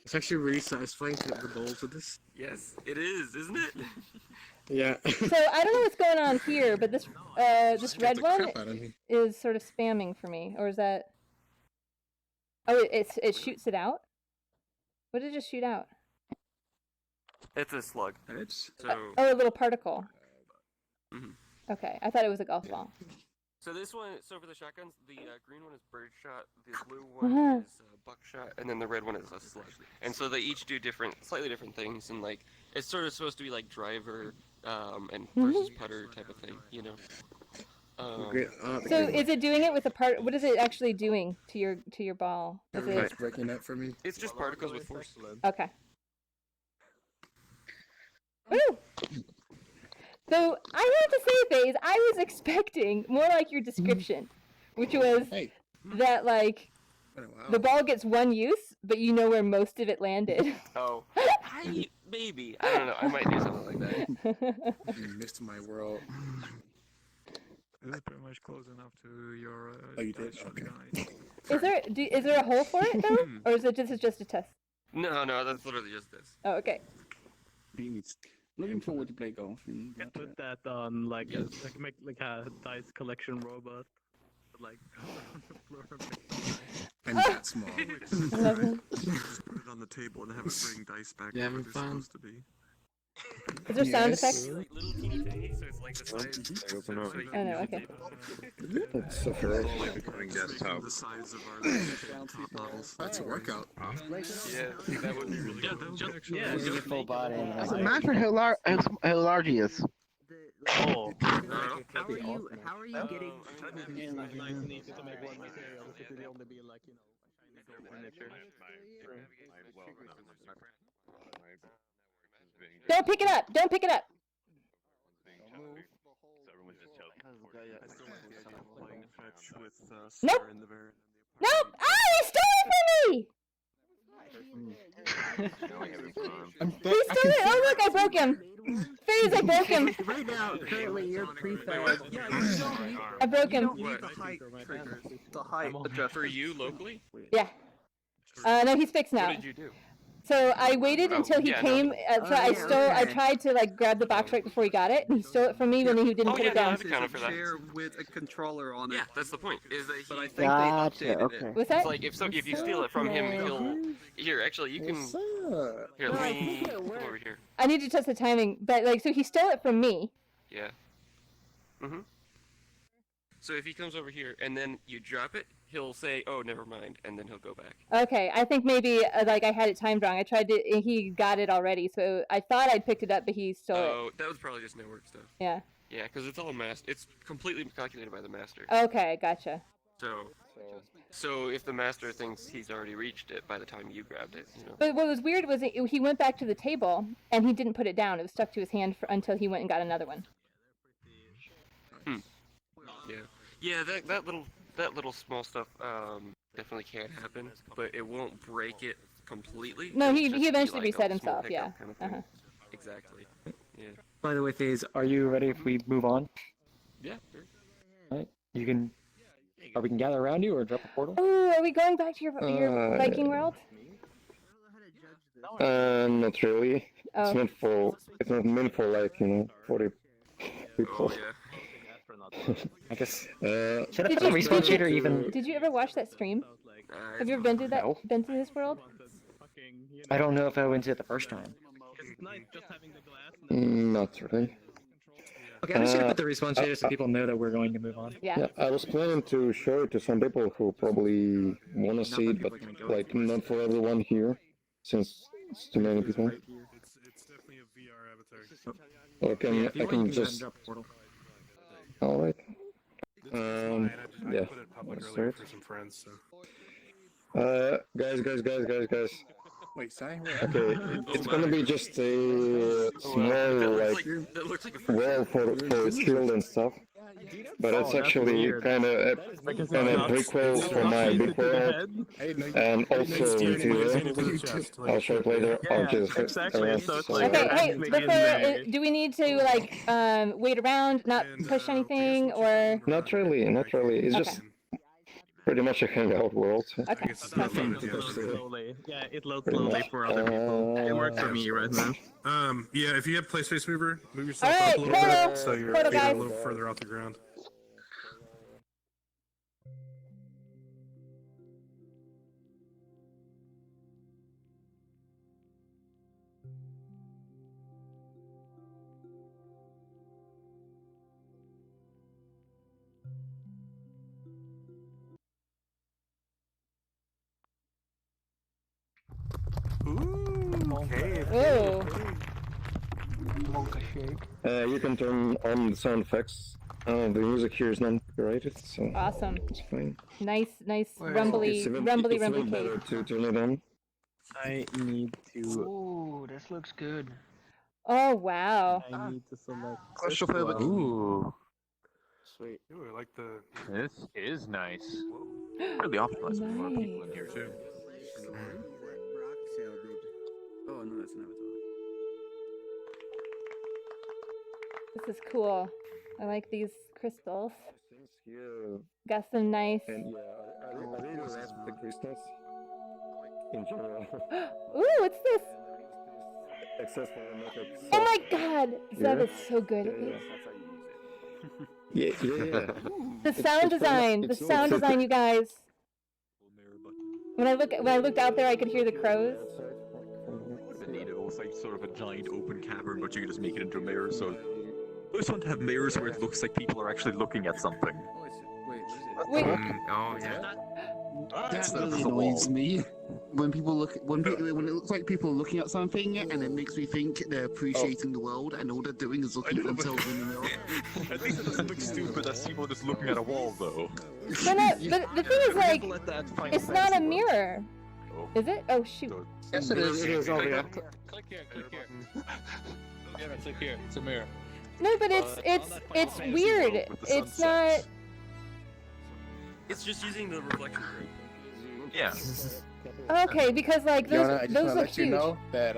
It's actually really satisfying to get the balls of this. Yes, it is, isn't it? Yeah. So I don't know what's going on here, but this this red one is sort of spamming for me, or is that? Oh, it shoots it out. What did it just shoot out? It's a slug. So. Oh, a little particle. Mhm. Okay, I thought it was a golf ball. So this one, so for the shotguns, the green one is birdshot, the blue one is buckshot, and then the red one is a slug. And so they each do slightly different things, and like it's sort of supposed to be like driver and versus putter type of thing, you know. So is it doing it with a part? What is it actually doing to your ball? Is It's breaking up for me. It's just particles with force. Okay. Woo! So I have to say, FaZe, I was expecting more like your description, which was that like the ball gets one use, but you know where most of it landed. Oh, maybe. I don't know. I might do something like that. You missed my world. Is it pretty much close enough to your? Oh, you did. Okay. Is there a hole for it though, or is it just a test? No, that's literally just this. Oh, okay. Looking forward to play golf. Put that on make like a dice collection robot, like I'm that small. Just put it on the table and have it bring dice back to where they're supposed to be. Is there sound effects? Little teeny tiny, so it's like the size. Oh no, okay. That's so fair. The size of our desktop models. That's a workout. Yeah, that would be really good. Just full body. Does it matter how large he is? How are you getting? Don't pick it up! Don't pick it up! Nope! Nope! Ah, he stole it from me! He stole it! Oh look, I broke him! FaZe, I broke him! Right now, currently, you're prefab. I broke him. The height adjustment. For you locally? Yeah. No, he's fixed now. What did you do? So I waited until he came. So I tried to like grab the box right before he got it, and he stole it from me when he didn't put it down. It's a chair with a controller on it. Yeah, that's the point. Is that But I think Gotcha, they updated okay. it. What's that? It's like if you steal it from him, he'll. Here, actually, you can. Here, let me come over here. I need to test the timing, but like, so he stole it from me. Yeah. Mhm. So if he comes over here and then you drop it, he'll say, "Oh, never mind," and then he'll go back. Okay, I think maybe like I had it timed wrong. I tried to. He got it already, so I thought I'd picked it up, but he stole it. Oh, that was probably just network stuff. Yeah. Yeah, because it's all it's completely calculated by the master. Okay, gotcha. So if the master thinks he's already reached it by the time you grabbed it, you know. But what was weird was he went back to the table and he didn't put it down. It was stuck to his hand until he went and got another one. Yeah. Yeah, that little small stuff definitely can happen, but it won't break it completely. No, It'll he just be eventually like a reset small himself. Yeah. hiccup kind of thing. Exactly. Yeah. By the way, FaZe, are you ready if we move on? Yeah. Sure. Alright, you can. Or we can gather around you or drop a portal? Oh, are we going back to your Viking world? Not really. Oh. It's not meant for like 40 people. I guess. Should I put a respawn shader even? Did you ever watch that stream? Have you ever been to that? No. Been to this world? I don't know if I went to it the first time. Not really. Okay, I'm just gonna put the respawn shader so people know that we're going to move on. Yeah. I was planning to show it to some people who probably want to see it, but like not for everyone here, since it's too many people. It's definitely a VR avatar. Okay, I can just. All right. Yeah. Put it public earlier for some friends. Guys. Wait, sorry. Okay, it's gonna be just a small like that looks like a wall for shield and stuff. but it's actually kind of a prequel for my big world, and also I'll show it later. I'll just Okay, hey, before, do we need to like wait around, not push anything, or? Not really. It's just pretty much a hangout world. Okay. Slowly. Yeah, it loads slowly for other people. It works for me right now. Yeah, if you have play space mover, move yourself All right, up a little bit so you're portal, a little further off the ground. You can turn on the sound effects. The music here is not copyrighted, so awesome. It's fine. Nice, rumbly better to turn it on. I need to. Ooh, this looks good. Oh wow. I need to select. Claustrophobic. Ooh. Sweet. Ooh, I like the. This is nice. Really optimized for more people in here too. Oh no, that's an avatar. This is cool. I like these crystals. Here. Got some nice. And yeah, I really love the crystals in general. Ooh, what's this? Access for metrics. Oh my god! That is so good. Yeah. The sound design, you guys. When I looked out there, I could hear the crows. It was like sort of a giant open cavern, but you can just make it into a mirror. So I just want to have mirrors where it looks like people are actually looking at something. Wait. Oh yeah. That really annoys me when people when it looks like people are looking at something, and it makes me think they're appreciating the world, and all they're doing is looking at themselves in the mirror. At least it doesn't look stupid as people just looking at a wall, though. But the thing is, like, it's not a mirror. Is it? Oh shoot. Yes, it is. It is over here. Click here. Yeah, click here. It's a mirror. No, but it's weird. It's not. It's just using the reflection group. Yeah. Okay, because like those Yona, I just those want to look let you huge. know that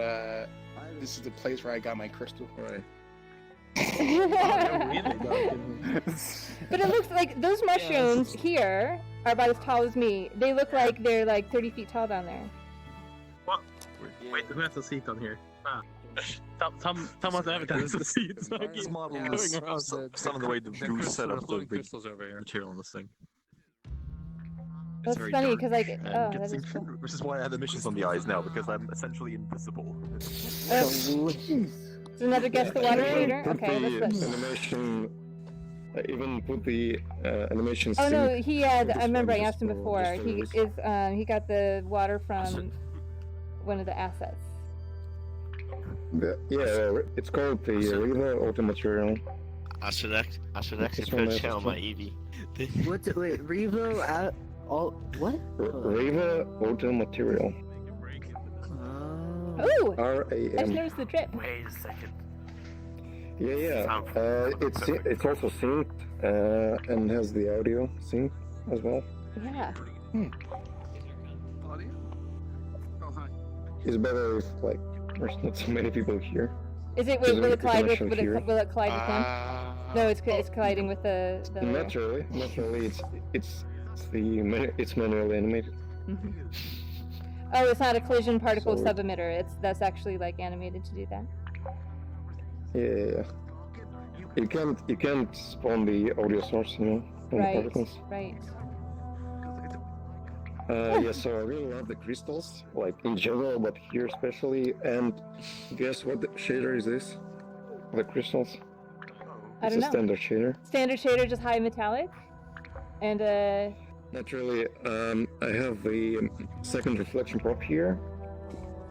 this is the place where I got my crystal. Right. But it looks like those mushrooms here are about as tall as me. They look like they're like 30 feet tall down there. What? Wait, who has a seat on here? Someone's avatar has a seat. So This model is some of the way the goose set up the big material on this thing. That's funny because like that is cool. Which is why I have emissions on the eyes now, because I'm essentially invisible. Is another guess the water reader? Okay, what's this? Animation. I even put the animation. Oh no, sync. he had. I remember I asked him before. He is. He got the water from one of the assets. Yeah, it's called the Riva Auto Material. I should actually put a on my Eevee. Wait, Revo what? Riva Auto Material. Oh! R-A-M. I just noticed the drip. Wait a second. Yeah. It's also synced and has the audio sync as well. Yeah. It's better if like there's not so many people here. Is it? Will it collide with? Will it collide with him? No, it's colliding with the. Not really. It's manually animated. Mm-hmm. Oh, it's not a collision particle sub-emitter. That's actually like animated to do that. Yeah. You can't spawn the audio source, from the particles. Right. Yeah, so I really love the crystals, like in general, but here especially. And guess what shader is this? The crystals. I don't know. It's a standard shader. Standard shader, just high metallic, and Not really. I have the second reflection prop here,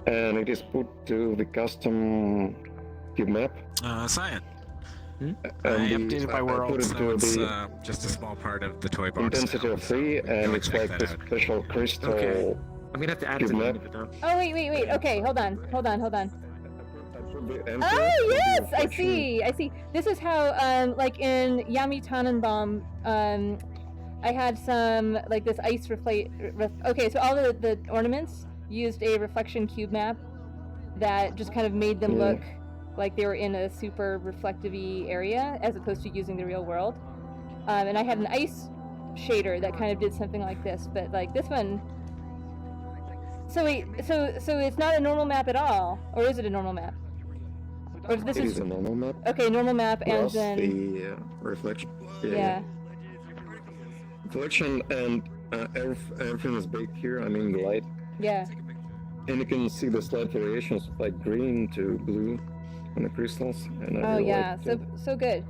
and it is put to the custom cube map. Cyan. I updated my world, put it so to it's the just a small part of the toy box. intensity of 3, and it's like the special crystal Okay. I'm gonna have to add it cube to the map. minute though. oh wait. Okay, hold on. Oh yes, I see. I see. This is how, like in Yami Tannenbaum, I had some like this ice okay, so all the ornaments used a reflection cube map that just kind of made them look like they were in a super reflective-y area as opposed to using the real world. And I had an ice shader that kind of did something like this, but like this one. So wait, so it's not a normal map at all, or is it a normal map? Or is this It is a normal map. Okay, normal map, and Plus then the reflection. yeah. Reflection and everything is baked here. I mean the light. Yeah. And you can see the slight variations like green to blue on the crystals. And I Oh really yeah, like so good.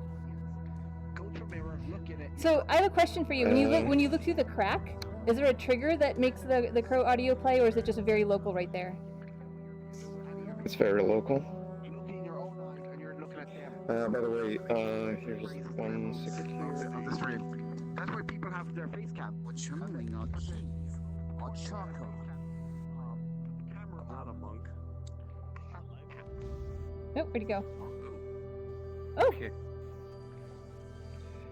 So I have a question for you. When you look through the crack, is there a trigger that makes the crow audio play, or is it just very local right there? It's very local. By the way, here's one secret here. On the stream. That's why people have their face cam. Channeling our keys. Our charcoal. Camera not a monk. Oh, where'd he go? Oh!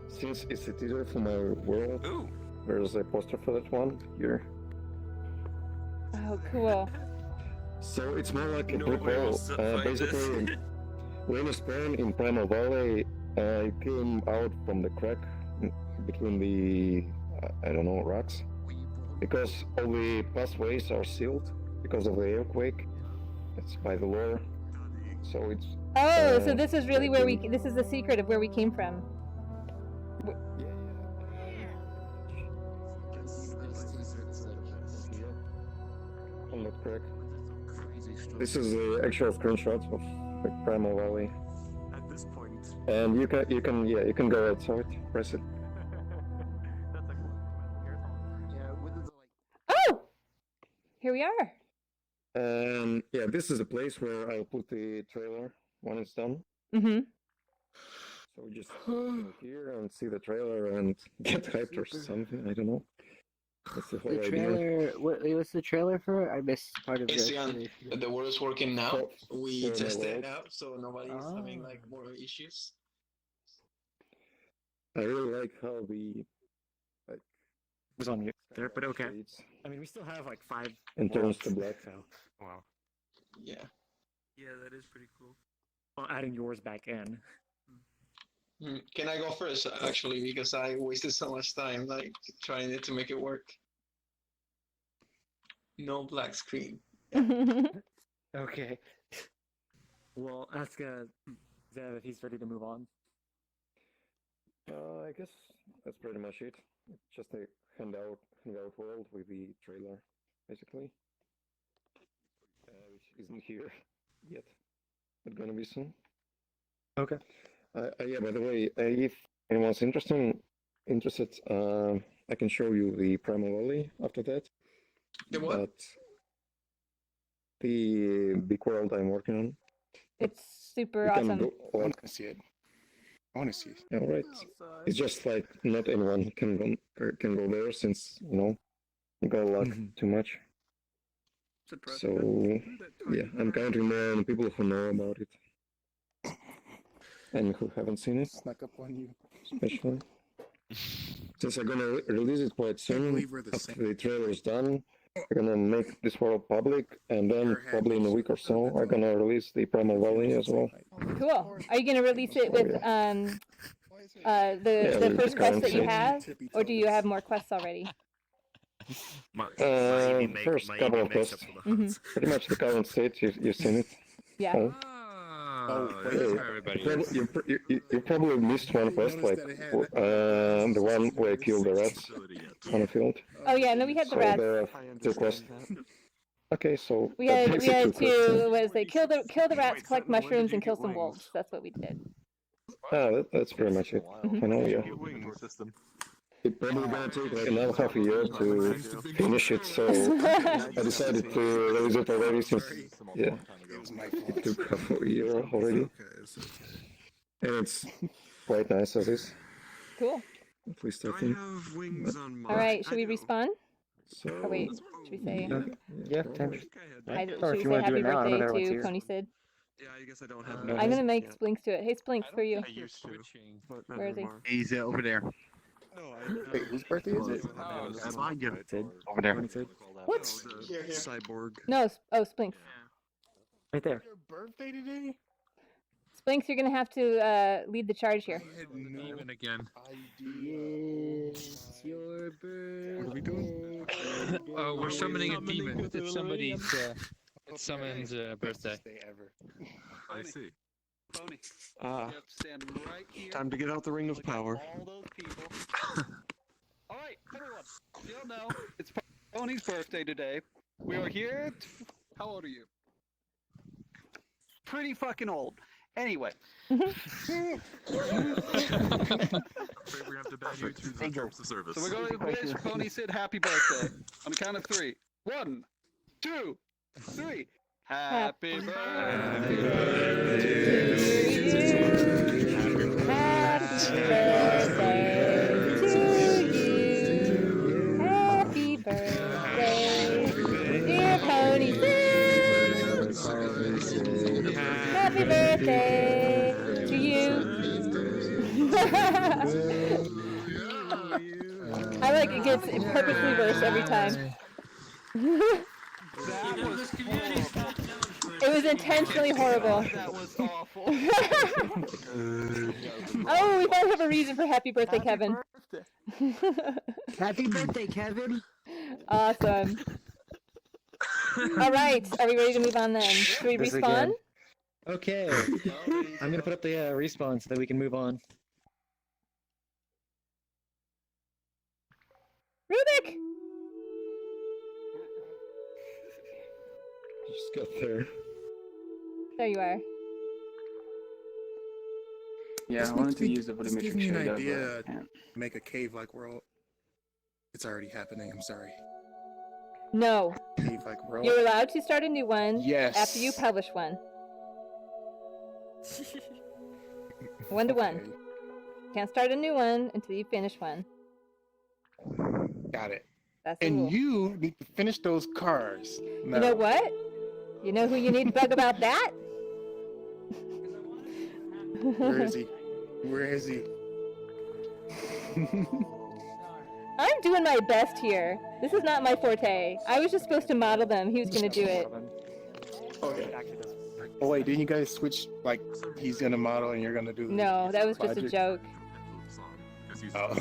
Since it's a teaser for my world, there's a poster for that one here. Oh, cool. So it's more like a brick wall. Basically, when you spawn in Primal Valley, I came out from the crack between the, I don't know, rocks. Because all the pathways are sealed because of the earthquake. It's by the lore. So it's... Oh, so this is really where this is the secret of where we came from. On the crack. This is the actual screenshot of the Primal Valley. At this point. And you can go outside, press it. Oh! Here we are. And yeah, this is the place where I'll put the trailer when it's done. Mm-hmm. So we just go here and see the trailer and get hyped or something, I don't know. That's the whole The trailer, what's the trailer for? I missed part of this. The world is working now. We for tested my it world. out, so nobody's having like more issues. I really like how the was on mute there, but okay. I mean, we still have like 5 and turns to worlds, black. so wow. Yeah. Yeah, that is pretty cool. Well, adding yours back in. Can I go first, actually, because I wasted so much time like trying to make it work. No black screen. Okay. Well, ask Zev if he's ready to move on. I guess that's pretty much it. It's just a handout world with the trailer, basically. Which isn't here yet, but gonna be soon. Okay. Yeah, by the way, if anyone's interested, I can show you the Primal Valley after that. The what? But the big world I'm working on. It's super You can awesome. I want to see it. I want to see it. All right. It's just like not anyone can go there since you gotta luck too much. So yeah, I'm counting on people who know about it and who haven't seen it. Snuck up on you. Especially since I'm gonna release it quite soon after the trailer is done. I'm gonna make this world public, and then probably in a week or so, I'm gonna release the Primal Valley as well. Cool. Are you gonna release it with the first quest that you have, or do you have more quests already? First couple of quests. Pretty much the current state. You've seen it. Yeah. You probably missed one quest, like the one where I killed the rats on the field. Oh yeah, no, we had the rats. There are 2 quests. Okay, so We had two. Was they kill the rats, collect mushrooms, and kill some wolves? That's what we did. That's pretty much it. I know, yeah. It probably gonna take like another half a year to finish it, so I decided to release it already since, yeah, it took half a year already. And it's quite nice as is. Cool. At least I think. Alright, should we respawn? So, oh wait, should we say... Yeah, time. Should we say happy birthday to Pony Sid? Yeah, I guess I don't have. I'm gonna make Splinks do it. Hey, Splinks, for you. I used to, but not Where is he? anymore. He's over there. Wait, whose birthday is it? Behind you. Over there. What? Cyborg. No, oh, Splinks. Right there. Your birthday today? Splinks, you're gonna have to lead the charge here. Even again. It's your birthday. What are we doing? Oh, we're summoning a demon. It's somebody's. It's someone's birthday. Ever. I see. Pony. Ah, Yep, stand right here. time to get out the ring of power. All those people. All right, everyone. You'll know it's Pony's birthday today. We are here. How old are you? Pretty fucking old. Anyway. Afraid we have to beg you to the terms of service. So we're going to wish Pony Sid happy birthday. On the count of 3. 1, 2, 3. Happy birthday to you. Happy birthday to you. Happy birthday, dear Pony Sid. Happy birthday to you. I like it gets purposely worse every time. That was horrible. It was intentionally horrible. That was awful. Oh, we both have a reason for happy birthday, Kevin. Happy birthday, Kevin. Awesome. All right, are we ready to move on then? Should we This respawn? again. Okay. I'm gonna put up the respawn so that we can move on. Rubik! Just go there. There you are. Yeah, I wanted to use the This gives volumetric me an shader, idea but I can't. to make a cave-like world. It's already happening. I'm sorry. No. Cave-like world. You're allowed to start a new one Yes. after you publish one. 1 to 1. Can't start a new one until you finish one. Got it. That's the And rule. you need to finish those cars. You know what? You know who you need to bug about that? Where is he? Where is he? I'm doing my best here. This is not my forte. I was just supposed to model them. He was going to do it. Okay. Oh wait, didn't you guys switch? Like he's gonna model and you're gonna do? No, that was just a project? joke. Oh.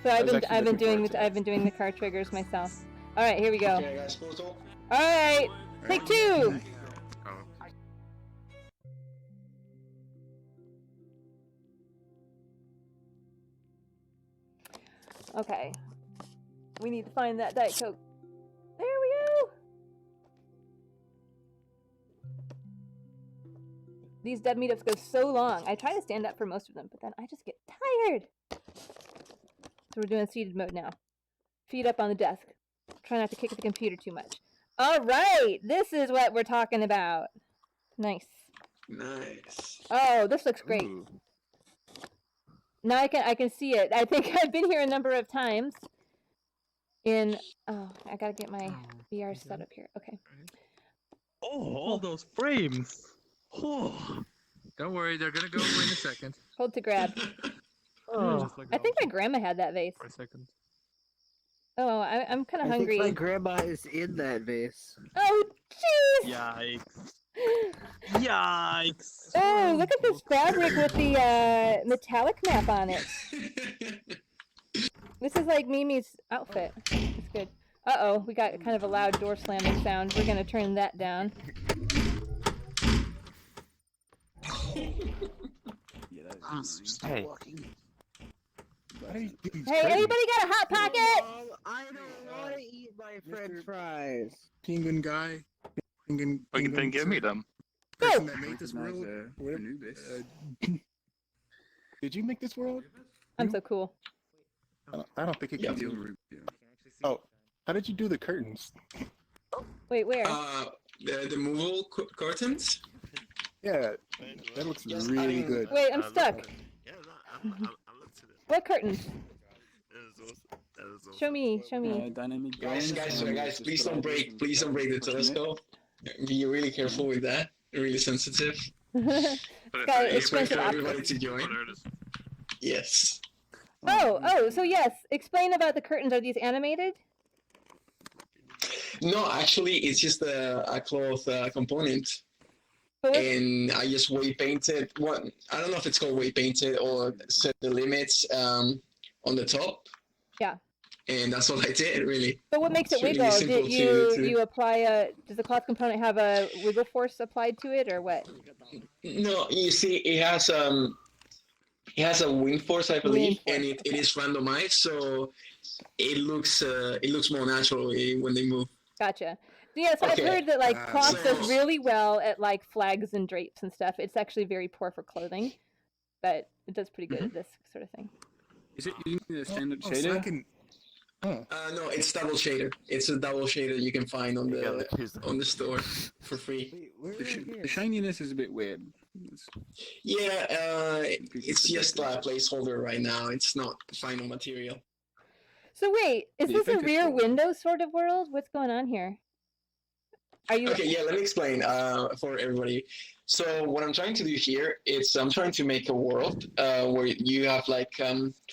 So I've been doing the car triggers myself. All right, here we go. Okay, guys, photo. All right, take 2. Okay, we need to find that Diet Coke. There we go. These dev meetups go so long. I try to stand up for most of them, but then I just get tired. So we're doing seated mode now. Feet up on the desk. Try not to kick the computer too much. All right, this is what we're talking about. Nice. Nice. Oh, this looks great. Ooh. Now I can see it. I think I've been here a number of times. Oh, I gotta get my VR set up here. Okay. Oh, all those frames. Oh. Don't worry, they're gonna go away in a second. Hold to grab. Oh, I think my grandma had that vase. For a second. Oh, I'm kind of I hungry. think my grandma is in that vase. Oh, jeez! Yikes. Yikes! Oh, look at this fabric with the metallic map on it. This is like Mimi's outfit. It's good. Uh-oh, we got kind of a loud door slamming sound. We're gonna turn that down. Hey. Hey, anybody got a hot pocket? I don't want to eat my French fries. Penguin guy. Penguin. Then give me them. Person that made this world. Did you make this world? I'm so cool. I don't think it can do. Oh, how did you do the curtains? Wait, where? The movable curtains. Yeah, that looks really good. Wait, I'm stuck. What curtains? Show me, show me. Guys, please don't break the telescope. Be really careful with that. really sensitive. It's got expensive For optics. everybody to join. Yes. So yes. Explain about the curtains. Are these animated? No, actually, it's just a cloth component. And I just weight painted one. I don't know if it's called weight painted or set the limits on the top. Yeah. And that's all I did, really. But what makes it It's really wiggle? simple Did to- you apply a? Does the cloth component have a wiggle force applied to it, or what? No, you see, it has a wind force, I believe, and it is randomized, so it looks more natural when they move. Gotcha. Yes, I've Okay. heard that like cloth So- does really well at like flags and drapes and stuff. It's actually very poor for clothing, but it does pretty good at this sort of thing. Is it using the standard so shader? I can- No, it's double shader. It's a double shader you can find on the store for free. The shininess is a bit weird. Yeah, it's just a placeholder right now. It's not the final material. So wait, is Do you this a think it's Rear cool? Window sort of world? What's going on here? Are you? Okay, yeah, let me explain for everybody. So what I'm trying to do here is I'm trying to make a world where you have like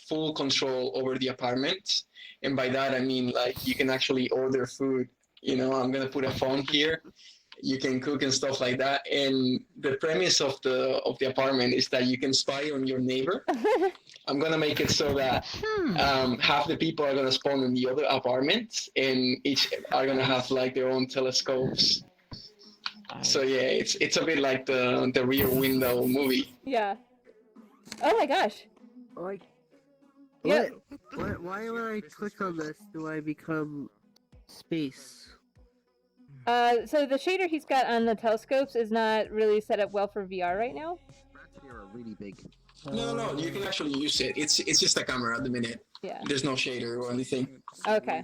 full control over the apartment. And by that, I mean like you can actually order food. You know, I'm going to put a phone here. You can cook and stuff like that. And the premise of the apartment is that you can spy on your neighbor. I'm going to make it so that half the people are going to spawn in the other apartments and each are going to have like their own telescopes. So yeah, it's a bit like the Rear Window movie. Yeah. Oh my gosh. Like, Yeah. why when I click on this do I become space? So the shader he's got on the telescopes is not really set up well for VR right now. You're really big. No, you can actually use it. It's just a camera at the minute. Yeah. There's no shader or anything. Okay.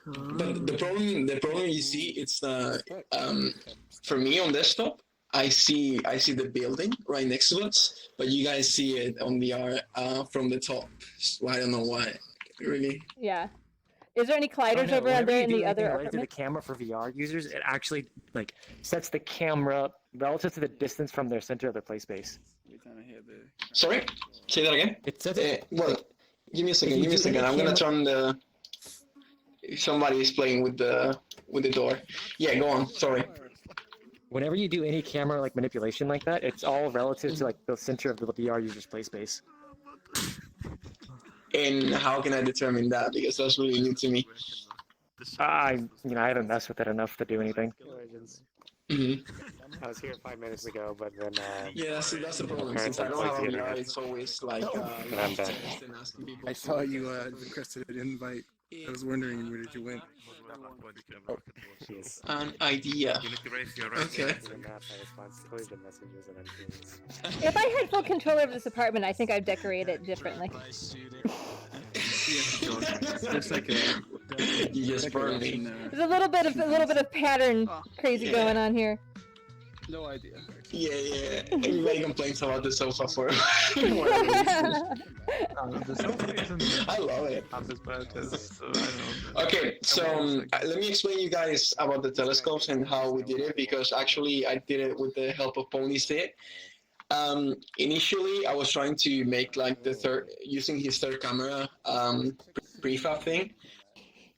But the problem you see, it's for me on desktop, I see the building right next to us, but you guys see it on VR from the top. So I don't know why. Really. Yeah. Is there any colliders over Whenever there you in do the anything other related to the apartment? camera for VR users, it actually like sets the camera relative to the distance from their center of their play space. Sorry, say that again. It says well, give me a second. Give me a second. I'm gonna turn the. Somebody is playing with the door. Yeah, go on. Sorry. Whenever you do any camera like manipulation like that, it's all relative to like the center of the VR user's play space. And how can I determine that? Because that's really new to me. I haven't messed with it enough to do anything. Mm-hmm. I was here 5 minutes ago, but then. Yeah, that's the problem. parents Since I don't had have to a the VR, internet. it's always like. And I'm done. I saw you requested an invite. I was wondering where did you went. An idea. Okay. If I had full control over this apartment, I think I'd decorate it differently. Looks like a. You just burned me. There's a little bit of pattern crazy going on here. No idea. Yeah. Everybody complains about the sofa for. I love it. Okay, so let me explain you guys about the telescopes and how we did it, because actually I did it with the help of Pony's did. Initially, I was trying to make like using his third camera prefab thing,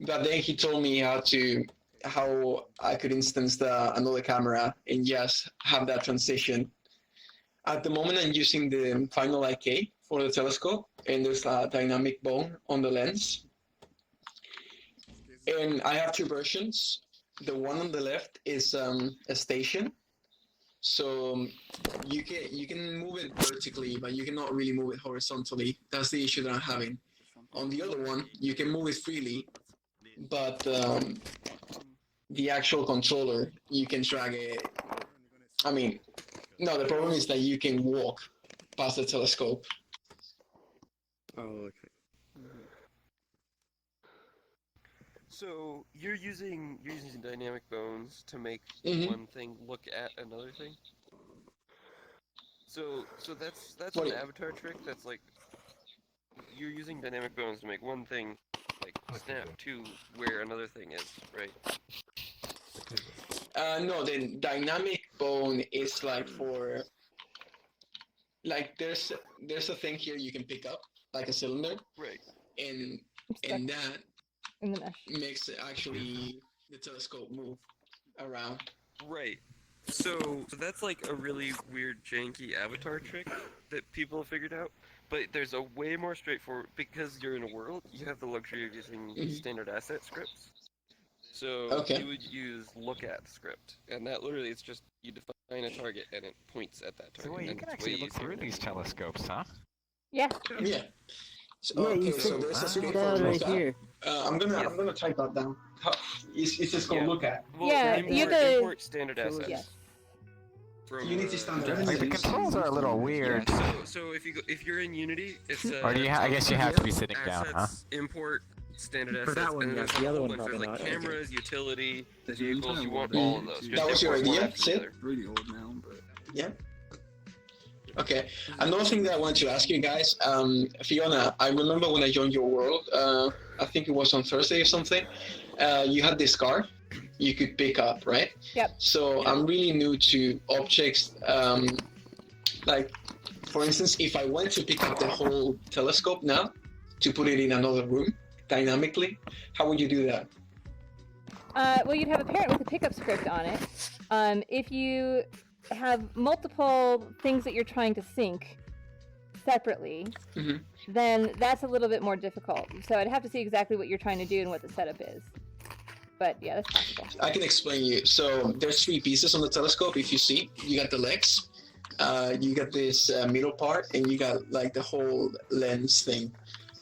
but then he told me how I could instance another camera and just have that transition. At the moment, I'm using the Final IK for the telescope, and there's a dynamic bone on the lens. And I have two versions. The one on the left is a station, so you can move it vertically, but you cannot really move it horizontally. That's the issue that I'm having. On the other one, you can move it freely, but the actual controller, you can drag it. I mean, no, the problem is that you can walk past the telescope. Oh, okay. So you're using dynamic bones to make one thing look at another thing. So that's an avatar trick. That's like you're using dynamic bones to make one thing like snap to where another thing is, right? No, the dynamic bone is like for like there's a thing here you can pick up like a cylinder, right? And that in the mesh makes actually the telescope move around. Right. So that's like a really weird janky avatar trick that people have figured out. But there's a way more straightforward, because you're in a world, you have the luxury of using standard asset scripts. So you would use look at script, and that literally is just you define a target and it points at that target. So wait, you and can it's actually way look easier through than- these telescopes, huh? Yeah. Yeah. So, Yeah, okay, you so sit there's a down script for right look at. here. I'm gonna type that down. It's just called look at. Well, Yeah, import, you have to- import standard assets. Yes. From, Unity standard Like the controls are a little weird. So if you're in Unity, it's Or do you I guess you have to be sitting down, huh? assets, import standard For assets, that one, and then yes. there's The a other whole one bunch. There's probably like not. cameras, utility, The vehicles. entire You want world all of those. That was your idea, Sid? Really old now, but Yeah. Okay. Another thing that I wanted to ask you guys, Fiona, I remember when I joined your world, I think it was on Thursday or something, you had this car you could pick up, right? Yep. So I'm really new to objects, like, for instance, if I went to pick up the whole telescope now, to put it in another room, dynamically, how would you do that? Well, you'd have a parent with a pickup script on it. If you have multiple things that you're trying to sync separately, then that's a little bit more difficult. So I'd have to see exactly what you're trying to do and what the setup is. But yeah, that's possible. I can explain you. So there's 3 pieces on the telescope. If you see, you got the legs, you got this middle part, and you got like the whole lens thing,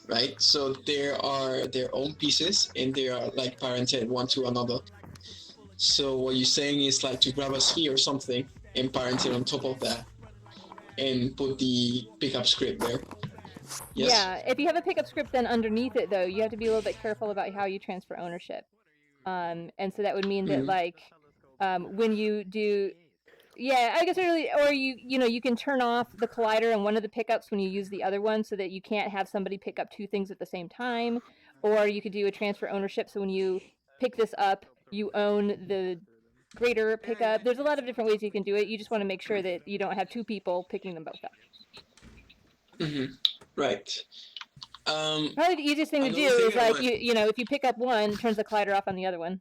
right? So there are their own pieces, and they are like parented one to another. So what you're saying is like to grab a sphere or something and parent it on top of that, and put the pickup script there. Yes? Yeah, if you have a pickup script, then underneath it, though, you have to be a little bit careful about how you transfer ownership. And so that would mean that, like, when you do, yeah, I guess really, or you can turn off the collider on one of the pickups when you use the other one, so that you can't have somebody pick up 2 things at the same time. Or you could do a transfer ownership, so when you pick this up, you own the greater pickup. There's a lot of different ways you can do it. You just want to make sure that you don't have 2 people picking them both up. Right. Probably the easiest thing to do is like if you pick up one, it turns the collider off on the other one.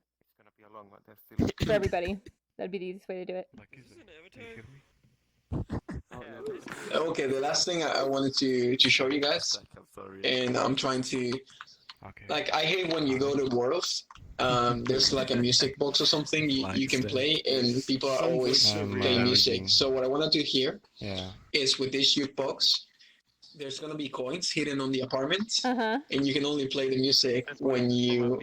For everybody, that'd be the easiest way to do it. Okay, the last thing I wanted to show you guys, and I'm trying to, like, I hate when you go to worlds, there's like a music box or something you can play, and people are always playing music. So what I want to do here is with this jukebox, there's gonna be coins hidden on the apartment, and you can only play the music when you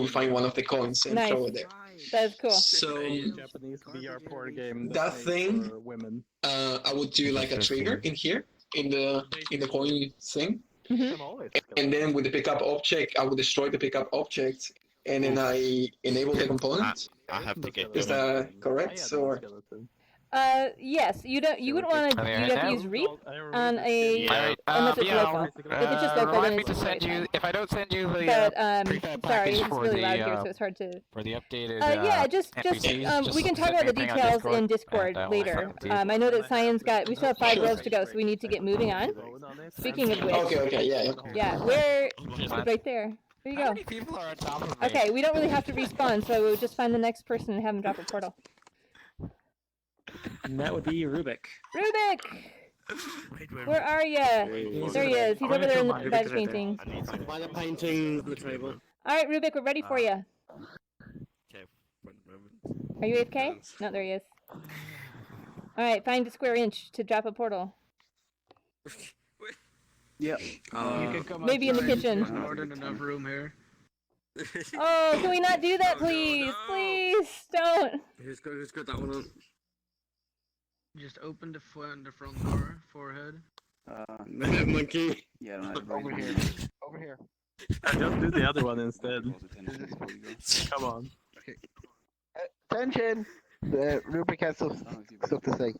find one of the coins and throw it there. That's cool. So Japanese VR porn game. that thing, for women. I would do like a trigger in here in the coin thing, and then with the pickup object, I would destroy the pickup object, and then I enable the component. I have to get Is that correct? Or Yes, you wouldn't want to. You have to use Reap on a unless it's local. If it's just local, then it's send you. If I don't send you the But prefab sorry, package it's for really the loud here, so it's hard to. for the updated. Yeah, just NPCs, we can talk about the send me a thing on details in Discord and, later. send them to you. I know that Cyan's got. We still have 5 rows to go, so we need to get moving on. Speaking of which. Okay, yeah. Yeah, where? Right there. There you go. How many people are on top of me? Okay, we don't really have to respawn, so we'll just find the next person and have them drop a portal. And that would be Rubik. Rubik! Where are you? There he is. He's over there in the badge painting. By the painting on the table. Alright, Rubik, we're ready for you. Okay, one moment. Are you AFK? No, there he is. Alright, find a square inch to drop a portal. yeah. Maybe in the kitchen. More than enough room here. Oh, can we not do that, please? Please, don't. Who's got that one on? Just open the front door, forehead. Monkey. Yeah, Over here. Over here. Just do the other one instead. Come on. Attention! The Rubik has stuff to say.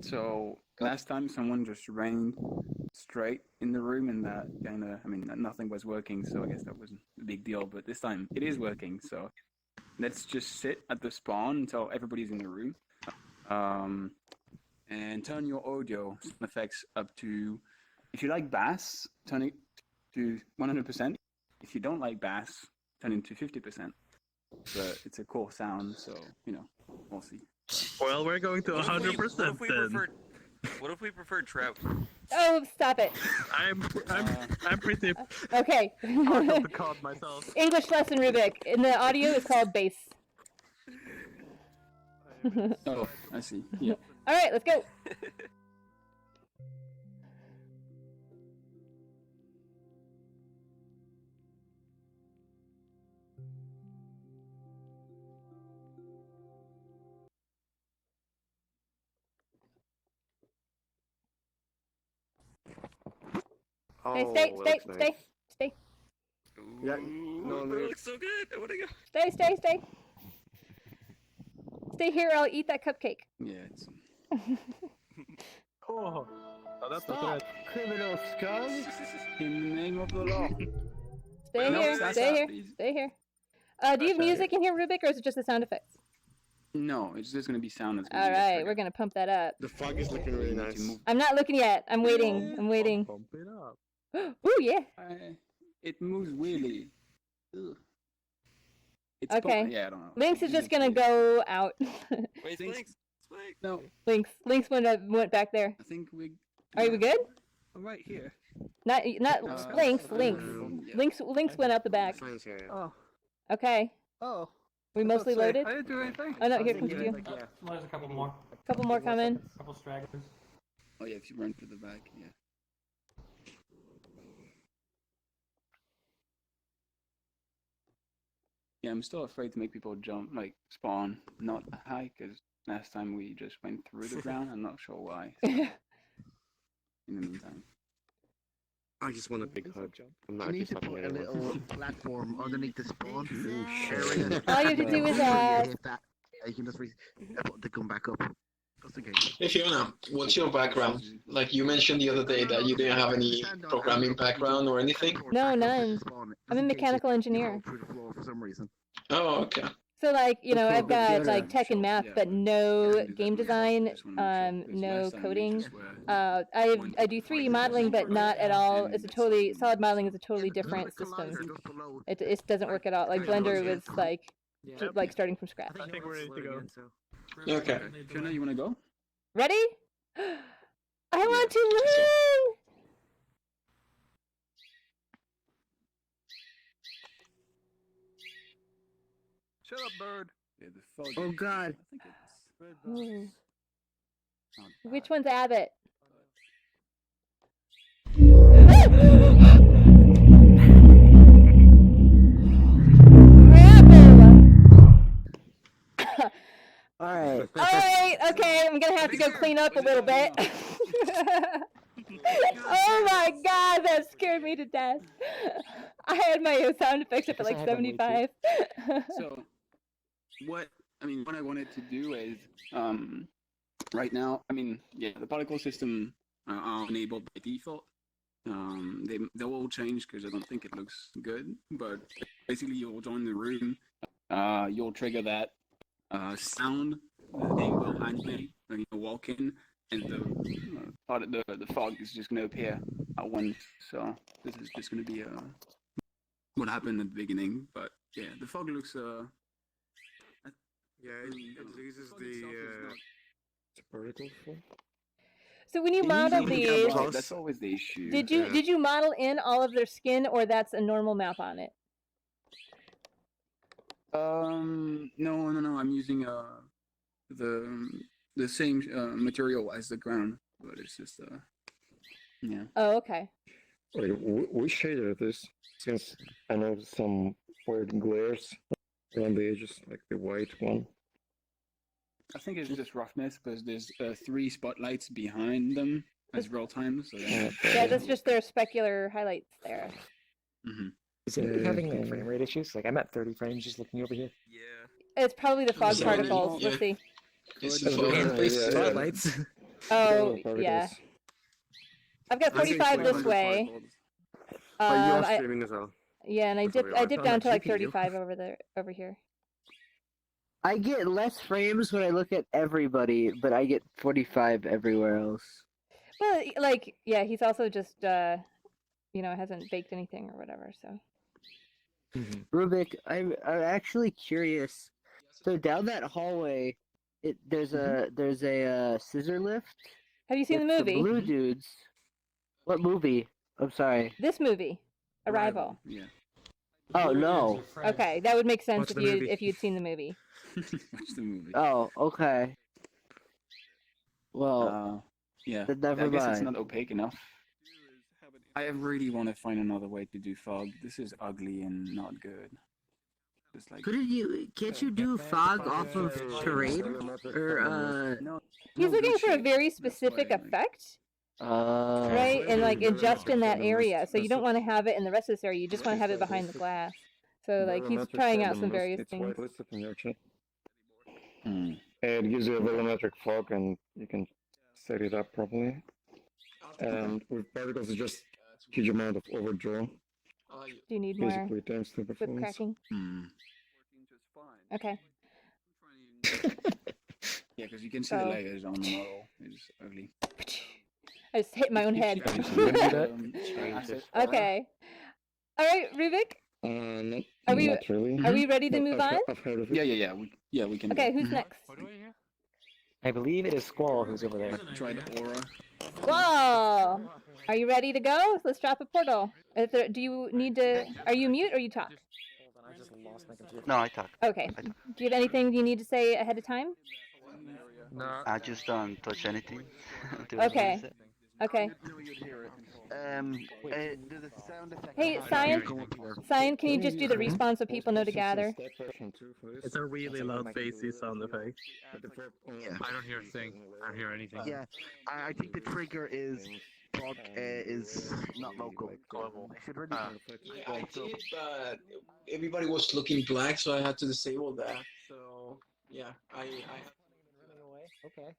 So last time someone just rained straight in the room, and that kind of, I mean, nothing was working, so I guess that wasn't a big deal. But this time it is working, so let's just sit at the spawn until everybody's in the room. And turn your audio sound effects up to, if you like bass, turn it to 100%. If you don't like bass, turn it to 50%. But it's a cool sound, so, you know, we'll see. Well, we're going to 100% then. What if we prefer trout? Oh, stop it. I'm pretty Okay. part of the cod myself. English lesson, Rubik. In the audio, it's called bass. Oh, I see. Yeah. All right, let's go. Stay. Yeah, no, that looks so good. I want to go. Stay. Stay here. I'll eat that cupcake. Yeah. It's... Oh, that's Stop, not criminal scum! In the name of the law. Stay here. Do you have music in here, Rubik, or is it just the sound effects? No, it's just gonna be sound. All right, we're gonna pump that up. The fog is looking really nice. I'm not looking yet. I'm waiting. Pump it up. Ooh, yeah. It moves weirdly. It's Okay. Yeah, I don't know. Lynx is just gonna go out. Wait, Lynx. No. Lynx went back there. I think we. Are we good? I'm right here. Not Lynx. Lynx went out the back. Oh. Okay. Oh. We mostly loaded? I didn't do anything. Oh no, here comes you. Yeah. There's a couple more. Couple more coming. Couple stragglers. Oh yeah, if you run for the back, yeah. Yeah, I'm still afraid to make people jump, like spawn, not high, because last time we just went through the ground. I'm not sure why. So. In the meantime. I just want a big hug. I'm not You need to fucking put a anymore. little platform underneath the spawn area. All you have to do is hit that. You can just put the gun back up. Just in case. Hey Fiona, what's your background? Like you mentioned the other day that you didn't have any programming background or anything? No, none. I'm a mechanical engineer. For some reason. Oh, okay. So like, you know, I've got like tech and math, but no game design, no coding. I do 3D modeling, but not at all. It's a totally, solid modeling is a totally different system. It doesn't work at all. Like Blender was like starting from scratch. I think we're ready to go. Okay. Fiona, you wanna go? Ready? I want to learn! Shut up, bird. Yeah, the fog. Oh God. I think it's Which one's Abbott? Alright. Alright, okay, I'm gonna have to go clean up a little bit. Oh my god, that scared me to death. I had my sound effects up at like 75. So, what I wanted to do is, right now, the particle system are enabled by default. They'll all change because I don't think it looks good, but basically you'll join the room, you'll trigger that sound thing behind me, and you'll walk in, and the fog is just going to appear at once. So this is just going to be what happened at the beginning, but yeah, the fog looks yeah, it loses the particle fog. So when you model these, that's always the issue. Did you model in all of their skin, or that's a normal map on it? No. I'm using the same material as the ground, but it's just yeah. Oh, okay. Wait, we shaded this since I know some weird glares around the edges, like the white one. I think it's just roughness because there's 3 spotlights behind them as real time. So yeah, that's just their specular highlights there. Mm-hmm. Is it having like frame rate issues? Like I'm at 30 frames just looking over here. Yeah. It's probably the fog particles. Yeah. Let's see. It's the fog. Spotlights. Oh, yeah. I've got 45 this way. But you're I- streaming as well. Yeah, and I That's what dipped we I are. dipped On down the to like GPU. 35 over here. I get less frames when I look at everybody, but I get 45 everywhere else. Well, like, yeah, he's also just hasn't baked anything or whatever, so. Rubik, I'm actually curious. So down that hallway, there's a scissor lift. Have you seen the with movie? Some blue dudes. What movie? I'm sorry. This movie, Arrival. Yeah. Oh no. Okay, that would make sense Watch if the you movie. if you'd seen the movie. Watch the movie. Oh, okay. Well, Yeah. then never I guess it's mind. not opaque enough. I really want to find another way to do fog. This is ugly and not good. Just like Can't you do fog off of terrain? Or no. He's looking for a very specific effect, right? And like just in that area. So you don't want to have it in the rest of this area. You just want to have it behind the glass. So like he's trying out some various things. It gives you a volumetric fog, and you can set it up properly. And with particles, it's just huge amount of overdraw. Do you need more Basically, thanks to whip performance. cracking? Okay. Yeah, because you can see the So- layers on the model. It's ugly. I just hit my own head. Okay. All right, Rubik. No, Are we- not really. are we ready to move on? I've heard of it. Yeah, we can. Okay, go. who's next? I believe it is Squall who's over there. Try the aura. Whoa! Are you ready to go? Let's drop a portal. Do you need to? Are you mute or you talk? I just lost my computer. No, I talk. Okay. Do you have anything you need to say ahead of time? No. I just don't touch anything. Okay. Okay. Do the sound effect. Hey, Cyan, can you just do the respawn so people know to gather? It's a really loud bassy sound effect. Yeah. I don't hear a thing. I don't hear anything. Yeah, I think the trigger is not local. Global. It should really Yeah, I did, but everybody was looking black, so I had to disable that. So yeah, I Okay.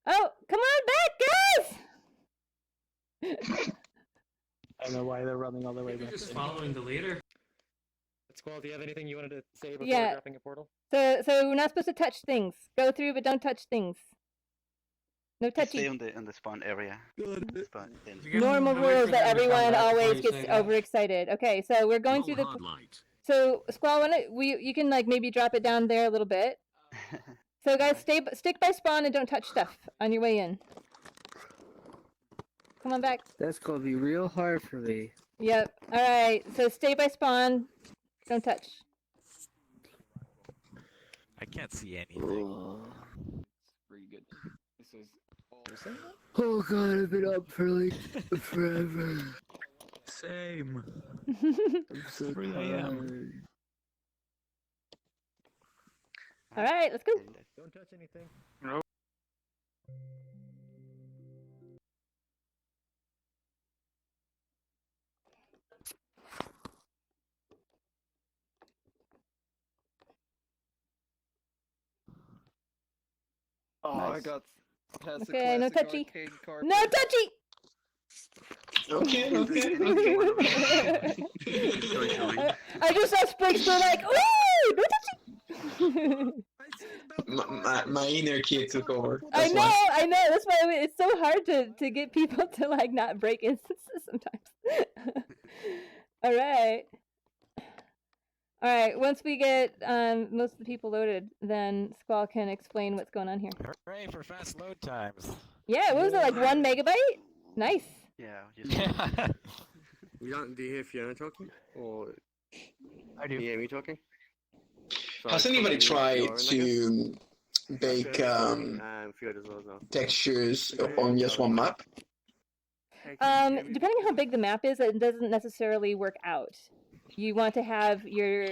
Oh, come on back, guys! I don't know why they're running all the way back. Just following the leader. Squall, do you have anything you wanted to say before Yeah. dropping a portal? So we're not supposed to touch things. Go through, but don't touch things. No stay touchy. on the spawn area. Spawn in. Normal rules that everyone always gets overexcited. Okay, so we're going through the. So Squall, you can like maybe drop it down there a little bit. So guys, stick by spawn and don't touch stuff on your way in. Come on back. That's gonna be real hard for me. Yep. All right. So stay by spawn. Don't touch. I can't see anything. Pretty good. This is. Oh god, I've been up for like forever. Same. I'm so 3 tired. a.m. All right, let's go. Don't touch anything. No. Oh, Nice. I got past the Okay, no classic touchy. arcade card. No touchy. Okay. I just saw Spriggs go like, ooh, no touchy. my inner kid took over. I That's know, why. I know. That's why it's so hard to get people to like not break instances sometimes. All right. All right. Once we get most of the people loaded, then Squall can explain what's going on here. Hooray for fast load times. Yeah. What was it, like 1 megabyte? Nice. Yeah. Do you hear Fiona talking? Or I do. you hear me talking? Has anybody tried to bake Fiona's as well. textures on just one map? Depending on how big the map is, it doesn't necessarily work out. You want to have your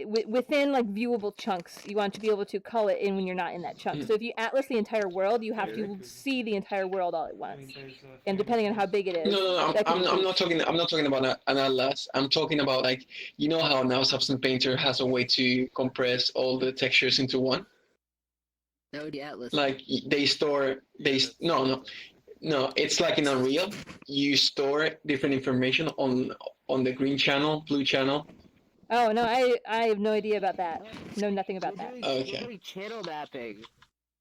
within like viewable chunks. You want to be able to call it in when you're not in that chunk. So if you atlas the entire world, you have to see the entire world all at once. And depending on how big it is, No, I'm not talking. I'm not talking about an atlas. I'm talking about like how now Substance Painter has a way to compress all the textures into one. That would be Atlas. Like they store no. It's like in Unreal. You store different information on the green channel, blue channel. Oh no, I have no idea about that. Know nothing about that. We're doing channel mapping.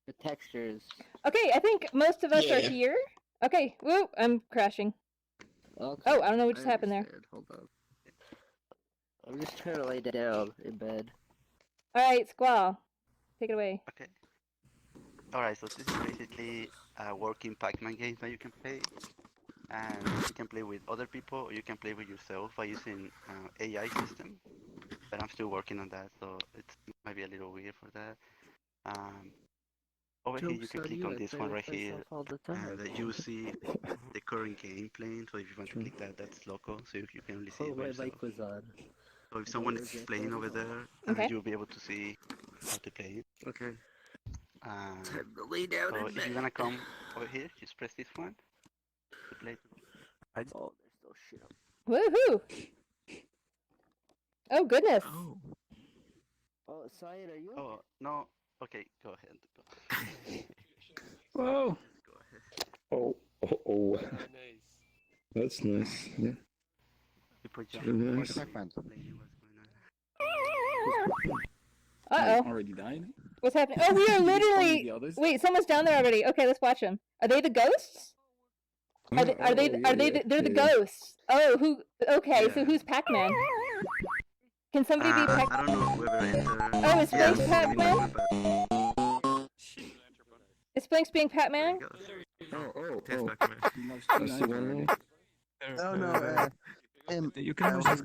The textures. Okay, I think most of us are Yeah. here. Okay, woo, I'm crashing. Okay. Oh, I don't know what just happened there. Hold on. I'm just trying to lay down in bed. Alright, Squall. Take it away. Okay. Alright, so this is basically a working Pac-Man game that you can play. And you can play with other people or you can play with yourself by using AI system. But I'm still working on that, so it might be a little weird for that. Over here you can click on this one right here, and you see the current game playing. So if you want to click that, that's local, so you can only see it by yourself. Was on. So if someone is playing over there, you'll be able to see how to play it. Okay. Time to lay down So in if bed. you're gonna come over here, just press this one to play. Oh, there's still shit up. Woohoo! Oh goodness. Oh, Cyan, are you? Oh no. Okay, go ahead. Whoa. Oh. That's nice. Yeah. Really nice. Uh-oh. Already died? What's happening? Oh, we are literally... The others? Wait, someone's down there already. Okay, let's watch them. Are they the ghosts? They're the ghosts? Oh, who... Okay, so who's Pac-Man? Can somebody be Pac-Man? I don't know whoever entered. Oh, is Blanks Pac-Man? Is Blanks being Pac-Man? You can just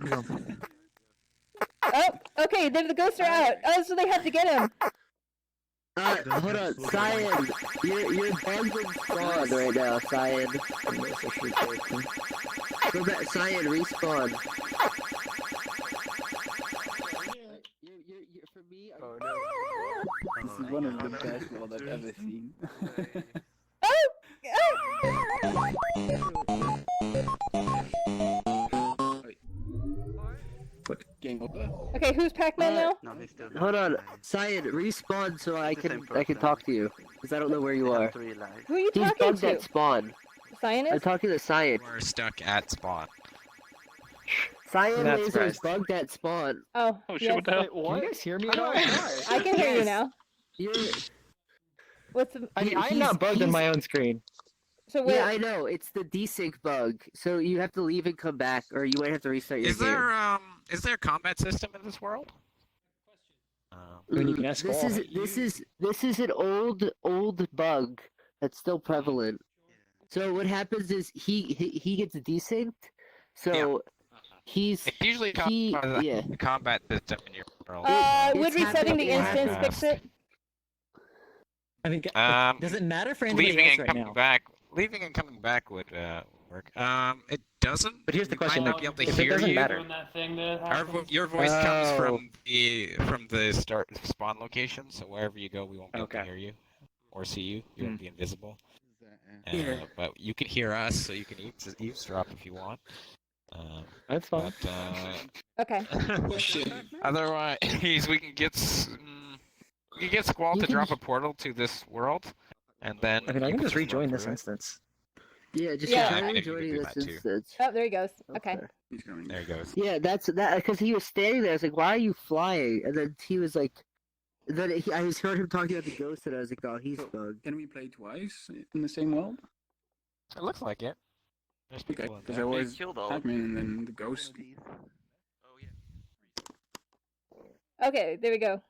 Oh, okay, the ghosts are out. Oh, so they have to get him. Hold on, Cyan, you're bugged in spawn right now, Cyan. Go back, Cyan, respawn. For me, This is one of the best ones I've ever seen. Game over. Okay, who's Pac-Man now? No, they still Hold on, Cyan, respawn so I can talk to you, because I don't know where you are. Who are you He's talking bugged to? at spawn. Cyan I'm is? talking to Cyan. We're stuck at spawn. Cyan Not Laser is surprised. bugged at spawn. Oh, shit, yes. what the hell? Can you guys hear me at all? I can hear you now. What's the... I'm not bugged on my own screen. So yeah, I know. It's the desync bug. So you have to leave and come back, or you might have to restart your Is game. there a combat system in this world? When you can ask This is an old bug that's still prevalent. So what happens is he gets desynced. So he's It's usually a combat system in your world. Would resetting the instance fix it? I mean, does it matter for anybody leaving else and right coming now? back, leaving and coming back would work. It doesn't. But here's the question: Might not be able to if it hear doesn't you. matter, Your voice comes Oh. from the start spawn location, so wherever you go, we won't be able to hear you or see you. You won't be invisible. But you can hear us, so you can eavesdrop if you want. That's fine. But, Okay. otherwise, we can get Squall to drop a portal to this world, and then. I mean, I you can just run rejoin through this it. instance. Yeah, just Yeah. try I think you can rejoining do this that too. instance. Oh, there he goes. Okay. There he goes. Yeah, that's because he was standing there. I was like, "Why are you flying?" And then he was like, I just heard him talking about the ghost, and I was like, "Oh, he's bugged." Can we play twice in the same world? It looks like it. There's Okay, people in because there. I was Pac-Man and then the ghost. Okay, there we go.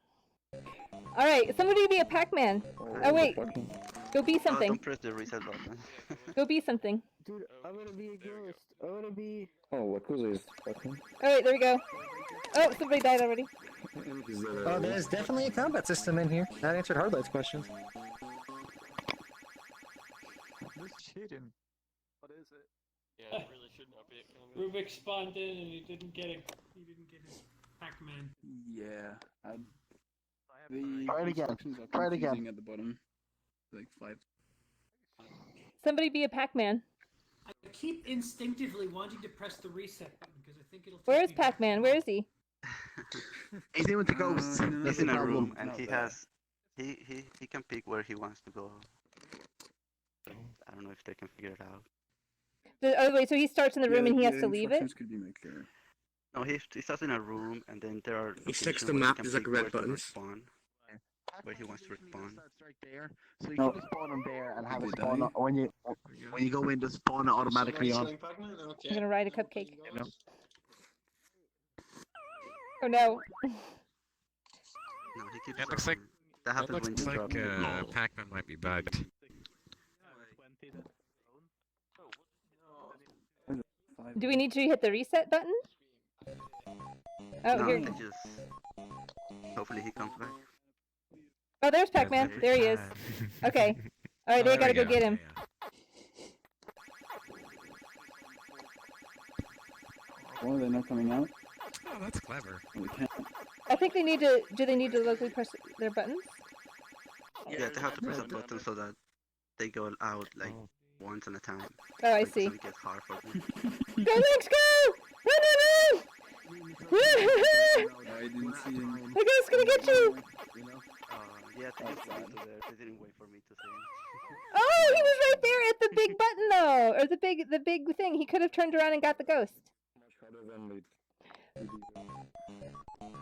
Alright, somebody be a Pac-Man. Oh, wait. Go be something. Don't press the reset button. Go be something. Dude, I'm gonna be a ghost. I wanna be. Oh, Yakuza is fucking. Alright, there we go. Oh, somebody died already. Oh, there's definitely a combat system in here. That answered Hardlight's question. Who's cheating? What is it? Yeah, it really should not be a combat. Rubik spawned in and he didn't get it. He didn't get his Pac-Man. Yeah. Try it again. instructions are Try it again. confusing at the bottom. Like 5. Somebody be a Pac-Man. I keep instinctively wanting to press the reset button because I think it'll. Where is Pac-Man? Where is he? He's in with the ghosts. He's in a room and he he can pick where he wants to go. I don't know if they can figure it out. Oh wait, so he starts in the room and he has to leave it? Could be made clear. No, he starts in a room and then there are. He sticks locations the where map. can There's like pick red where to buttons. respawn, where he wants to respawn. Right there. So you can just spawn them there and have it spawn when you go in, just spawn it automatically on. I'm gonna ride a cupcake. Oh no. No, he keeps. It looks like that happens when you drop. Pac-Man might be bugged. Do we need to hit the reset button? Oh, no, here. they just. Hopefully he comes back. Oh, there's Pac-Man. There he is. Okay. All right, they gotta go get him. Why are they not coming out? Oh, that's clever. We can't. I think they need to. Do they need to locally press their buttons? Yeah, they have to press a button so that they go out like once at a time. Oh, I so see. It gets hard for them. Go, Lynx, go! Run, run, run! I didn't see him. The ghost gonna get you! Yeah, they just went to there. They didn't wait for me to say it. Oh, he was right there at the big button though, or the big thing. He could have turned around and got the ghost.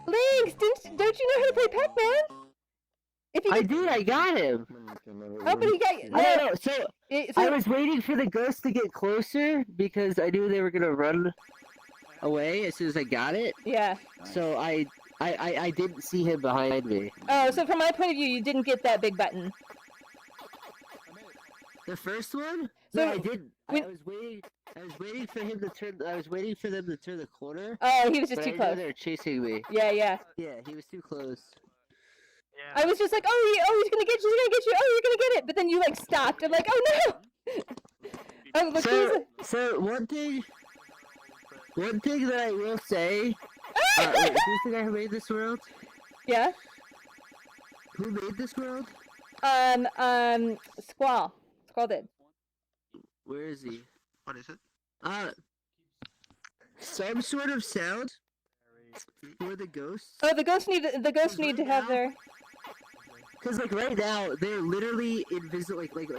Lynx, don't you know how to play Pac-Man? I did. I got him. Oh, but he got no. So I was waiting for the ghost to get closer because I knew they were gonna run away as soon as I got it. Yeah. So I didn't see him behind me. Oh, so from my point of view, you didn't get that big button. The first one? So no, I didn't. I was waiting for him to turn. I was waiting for them to turn the corner. Oh, he was just but too I close. know they were chasing me. Yeah, yeah. Yeah, he was too close. I was just like, he's gonna get you, he's gonna get you, oh, you're gonna get it. But then you like stopped. I'm like, oh no. Oh, look, so one thing that I will say. Wait, who's the guy who made this world? Yeah. Who made this world? Squall. Squall did. Where is he? What is it? Some sort of sound for the ghosts. Oh, the ghosts need to have their. Because like right now they're literally invisible. Like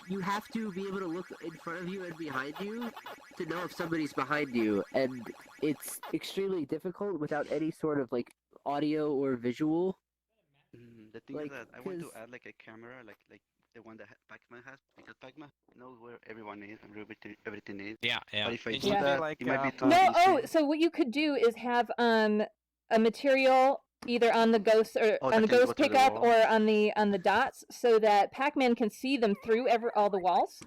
you have to be able to look in front of you and behind you to know if somebody's behind you, and it's extremely difficult without any sort of like audio or visual. The thing is that I want to add like a camera, like the one that Pac-Man has, because Pac-Man knows where everyone is and everything is. Yeah. But if I It do should be that, like, it might be too No, easy. so what you could do is have a material either on the ghost or on the ghost pickup or on the dots, so that Pac-Man can see them through all the walls.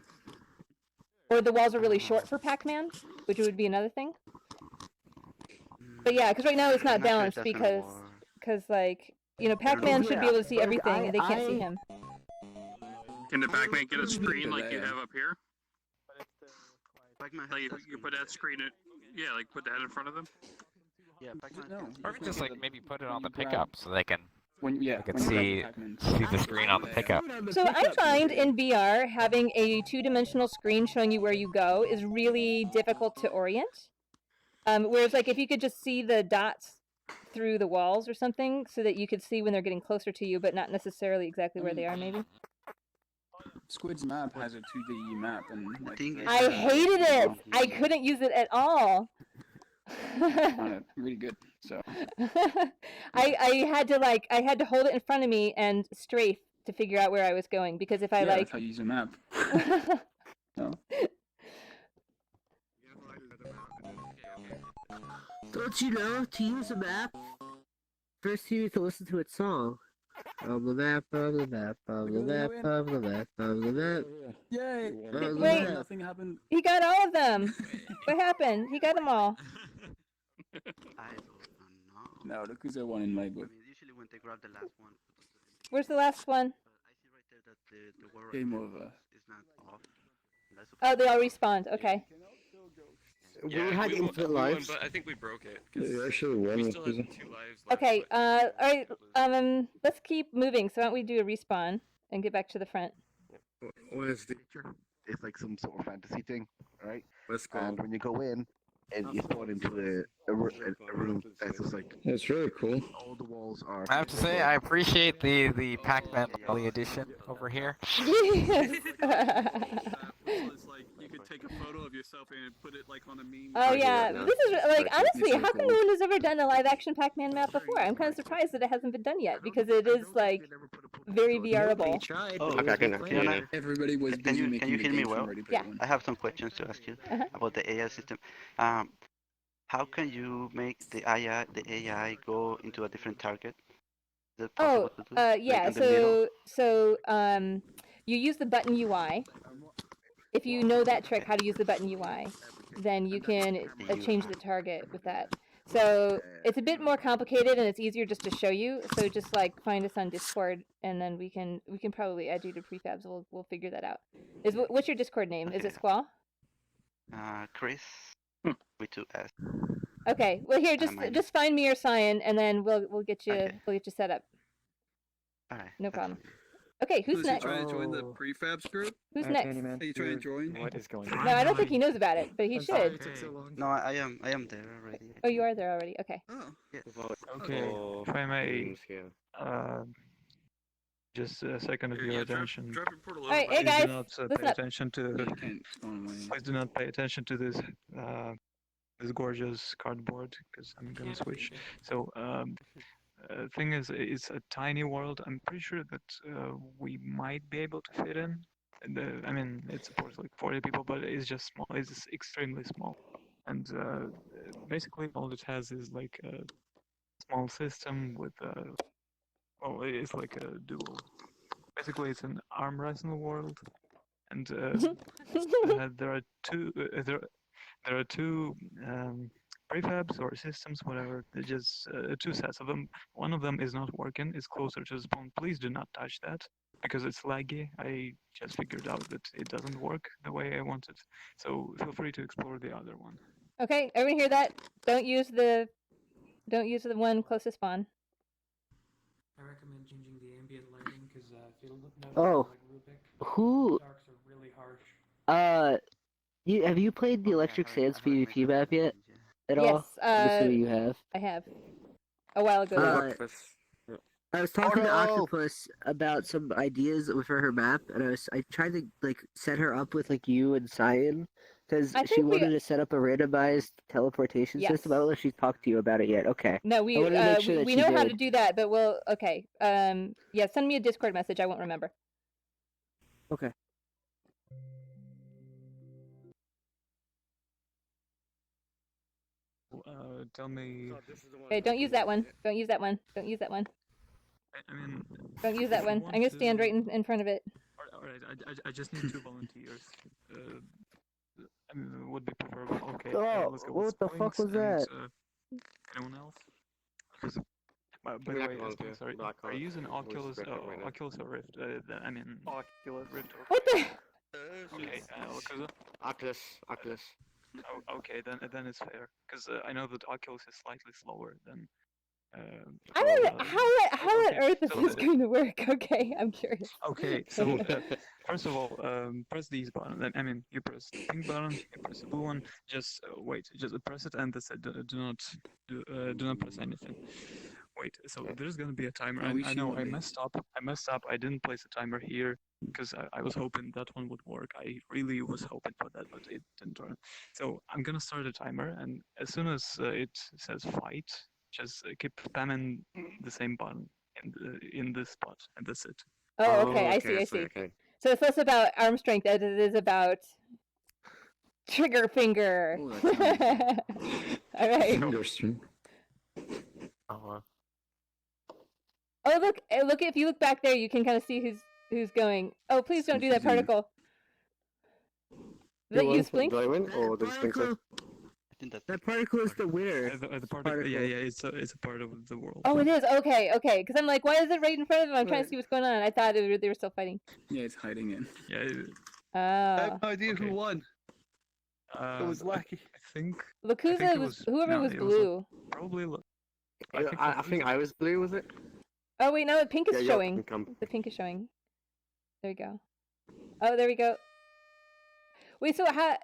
Or the walls are really short for Pac-Man, which would be another thing. But yeah, because right now it's not balanced because like Pac-Man should be able to see everything and they can't see him. Can the Pac-Man get a screen like you have up here? Like you put that screen like put that in front of them. Yeah, Or we just like maybe put it on the pickup so they can can see the screen on the pickup. So I find in VR having a two-dimensional screen showing you where you go is really difficult to orient. Whereas like if you could just see the dots through the walls or something so that you could see when they're getting closer to you but not necessarily exactly where they are maybe. Squid's map has a 2D map, and like, I hated it. I couldn't use it at all. really good. So I had to hold it in front of me and strafe to figure out where I was going, because if I that's how you use a map. No. Don't you know, to use a map, first you need to listen to its song. On the map, on the map, on the map, on the map, on the map. Yay! Wait, nothing happened. He got all of them. What happened? He got them all. I don't No, know. look who's the one in my book. Usually when they grab the last one. Where's the last one? I see right there that the world Game over. is not off. Oh, they all respawned. Okay. Yeah, we had we infinite won, lives. but I think we broke it. Yeah, actually won. We still had 2 lives left. Okay. All right. Let's keep moving. So why don't we do a respawn and get back to the front? Where's the? It's like some sort of fantasy thing, right? Let's go. And when you go in, and you spawn into a room that's just like. It's really cool. All the walls are. I have to say, I appreciate the Pac-Man Lolly edition over here. Yes. It's like you could take a photo of yourself and put it like on a meme. Oh yeah, this is like honestly, how come no one has ever done a live-action Pac-Man map before? I'm kind of surprised that it hasn't been done yet because it is like very VRable. Okay, I can. Everybody was busy Can making you the hear me games well? from Ready Yeah. Player One. I have some questions to ask you about the AI system. How can you make the AI go into a different target? Is it possible to do? Yeah. In the middle? So you use the button UI. If you know that trick, how to use the button UI, then you can change the target with that. So it's a bit more complicated, and it's easier just to show you. So just like find us on Discord, and then we can probably add you to prefabs. We'll figure that out. What's your Discord name? Is it Squall? Chris with 2 S. Okay. Well, here just find me or Cyan, and then we'll get you set up. All right. No problem. Okay, who's next? You trying to join the prefabs group? Who's next? Are you trying to join? What is going on? No, I don't think he knows about it, but he should. No, I am there already. Oh, you are there already. Okay. Oh. Yes. Okay, if I may, just a second of your attention. Drop your portal Alright, over. hey guys, do not listen pay up. attention to. Please do not pay attention to this this gorgeous cardboard because I'm gonna switch. So thing is, it's a tiny world. I'm pretty sure that we might be able to fit in. I mean, it supports like 40 people, but it's just small. It's extremely small, and basically all it has is like a small system with well, it's like a dual. Basically, it's an arm wrestling world, and there are two prefabs or systems, whatever. They're just 2 sets of them. One of them is not working. It's closer to the spawn. Please do not touch that because it's laggy. I just figured out that it doesn't work the way I wanted. So feel free to explore the other one. Okay, everyone hear that? Don't use the one closest spawn. I recommend changing the ambient lighting because if you look at Oh, like Rubik, who? darks are really harsh. Have you played the Electric Sands PvP map yet? At all? Yes, I'm assuming you have. I have. A while ago. I was talking to Octopus about some ideas for her map, and I tried to like set her up with like you and Cyan, because she wanted to set up a randomized teleportation system. I don't know if she's talked to you about it yet. Okay. No, we I wanted to make sure that we she know how did. to do that, but we'll okay. Yeah, send me a Discord message. I won't remember. Okay. Tell me. Okay, don't use that one. Don't use that one. Don't use that one. I mean. Don't use that one. I'm gonna stand right in front of it. Alright, I just need 2 volunteers. I mean, would be preferable. Okay. Oh, let's go what with the fuck was Spinks that? and, anyone else? By the way, Spinks, are you using Oculus or Rift? I mean, Oculus. Rift. What the? Okay, Oculus. Oh, okay, then it's fair, because I know that Oculus is slightly slower than. I don't know how on earth is this going to work? Okay, I'm curious. Okay, so first of all, press these buttons. I mean, you press the pink button, you press the blue one. Just wait, just press it, and that's it. Do not press anything. Wait, so there's gonna be a timer. I know I messed up. I didn't place a timer here because I was hoping that one would work. I really was hoping for that, but it didn't turn. So I'm gonna start a timer, and as soon as it says fight, just keep spamming the same button in this spot, and that's it. Oh, okay. I see. Okay. So it's less about arm strength as it is about trigger finger. All right. Oh, look! If you look back there, you can kind of see who's going. Oh, please don't do that particle. Is that you, Splink? Do I win or does Splink win? That particle is the winner. The particle. Yeah, it's a part of the world. Oh, it is. Okay. Because I'm like, why is it right in front of him? I'm trying to see what's going on. I thought they were still fighting. Yeah, it's hiding in. Yeah. I have no idea who won. It was lucky. I think. Lakuza was whoever was blue. Probably. I think I was blue. Was it? Oh wait, no, the pink is showing. Pink, the pink is showing. There we go. Oh, there we go. Wait, so how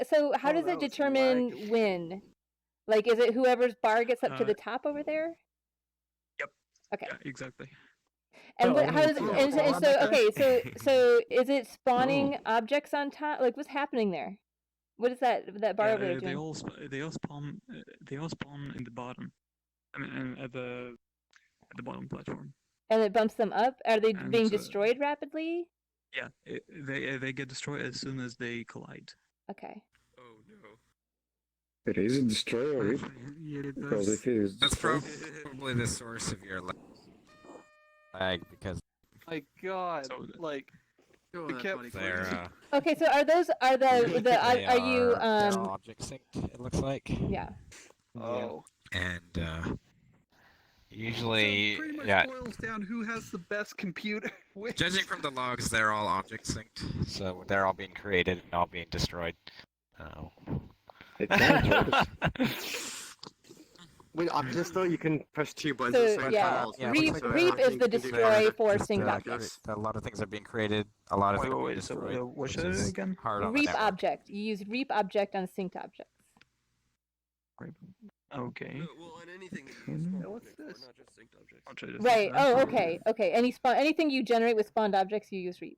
does it determine when? Like, is it whoever's bar gets up to the top over there? Yep. Okay. Yeah, exactly. And what, how does Oh, and oh, so oh, okay, so is it spawning objects on top? Like, what's happening there? What is that bar over there they doing? all they all spawn in the bottom. I mean, at the bottom platform. And it bumps them up? Are they And, being destroyed rapidly? Yeah, they get destroyed as soon as they collide. Okay. Oh no. It is a destroyer. Because if it is That's destroyed, probably the source of your lag because My God, like, we kept. they're Okay, so are the they are you they're all object synced. It looks like. Yeah. Oh. And usually, Pretty much yeah. boils down who has the best computer. Which... Judging from the logs, they're all object synced, so they're all being created and all being destroyed. Oh. With Oculus though, you can press two buttons So, at the same yeah, time. Reap is the destroy for synced objects. A lot of things are being created. A lot of things are being destroyed. What's which it is again? hard on the Reap network. object. You use reap object on synced objects. Okay. Well, on anything that you use spawn What's objects for, this? not just synced objects. Right. Oh, okay. Okay. Anything you generate with spawned objects, you use reap.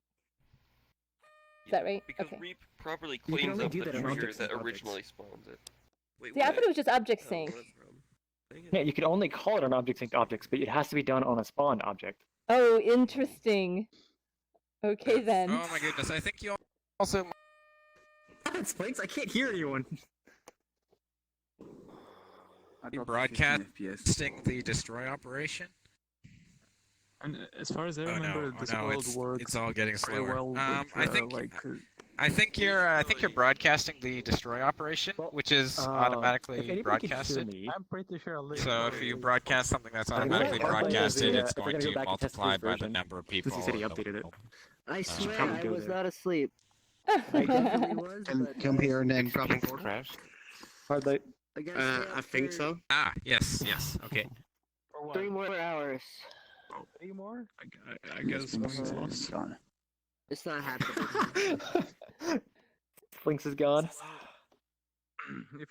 Is that right? Because Okay. Reap properly You can cleans only up do the that on trigger objects that and originally spawns it. Wait, See, I what? thought it was just object sync. Yeah, you can only call it an object synced objects, but it has to be done on a spawned object. Oh, interesting. Okay then. Oh my goodness! I think you also. Spikes, I can't hear anyone. Broadcasting the destroy operation. And as far as I remember, this no, world works. it's all getting very slower. well with, I think you're broadcasting the destroy operation, which is automatically broadcasted. I'm pretty sure. So if you broadcast something that's automatically broadcasted, it's going to multiply by the number of people. He said he updated it. I swear probably I go was there. not asleep. I definitely was. And but, come here and then grab a Hard light. I gotta stay I up think for so. Ah, yes, okay. 3 more hours. 3 more? I guess Sphinx lost. It's not happening. Sphinx is gone.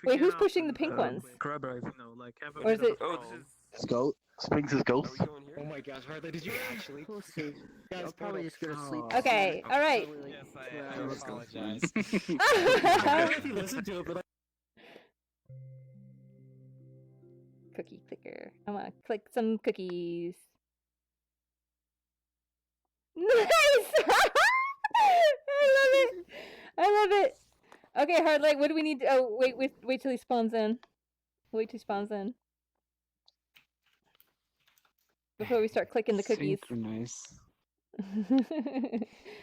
Wait, who's pushing the pink ones? Corroborate, no, like have a Or is bit it? of a Oh, this is Go. Sphinx is ghost. Oh my gosh, Harley, did you actually? We'll see. Guys, probably just gonna sleep. Okay. All right. I apologize. I don't know if you listened to it, but Cookie clicker. I want to click some cookies. Nice! I love it. I love it. Okay, Hardlight, what do we need to... Oh, wait till he spawns in. Wait till he spawns in. Before we start clicking the cookies. Nice.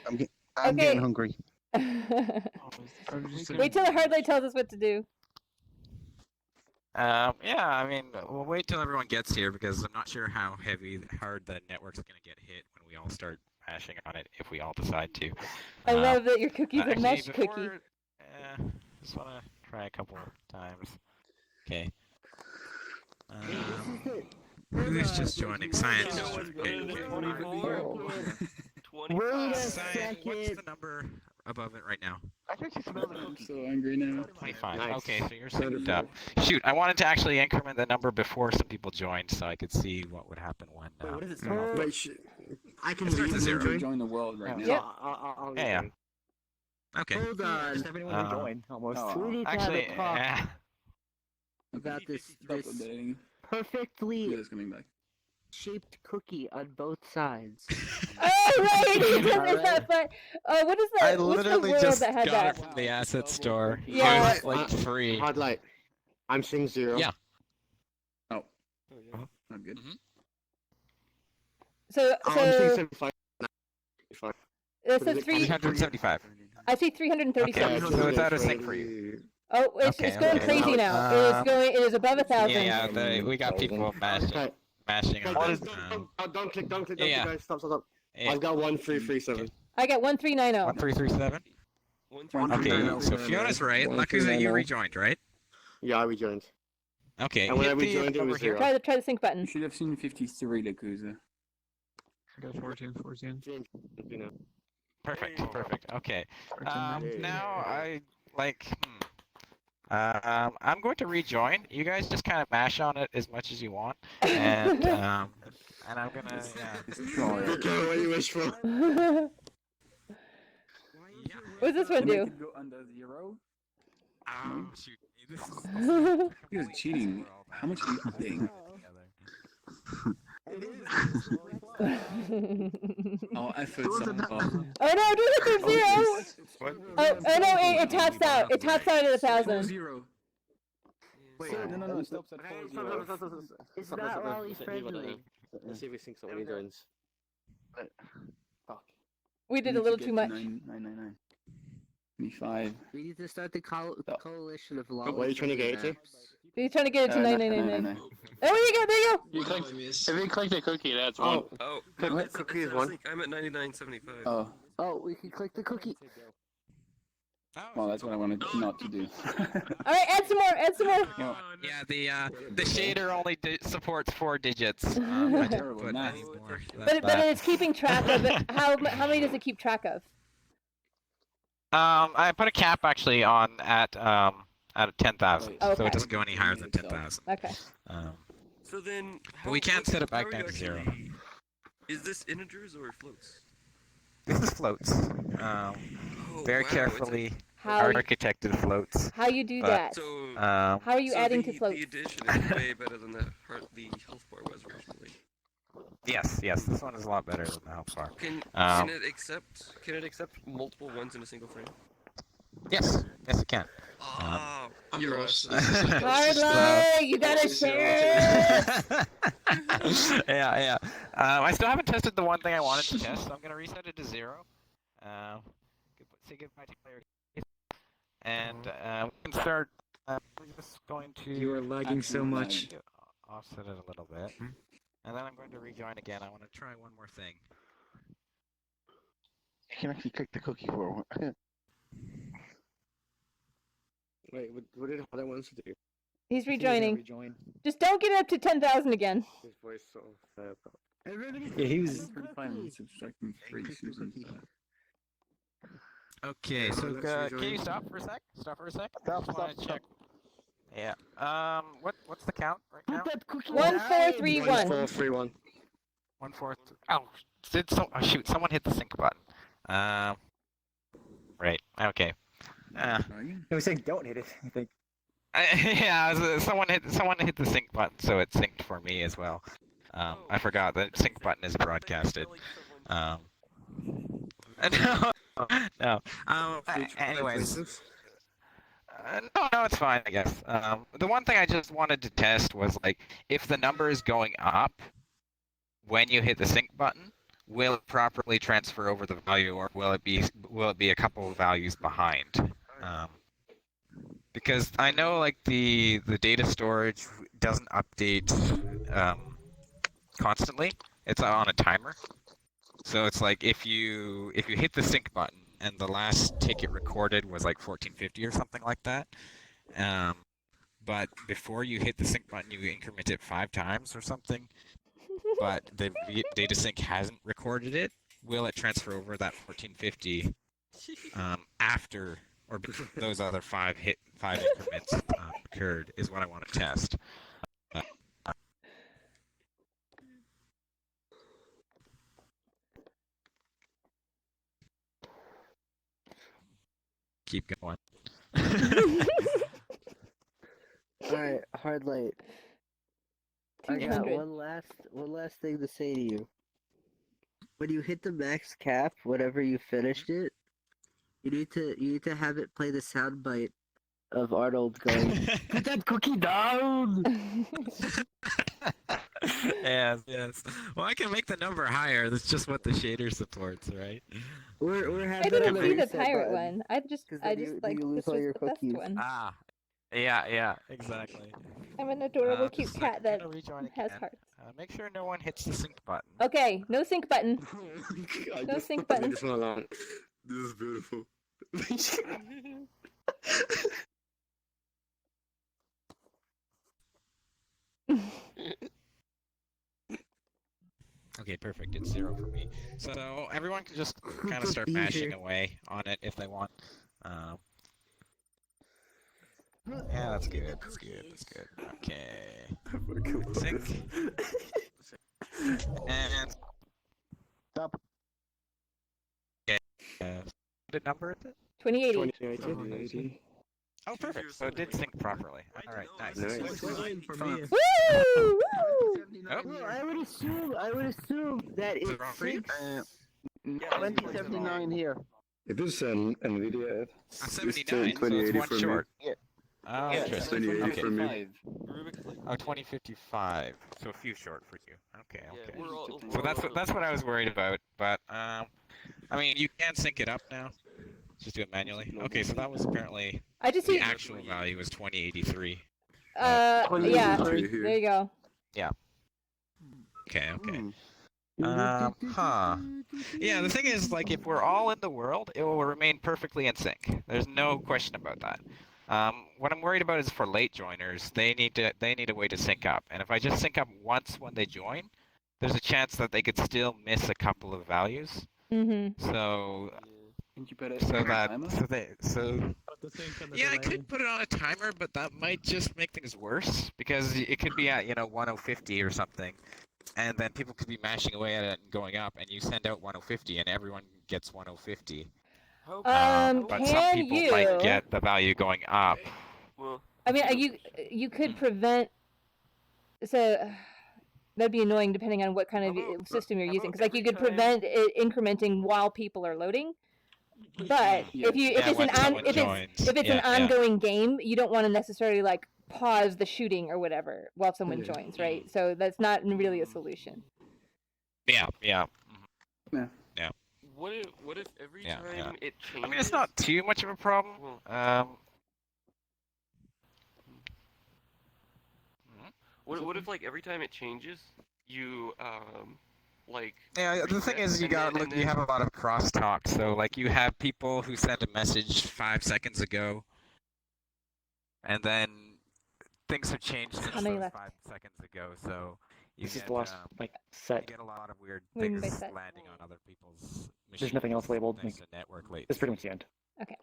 I'm getting hungry. Wait till the Hardlight tells us what to do. Yeah, I mean, we'll wait till everyone gets here because I'm not sure how hard the network's going to get hit when we all start mashing on it if we all decide to. I love that your cookie's a mesh cookie. Just want to try a couple times. Okay. Who's just joining? Science. Okay. Wait a Science, what's second. the number above it right now? I'm so angry now. 25. Nice. Okay, so you're synced up. Shoot, I wanted to actually increment the number before some people joined so I could see what would happen when. what is it start off? Wait, I can It starts leave at and zero. join. Join the world right now. Yep. I'll Yeah. Okay. Hold on. Just have anyone join, almost. We need to Actually, have a talk about this Updating. perfectly It's coming back. shaped cookie on both sides. Oh, right! It's not fun. Oh, what is I that? What's the literally world just that had got that? it from the asset store. Yeah. It was like free. Hard light. I'm seeing 0. Yeah. Oh. I'm good. So, I'm seeing so 75. it says 375. I see 337. Okay, so it's out of sync for you. Oh, it's going crazy now. It is above 1,000. Yeah, we got people mashing on What this. is, don't click, don't click, Yeah. guys. Stop. Yeah. I've got 1337. I got 1390. 1337. Okay, so Fiona's right. Lucky that you rejoined, right? Yeah, I rejoined. Okay. And when I hit the rejoined, it number was here. 0. Try the sync button. You should have seen 53, Lakuza. I got 14. Perfect. Okay. Now I like. I'm going to rejoin. You guys just kind of mash on it as much as you want, and I'm gonna Okay, what you wish for? What's this one To make do? it go under 0? Shoot. This is You guys are cheating. How much are you paying? Oh, I feel so. Oh no, do it for 0! Oh no, it tops out. It tops out at 1,000. 0. Wait, no, stop at 4-0. It's not Wally friendly. Let's see if he thinks somebody joins. Fuck. We did a little too much. 999. 25. We need to start the coalition of Wally. What are you trying to get it to? He's trying to get it to 999. Oh, there you go, there you go! If you click the cookie, that's one. Oh, what? Cookie is one? I'm at 99.75. Oh, we can click the cookie. Well, that's what I wanted not to do. Alright, add some more, add some more! Yeah, the shader only supports 4 digits. Terrible. But it's keeping track of it. How many does it keep track of? I put a cap actually on at 10,000, so Okay. it doesn't go any higher than 10,000. Okay. So then, But we can't set it back how are down you to 0. actually- Is this integers or floats? This is floats. Very wow, carefully How- architected floats. How you do But, that? So, How are you adding to floats? The addition is way better than the health bar was originally. Yes, this one is a lot better than the health bar. Can it accept multiple ones in a single frame? Yes, it can. Oh, you're awesome. Hard light, you gotta share it! Yeah. I still haven't tested the one thing I wanted to test, so I'm gonna reset it to 0. Say goodbye to player. And we can start. We're just going to. You are lagging so much. Offset it a little bit, and then I'm going to rejoin again. I want to try one more thing. You can actually click the cookie for one. Wait, what did Hada wants to do? He's rejoining. Just don't get it up to 10,000 again. His voice sort of. Yeah, he was. Pretty fine with subtracting 3 Susan. Okay, so let's can rejoin. you stop for a sec? Stop. Stop. Check. Yeah. What's the count right now? 1431. 1431. 1, 4, 3. Oh, shoot! Someone hit the sync button. Right. Okay. I was saying don't hit it. I think. Yeah, someone hit the sync button, so it synced for me as well. I forgot that sync button is broadcasted. No. Anyways. No, it's fine, I guess. The one thing I just wanted to test was like, if the number is going up when you hit the sync button, will it properly transfer over the value, or will it be a couple of values behind? Because I know like the data storage doesn't update constantly. It's on a timer. So it's like if you hit the sync button and the last ticket recorded was like 1450 or something like that, but before you hit the sync button you increment it 5 times or something, but the data sync hasn't recorded it, will it transfer over that 1450 after or those other 5 increments occurred is what I want to test. Keep going. Alright, hard light. I got one last thing to say to you. When you hit the max cap, whenever you finished it, you need to have it play the soundbite of Arnold going, "Put that cookie down." Yes. Well, I can make the number higher. That's just what the shader supports, right? We're I having didn't see the pirate one. I just like you this lose was all your the best cookies. one. Ah. Yeah, exactly. I'm an adorable cute Just a cat second, that I'm gonna rejoin has again. hearts. Make sure no one hits the sync button. Okay, no sync button. No sync button. This one along. This is beautiful. Okay, perfect. It's 0 for me. So everyone can just kind of start Easier. mashing away on it if they want. Yeah, that's good. That's good. That's good. Okay. Sync. And stop. Okay. What number is it? 2080. 2080. Oh, perfect. So it did sync properly. All right, nice. Woo! Oh. Well, I would assume that Is it it wrong for you? syncs 2079 here. It is an NVIDIA ad. 79, so it's one short. Yeah. Oh, Yeah, interesting. 2080 Okay. for me. Oh, 2055. So a few short for you. Okay, okay. we're So that's what I was worried about. But I mean, you can sync it up now. Just do it manually. Okay, so that was apparently I just the see. actual value was 2083. Yeah. There you go. Yeah. Okay, okay. Hmm. Yeah, the thing is, like, if we're all in the world, it will remain perfectly in sync. There's no question about that. What I'm worried about is for late joiners, they need a way to sync up. And if I just sync up once when they join, there's a chance that they could still miss a couple of values. Mm-hmm. So yeah, I could put it on a timer, but that might just make things worse because it could be at 1050 or something, and then people could be mashing away at it and going up, and you send out 1050, and everyone gets 1050. But some people might get the value going up. Well, I mean, you could prevent. So that'd be annoying depending on what kind of system you're using, because like you could prevent it incrementing while people are loading. But if it's an ongoing game, you don't want to necessarily like pause the shooting or whatever while someone joins, right? So that's not really a solution. Yeah. What if every time it changes? I mean, it's not too much of a problem. What if like every time it changes, you like? Yeah, the thing is, you have a lot of crosstalk. So like, you have people who sent a message 5 seconds ago, and then things have changed since those 5 seconds ago. So you get a lot of weird things landing on other people's machines. There's nothing else labeled. Thanks to network latency. That's pretty much the end. Okay.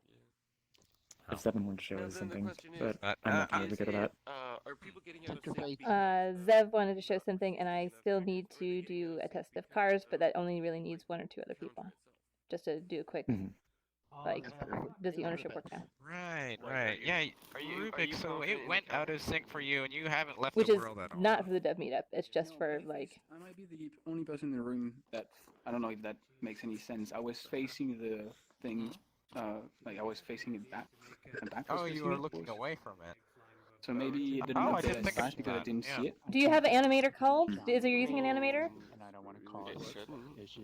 If 7 wanted to show us something, but I'm not going to go to that. Are people getting out of sync? Zev wanted to show something, and I still need to do a test of cars, but that only really needs 1 or 2 other people, just to do a quick, like, does the ownership work now? Right. Yeah, Rubik, so it went out of sync for you, and you haven't left Which the is world at all. not for the dev meetup. It's just for like. I might be the only person in the room that I don't know if that makes any sense. I was facing the thing, like I was facing it back. Oh, you were looking away from it. So maybe it didn't look as fast because I didn't see it. Do you have an animator called? Is you using an animator?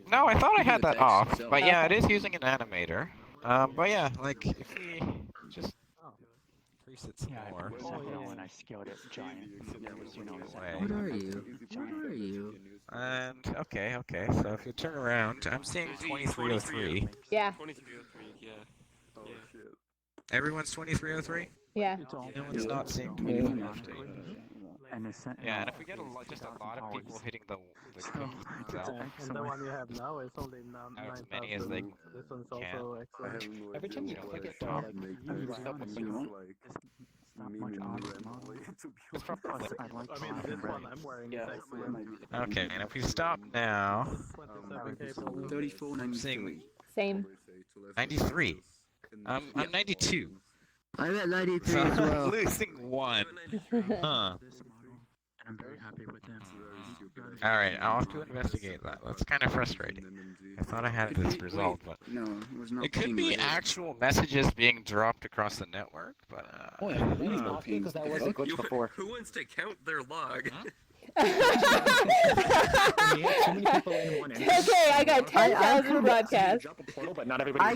No, I thought I had that off, but yeah, it is using an animator. But yeah, like if we just increase it some more. When I scaled it giant, there was What are you? And okay, so if you turn around, I'm seeing 2303. Yeah. 2303. Yeah. Oh shit. Everyone's 2303. Yeah. No one's not seeing 2303. Yeah, and if we get just a lot of people hitting the cookie itself, And the one you have now is only as many as they 9,000. This one's also excellent. Every time you click it, Tom, it's probably. I mean, this one I'm wearing is excellent. Okay, and if we stop now, 34, I'm seeing Same. 93. I'm 92. I'm at 93 So as well. losing 1. Huh. I'm very happy with them. Alright, I'll have to investigate that. That's kind of frustrating. I thought I had this result, but no, it was not. It could be actual messages being dropped across the network, but because that was a glitch before. Who wants to count their log? Okay, I got 10,000 broadcasts. I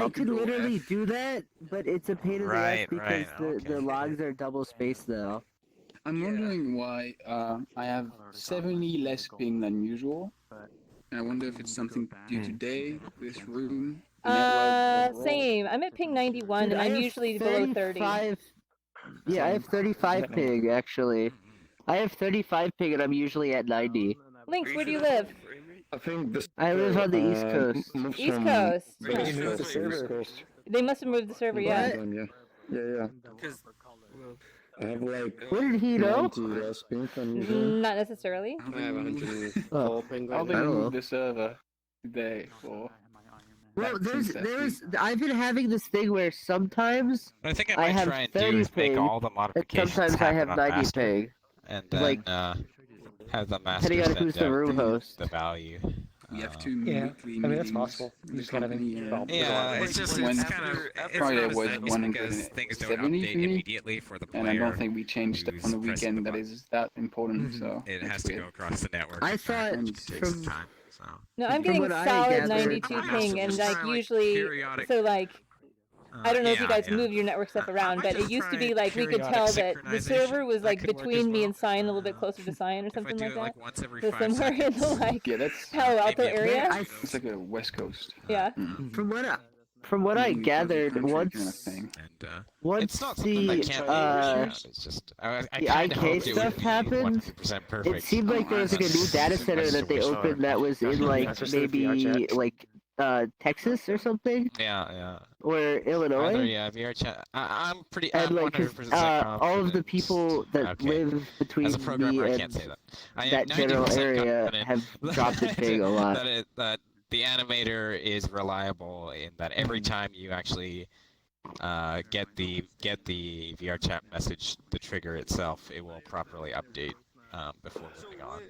could literally do that, but it's a pain in the ass because the logs are double spaced though. I'm wondering why I have 70 less ping than usual. And I wonder if it's something due to day, this room. Same. I'm at ping 91, and I'm usually below 30. Yeah, I have 35 ping actually. I have 35 ping, and I'm usually at 90. Lynx, where do you live? I think this. I live on the East Coast. East Coast. They must have moved the server, yeah. Yeah. Because I have like What did he know? 90 less ping than you do. Not necessarily. I have 104 Oh, ping I'll right be now. moved the server today for. Well, vaccine testing. I've been having this thing where sometimes What I think I I might have try and do 30 is make ping, all the and modifications sometimes I have happen on 90 master, ping. and then Like, have the depending master on who's send the out room host. the value. We have two Yeah, weekly I mean that's meetings possible. in You the just gotta company. Yeah, it's just when it's kind of Friday it's was nice because things don't 170 update for me, immediately for the player. and I don't think we changed it who's on the pressing weekend. the That is that important, so It it's has weird. to go across the network. I and thought that takes from some time. So. No, I'm From getting what I solid gathered- 92 ping, and like usually, periodic- so like, I don't know if you yeah, guys move your network stuff around, but it used to be like we could periodic tell that the server was synchronization. like That could work as between me well. and Cyan, a little bit closer to Cyan or If I something do like it that. like once every So 5 somewhere in the seconds. like Yeah, that's Palo Alto maybe area. It's like a West Coast. Yeah. From what I Moving across the gathered, country kind of once thing. And, once it's not something that the can't be worked out. It's just I the kind of IK hoped it stuff would be happened, 100% perfect. it seemed like there was like a new data center that they opened that was in like maybe like Texas or something, Yeah. or Either, Illinois. yeah, VR chat. I'm pretty. And I'm like, 'cause, 100% confident. all of the people that Okay. live between As a programmer, me I and can't say that. I am that general 90% area confident have dropped in ping a lot. that the animator is reliable in that every time you actually get the VR chat message, the trigger itself, it will properly update before moving on.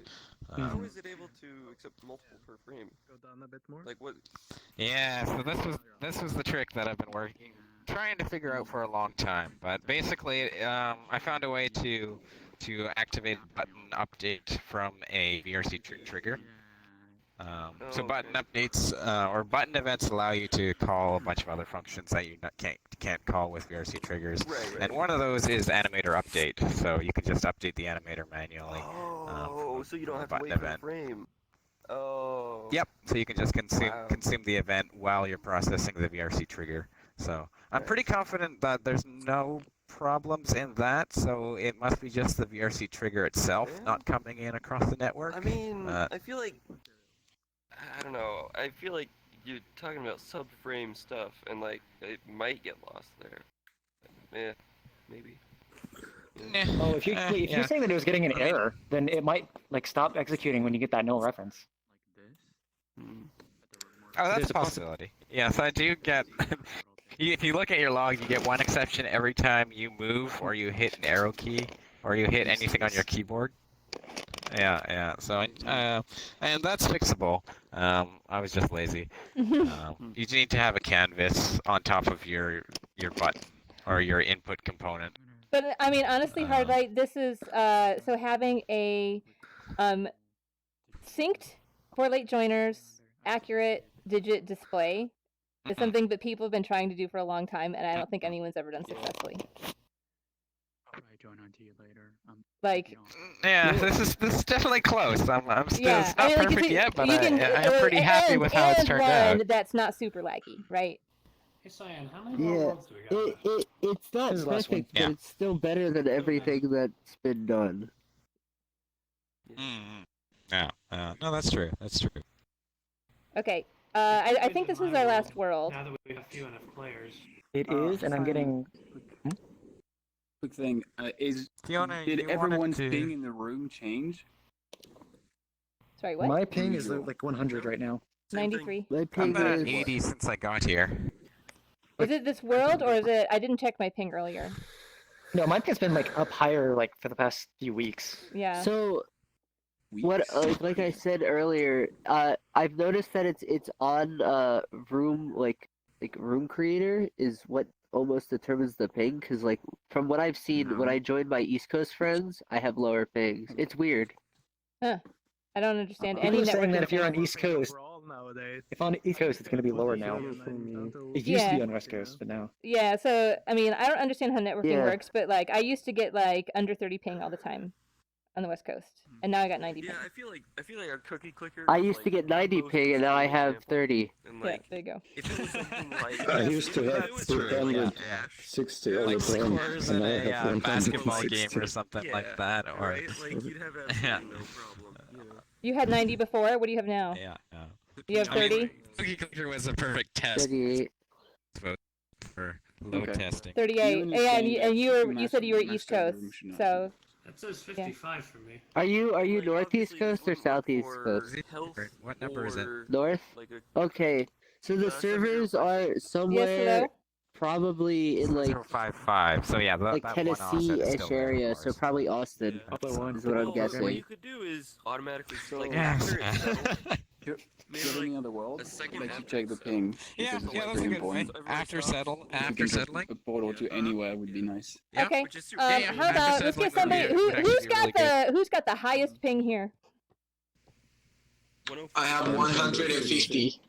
How is it able to accept multiple per frame? Go down a bit more. Like what? Yeah, so this was the trick that I've been trying to figure out for a long time. But basically, I found a way to activate button update from a VRC trigger. So button updates or button events allow you to call a bunch of other functions that you can't call with VRC triggers. Right. And one of those is animator update. So you can just update the animator manually. So you don't have to button wait event. for a frame. Oh. Yep. So you can just consume the event while you're processing the VRC trigger. So I'm pretty confident that there's no problems in that. So it must be just the VRC trigger itself not coming in across the network. I mean, I feel like I don't know. I feel like you're talking about subframe stuff, and like it might get lost there. Maybe. Oh, if you're saying that it was getting an error, then it might like stop executing when you get that no reference. Oh, that's There's a possibility. Yes, I do get. If you look at your log, you get one exception every time you move or you hit an arrow key or you hit anything on your keyboard. Yeah. So, and that's fixable. I was just lazy. You need to have a canvas on top of your button or your input component. But I mean, honestly, Hardlight, this is so having a synced for late joiners, accurate digit display is something that people have been trying to do for a long time, and I don't think anyone's ever done successfully. Join on to you later. Like, yeah, this is definitely close. I'm still yeah, it's not perfect yet, but I'm pretty happy with how it's turned out. That's not super laggy, right? Hey, Cyan, how many more worlds do we have? It's not This is the last one. perfect, but it's still better than everything that's been done. Yeah, no, that's true. That's true. Okay, I think this is our last world. Now that we have few enough players. It is, and I'm getting. Quick thing, Fiona, did you wanted everyone's to- ping in the room change? Sorry, what? My ping is like 100 right now. 93. My I've ping been at is 80 since I got here. Is it this world or is it? I didn't check my ping earlier. No, my ping's been like up higher like for the past few weeks. Yeah. so. What like I said earlier, I've noticed that it's on room like room creator is what almost determines the ping, because like from what I've seen when I join my East Coast friends, I have lower pings. It's weird. Huh. I don't understand People any are saying that networking if you're on thing. East Coast, if on East Coast, it's going to be lower now. It used to be on West Coast, but now. Yeah, so I mean, I don't understand how networking Yeah. works, but like I used to get like under 30 ping all the time on the West Coast, and now I got 90 ping. Yeah, I feel like our cookie clicker. I used to get 90 ping and now I have 30. And Yeah, like, there you go. if it was something like I used to have 260 all Like the time, scores and in I a have basketball 160. game or something like that, or right? Like you'd have absolutely no problem. You know? You had 90 before. What do you have now? yeah. You have I mean, 30. Cookie Clicker was a perfect test 38. vote for Load testing. 38. Even Yeah, and saying you that were two you said you were master East in the Coast, room should not so That says 55 for me. Are you Like, northeast obviously, this coast or wouldn't work southeast for coast? health What number is it? or North. like a Okay, so the servers are yes, somewhere hello. probably in like 055. So yeah, like that one offset is Tennessee-ish still there, of area, so course. probably Austin Other one. is what I'm Well, guessing. what you could do is automatically like Yes. after it's settled, You're maybe living like in the world. a second Let you after check it's the settled. ping Yeah, because it's yeah, that's a pretty good way. important. After If you after can just settling. a portal to anywhere would be nice. Yeah, Okay. Which is super. Yeah, How after about let's get settling somebody would actually who's be got really good. who's got the highest ping here? I have 150.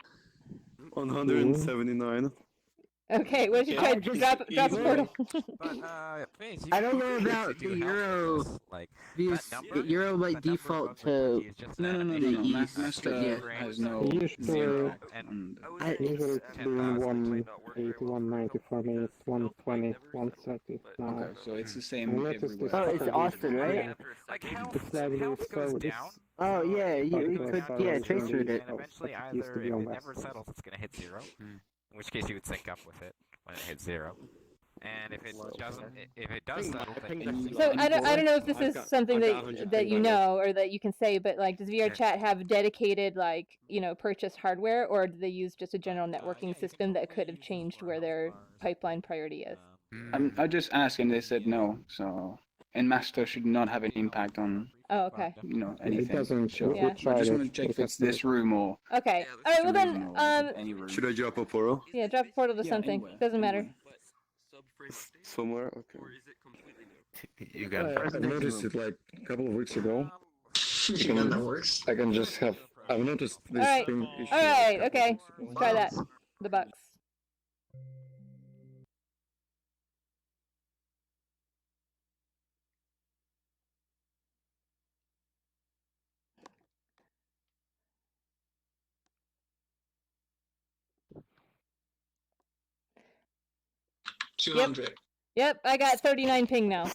179. Okay, what did you try? Drop a portal. I don't know about the Euro views. The Euro might default to No. the East, Master but yeah. has no Usually, impact. usually it's between 180, 190 for me. It's 120, 130 now. Okay, so it's the I same noticed this. everywhere. Oh, it's Austin, right? It's like so this. Oh yeah, you could trace route it. Eventually, used to either be if on it West never Coast. settles, it's gonna hit 0. In which case, you would sync up with it when it hits 0. And if it doesn't, if it does settle, then you So I don't know if this is something that you know or that you can say, but like, does VR Chat have dedicated like purchased hardware, or do they use just a general networking system that could have changed where their pipeline priority is? I just asked and they said no. So and Master should not have an impact on Oh, okay. anything. It doesn't. So We I tried just it. want to check We if it's tested this it. room or Okay. All right. Well then, any room. Should I drop a portal? yeah, drop a portal to something. anywhere, Doesn't matter. Somewhere? Okay. Or is it completely new? You got it. I noticed it like a couple of weeks ago. You know that works. I can just have. I've noticed this All right. thing issue. All right. a couple of Okay. weeks ago. Try that. The bucks. Two 200. Yep, I got 39 ping now.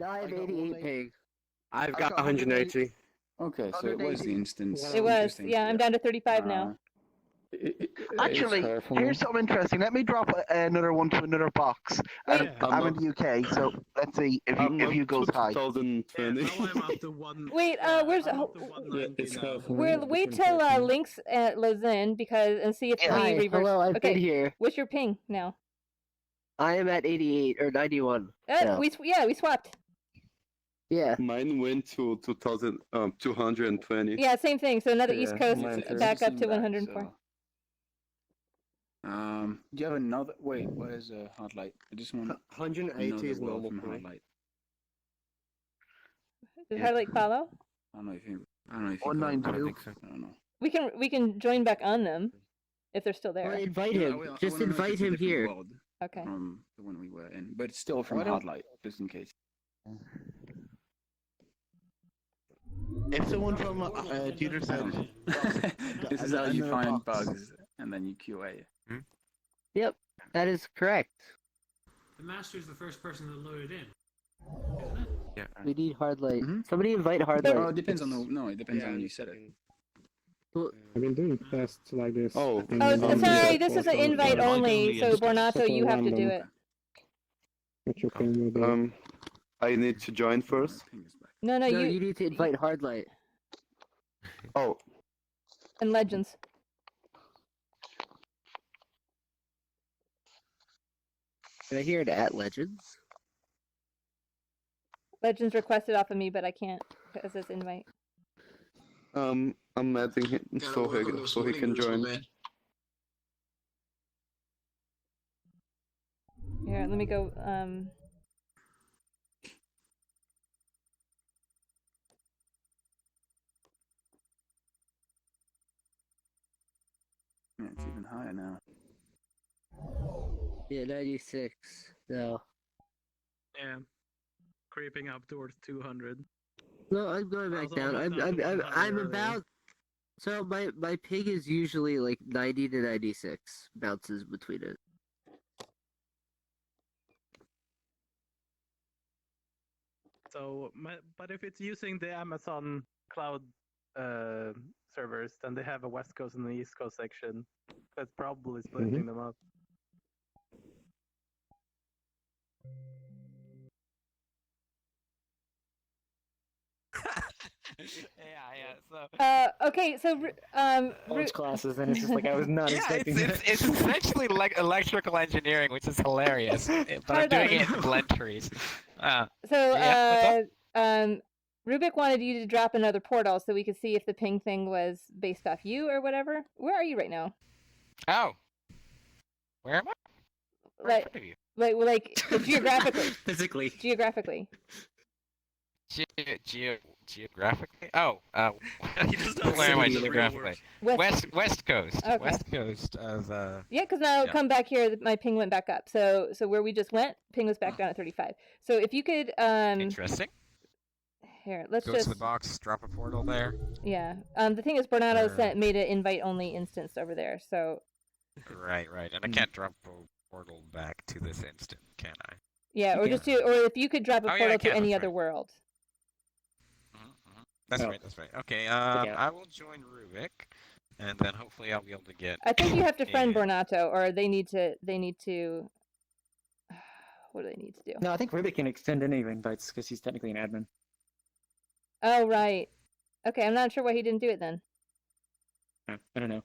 I have 88 ping. I've got 180. Okay, so it was the instance. It was. Interesting. Yeah, I'm down to 35 now. Actually, here's something interesting. Let me drop another one to another box. And I'm in the UK, so let's see if you goes high. 2020. Wait, where's wait till Link's loads in and see if we Hi, reverse. hello, I've Okay, been here. what's your ping now? I am at 88 or 91. We swapped. Yeah. Mine went to 220. Yeah, same thing. So another East Coast mine too. back up to 104. Do you have another? Wait, what is a hard light? I just want 180 is normal from for me. hard light. Does Highlight follow? I don't know if you. I don't know if you. 192. I don't know. We can join back on them if they're still there. Or invite Yeah, him. well, Just I wanna know if invite it's a him different here. world Okay. From the one we were in, but it's still from Why don't- hard light, just in case. If someone from Jeter said, This is how you find bugs and then you QA. Yep, that is correct. The master's the first person that loaded in, isn't it? Yeah. We need hard light. Somebody invite hard light. Oh, it depends on the. No, it depends on when you set it. I've been doing tests like this. Oh, sorry, this is an invite only, so Bornato, you have to do it. I need to join first. No, No, you need to invite hard light. Oh, and Legends. Can I hear it at Legends? Legends requested off of me, but I can't because it's invite. I'm adding him so he can join. Here, let me go. Yeah, it's even higher now. Yeah, 96. No. Yeah, creeping up towards 200. No, I'm going back down. I'm about. So my ping is usually like 90 to 96, bounces between it. So, but if it's using the Amazon cloud servers, then they have a West Coast and the East Coast section. That's probably splitting them up. Okay, so College classes, and it's just like I was not expecting that. It's essentially like electrical engineering, which is hilarious. But I'm doing it in blend trees. Rubik wanted you to drop another portal so we could see if the ping thing was based off you or whatever. Where are you right now? Oh. Where am I? Right in front of you. Like geographically. Physically. Geographically. Geographically? Oh, He does not where am I see the real geographically? West Coast. Okay. West Coast of Yeah, because now come back here, my ping went back up. So where we just went, ping was back down at 35. So if you could Interesting. Here, let's Go just to the box, drop a portal there. Yeah. The thing is Bernardo made an invite only instance over there, so Right. And I can't drop a portal back to this instant, can I? yeah, or just or if you could drop a portal to any other right. world. That's right. Okay, I will join Rubik, and then hopefully I'll be able to get... I think you have to friend Bernato, or they need to... What do they need to do? No, I think Rubik can extend any invites because he's technically an admin. Oh, right. Okay, I'm not sure why he didn't do it then. I don't know.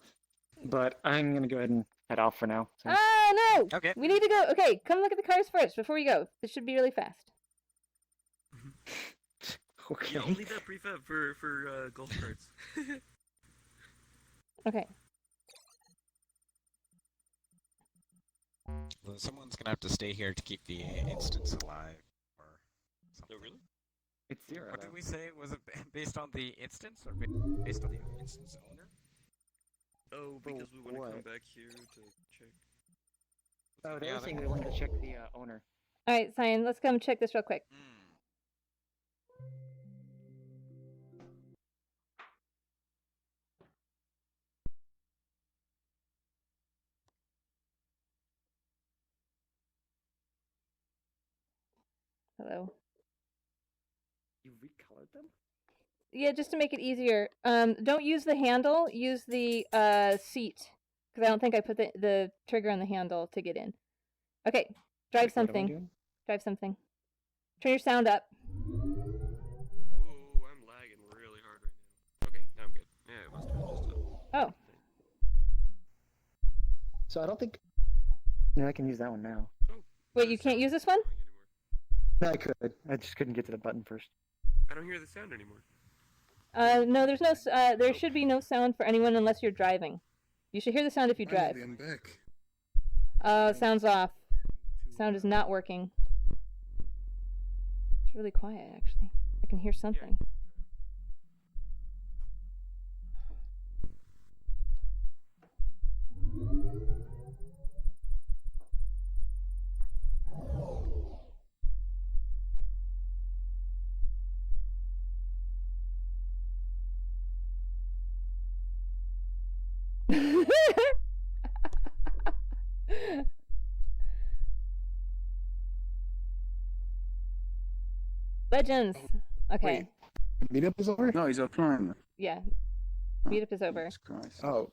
But I'm going to go ahead and head off for now. So. No! Okay. We need to go. Okay, come look at the cars first before we go. This should be really fast. Okay. Yeah, I'll leave that prefab for golf carts. Okay. Well, someone's gonna have to stay here to keep the instance alive, or something. Oh, really? It's 0. What did we say? Was it based on the instance, or based on the instance owner? Oh, because we want to come back here to check. Oh, they were saying they wanted to check the owner. Alright, Cyan, let's come check this real quick. Hello. You recolored them? Yeah, just to make it easier. Don't use the handle, use the seat. Because I don't think I put the trigger on the handle to get in. Okay, drive something. Drive something. Turn your sound up. Ooh, I'm lagging really hard right now. Okay, now I'm good. Yeah, it must have just Oh. So I don't think... No, I can use that one now. Wait, you can't use this one? No, I could. I just couldn't get to the button first. I don't hear the sound anymore. No, there's no. There should be no sound for anyone unless you're driving. You should hear the sound if you drive. I'm back. Sound's off. Sound is not working. It's really quiet, actually. I can hear something. Legends. Okay. Wait, Meetup is over? No, he's offline. Yeah. Meetup is over. Oh.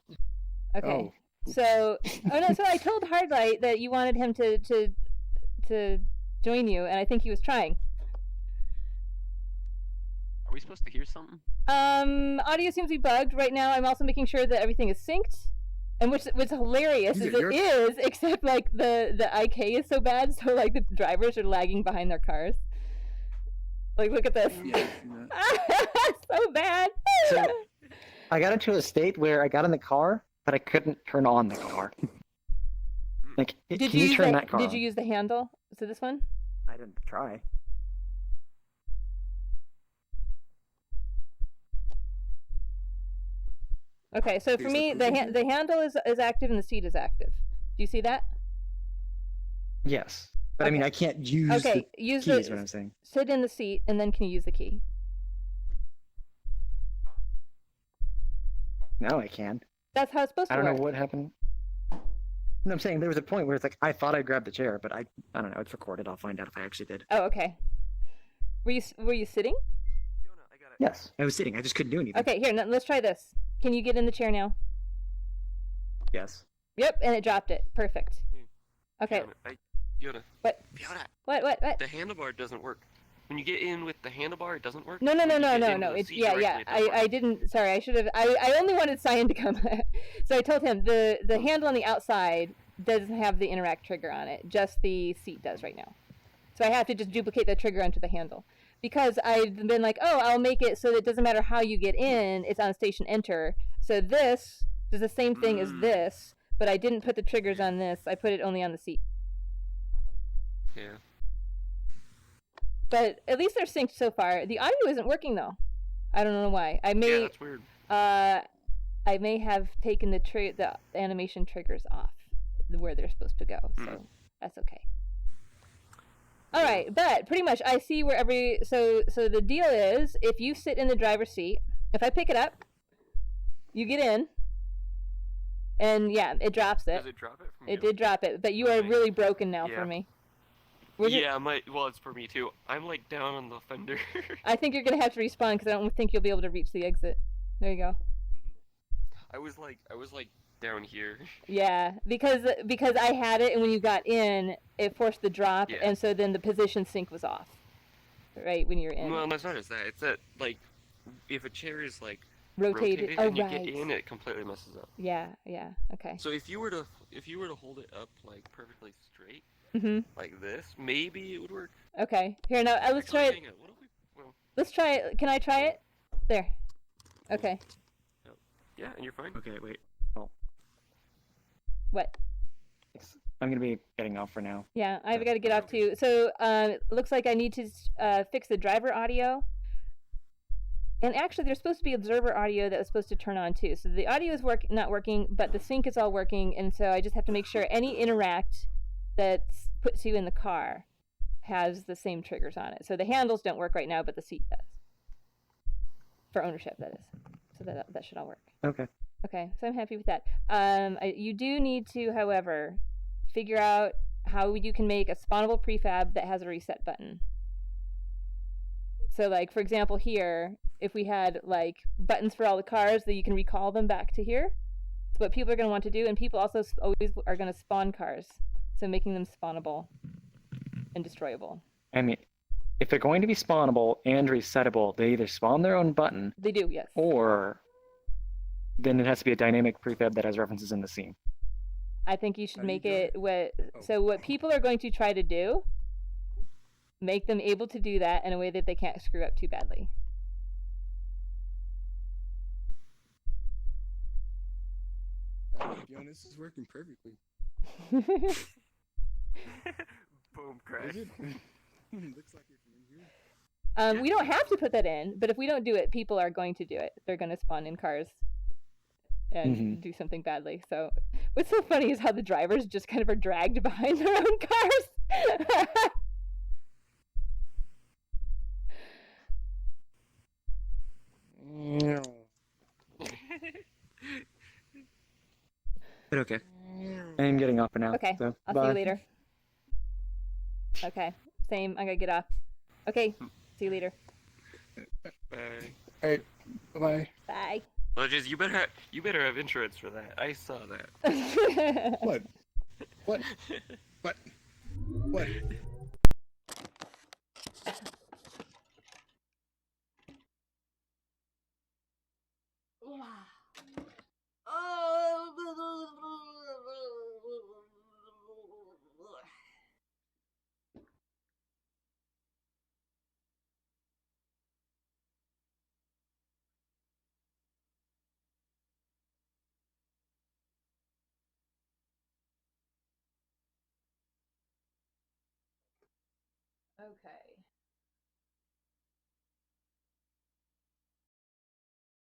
Okay. So, so I told Hardlight that you wanted him to join you, and I think he was trying. Are we supposed to hear something? Audio seems to be bugged right now. I'm also making sure that everything is synced, and what's hilarious is it is, except like the IK is so bad, so like the drivers are lagging behind their cars. Like, look at this. Yeah, so bad. So, I got into a state where I got in the car, but I couldn't turn on the car. Like, can you turn that car on? Did you use the handle? Is it this one? I didn't try. Okay, so for me, the handle is active and the seat is active. Do you see that? Yes. But I mean, I can't use the keys, is what I'm saying. Sit in the seat, and then can you use the key? Now I can. That's how it's supposed to work. I don't know what happened. No, I'm saying there was a point where it's like, I thought I grabbed the chair, but I don't know, it's recorded. I'll find out if I actually did. Oh, okay. Were you sitting? Yes, I was sitting. I just couldn't do anything. Okay, here, let's try this. Can you get in the chair now? Yes. Yep, and it dropped it. Perfect. Okay. Fiona, What? Fiona. What? The handlebar doesn't work. when you get in with the handlebar, it doesn't work. No. When you get No. into the It's seat yeah. directly, it does work. I didn't. Sorry, I should have. I only wanted Cyan to come. So I told him the handle on the outside doesn't have the interact trigger on it. Just the seat does right now. So I have to just duplicate the trigger onto the handle. Because I've been like, oh, I'll make it so that it doesn't matter how you get in, it's on station enter. So this does the same thing as this, but I didn't put the triggers on this. I put it only on the seat. Yeah. But at least they're synced so far. The audio isn't working though. I don't know why. I may. Yeah, that's weird. I may have taken the animation triggers off where they're supposed to go. So that's okay. All right, but pretty much I see where so the deal is if you sit in the driver's seat, if I pick it up, you get in, and yeah, it drops it. Does it drop it from It did drop it, but you are really broken now for me. Yeah, well, it's for me too. I'm like down on the fender. I think you're gonna have to respawn because I don't think you'll be able to reach the exit. There you go. I was like down here. Yeah, because I had it, and when you got in, it forced the drop, and so then the position sync was off. Right when you're in. Well, it's not just that. It's that like if a chair is like rotated and you get in, it completely messes up. Yeah. Okay. So if you were to hold it up like perfectly straight, like this, maybe it would work. Okay. Here now, let's try it. Let's try it. Can I try it? There. Okay. Yeah, and you're fine. Okay, wait. Oh. What? I'm gonna be getting off for now. Yeah, I've got to get off too. So it looks like I need to fix the driver audio. And actually, there's supposed to be observer audio that was supposed to turn on too. So the audio is not working, but the sync is all working, and so I just have to make sure any interact that puts you in the car has the same triggers on it. So the handles don't work right now, but the seat does. For ownership, that is. So that should all work. Okay. Okay, so I'm happy with that. You do need to, however, figure out how you can make a spawnable prefab that has a reset button. So like, for example, here, if we had like buttons for all the cars, that you can recall them back to here. It's what people are going to want to do, and people also always are going to spawn cars. So making them spawnable and destroyable. I mean, if they're going to be spawnable and resettable, they either spawn their own button. They do, yes. Or then it has to be a dynamic prefab that has references in the scene. I think you should make it so what people are going to try to do, make them able to do that in a way that they can't screw up too badly. This is working perfectly. Boom, crash. Looks like it's in here. We don't have to put that in, but if we don't do it, people are going to do it. They're going to spawn in cars and do something badly. So what's so funny is how the drivers just kind of are dragged behind their own cars. But okay. I'm getting off for now. Okay, so, I'll bye. see you later. Okay, same. I gotta get off. Okay, see you later. Bye. Alright, bye. Bye. Well, just you better have insurance for that. I saw that. What? What? What? What? Okay.